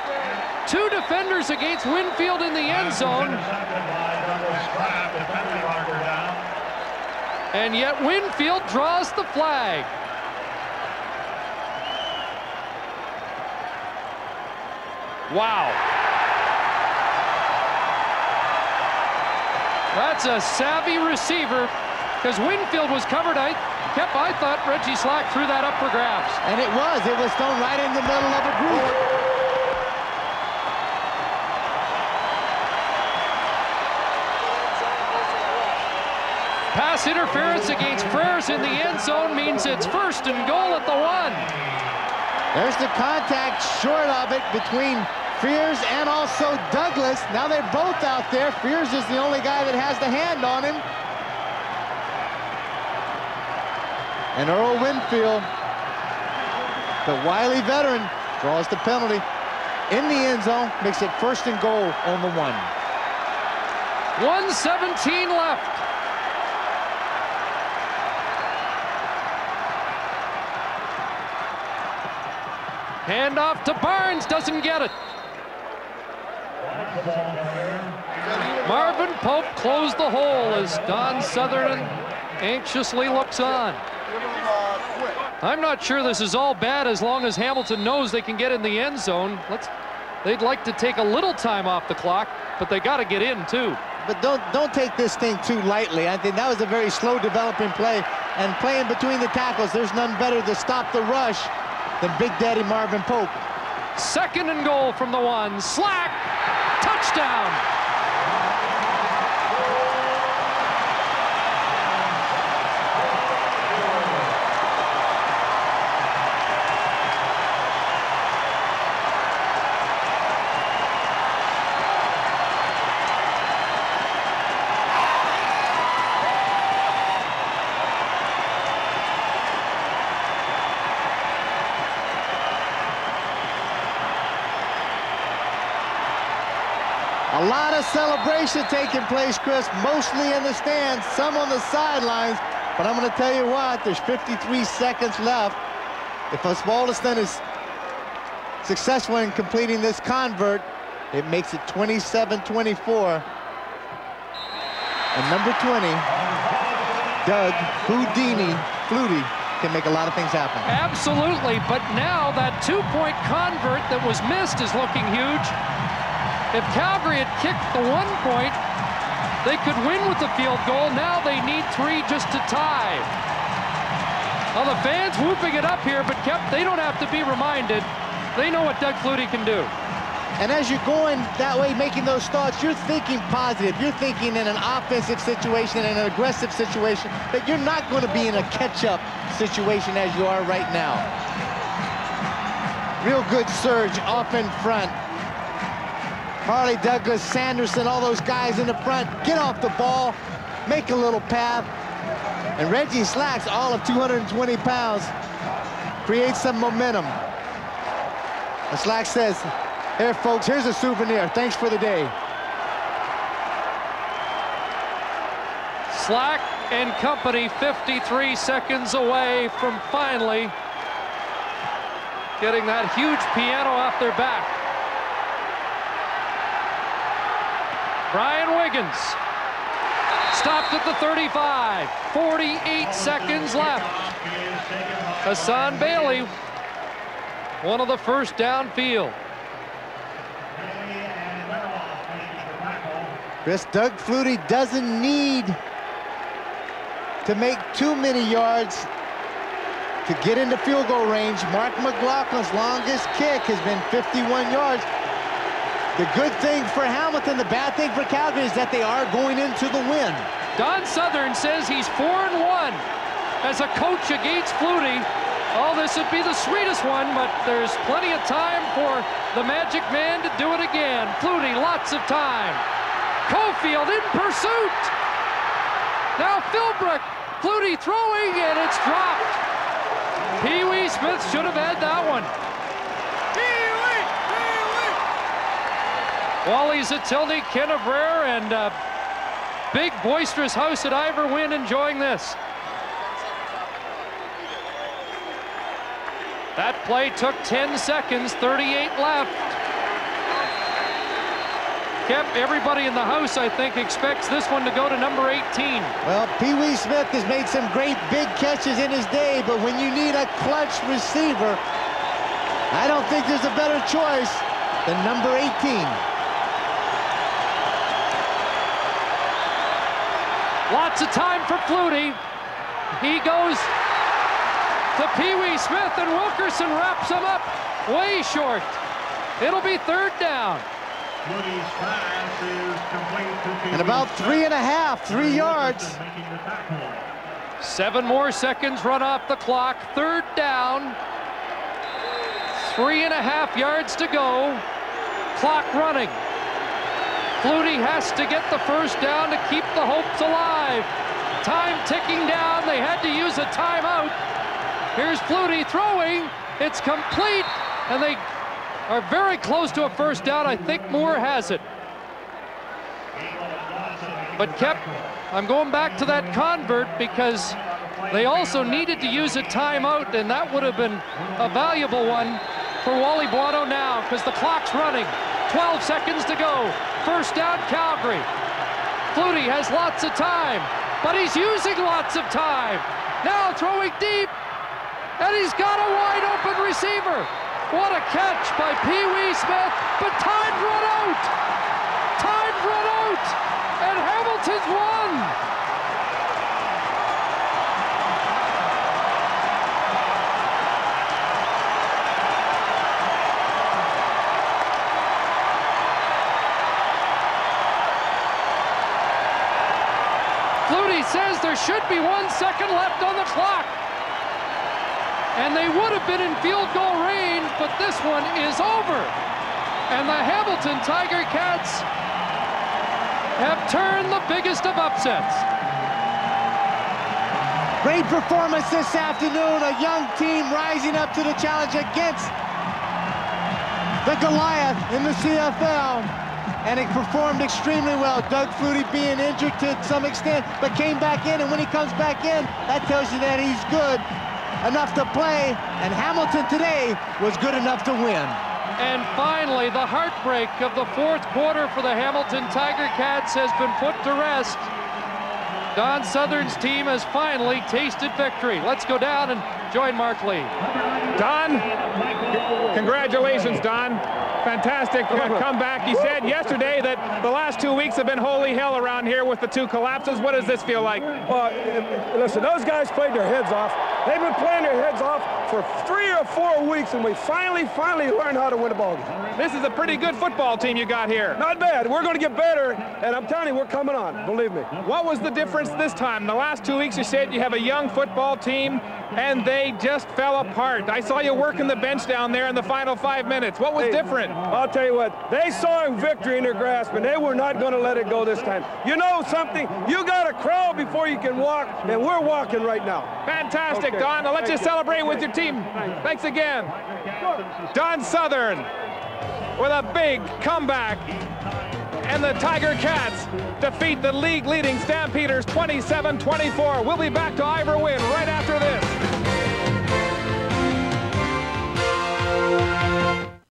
2 defenders against Winfield in the end zone. And yet Winfield draws the flag. Wow. That's a savvy receiver, because Winfield was covered. I thought Reggie Slack threw that up for grabs. And it was thrown right in the middle of a group. Pass interference against Freres in the end zone means it's 1st and goal at the 1. There's the contact short of it between Freres and also Douglas. Now they're both out there. Freres is the only guy that has the hand on him. And Earl Winfield, the wily veteran, draws the penalty in the end zone, makes it 1st and goal on the 1. 1:17 left. Handoff to Barnes, doesn't get it. Marvin Pope closed the hole as Don Southern anxiously looks on. I'm not sure this is all bad as long as Hamilton knows they can get in the end zone. They'd like to take a little time off the clock, but they got to get in too. But don't take this thing too lightly. I think that was a very slow developing play, and playing between the tackles, there's none better to stop the rush than Big Daddy Marvin Pope. 2nd and goal from the 1. Slack, touchdown. A lot of celebration taking place, Chris, mostly in the stands, some on the sidelines. But I'm going to tell you what, there's 53 seconds left. If Osbaldiston is successful in completing this convert, it makes it 27-24. And number 20, Doug Houdini Flutie, can make a lot of things happen. Absolutely, but now that 2-point convert that was missed is looking huge. If Calgary had kicked the 1 point, they could win with the field goal. Now they need 3 just to tie. Well, the fans whooping it up here, but they don't have to be reminded. They know what Doug Flutie can do. And as you're going that way, making those thoughts, you're thinking positive. You're thinking in an offensive situation, in an aggressive situation, that you're not going to be in a catch-up situation as you are right now. Real good surge off in front. Harley Douglas, Sanderson, all those guys in the front, get off the ball, make a little path. And Reggie Slack's all of 220 pounds, creates some momentum. And Slack says, here folks, here's a souvenir, thanks for the day. Slack and company 53 seconds away from finally getting that huge piano off their back. Brian Wiggins stopped at the 35. 48 seconds left. Hassan Bailey, one of the first downfield. Chris, Doug Flutie doesn't need to make too many yards to get into field goal range. Mark McLaughlin's longest kick has been 51 yards. The good thing for Hamilton, the bad thing for Calgary is that they are going into the win. Don Southern says he's 4-1 as a coach against Flutie. Oh, this would be the sweetest one, but there's plenty of time for the Magic Man to do it again. Flutie, lots of time. Cofield in pursuit. Now Philbrook, Flutie throwing, and it's dropped. Pee Wee Smith should have had that one. Wally Zatilny, Ken Abrera, and big boisterous house at Ivor Wynn enjoying this. That play took 10 seconds, 38 left. Everybody in the house, I think, expects this one to go to number 18. Well, Pee Wee Smith has made some great big catches in his day, but when you need a clutch receiver, I don't think there's a better choice than number 18. Lots of time for Flutie. He goes to Pee Wee Smith, and Wilkerson wraps him up way short. It'll be 3rd down. And about 3 yards. 7 more seconds run off the clock. 3rd down. 3.5 yards to go. Clock running. Flutie has to get the 1st down to keep the hopes alive. Time ticking down. They had to use a timeout. Here's Flutie throwing. It's complete, and they are very close to a 1st down. I think Moore has it. But I'm going back to that convert because they also needed to use a timeout, and that would have been a valuable one for Wally Buono now because the clock's running. 12 seconds to go. 1st down, Calgary. Flutie has lots of time, but he's using lots of time. Now throwing deep, and he's got a wide open receiver. What a catch by Pee Wee Smith, but time run out. Time run out, and Hamilton's won. Flutie says there should be 1 second left on the clock. And they would have been in field goal range, but this one is over. And the Hamilton Tiger Cats have turned the biggest of upsets. Great performance this afternoon. A young team rising up to the challenge against the Goliath in the CFL. And it performed extremely well. Doug Flutie being injured to some extent, but came back in, and when he comes back in, that tells you that he's good enough to play, and Hamilton today was good enough to win. And finally, the heartbreak of the 4th quarter for the Hamilton Tiger Cats has been put to rest. Don Southern's team has finally tasted victory. Let's go down and join Mark Lee. Don, congratulations, Don. Fantastic comeback. He said yesterday that the last 2 weeks have been holy hell around here with the 2 collapses. What does this feel like? Well, listen, those guys played their heads off. They've been playing their heads off for 3 or 4 weeks, and we finally learned how to win a ball game. This is a pretty good football team you got here. Not bad. We're going to get better, and I'm telling you, we're coming on. Believe me. What was the difference this time? The last 2 weeks you said you have a young football team, and they just fell apart. I saw you working the bench down there in the final 5 minutes. What was different? I'll tell you what. They saw victory in their grasp, and they were not going to let it go this time. You know something? You got to crawl before you can walk, and we're walking right now. Fantastic, Don. I'll let you celebrate with your team. Thanks again. Don Southern with a big comeback. And the Tiger Cats defeat the league-leading Stampeders 27-24. We'll be back to Ivor Wynn right after this.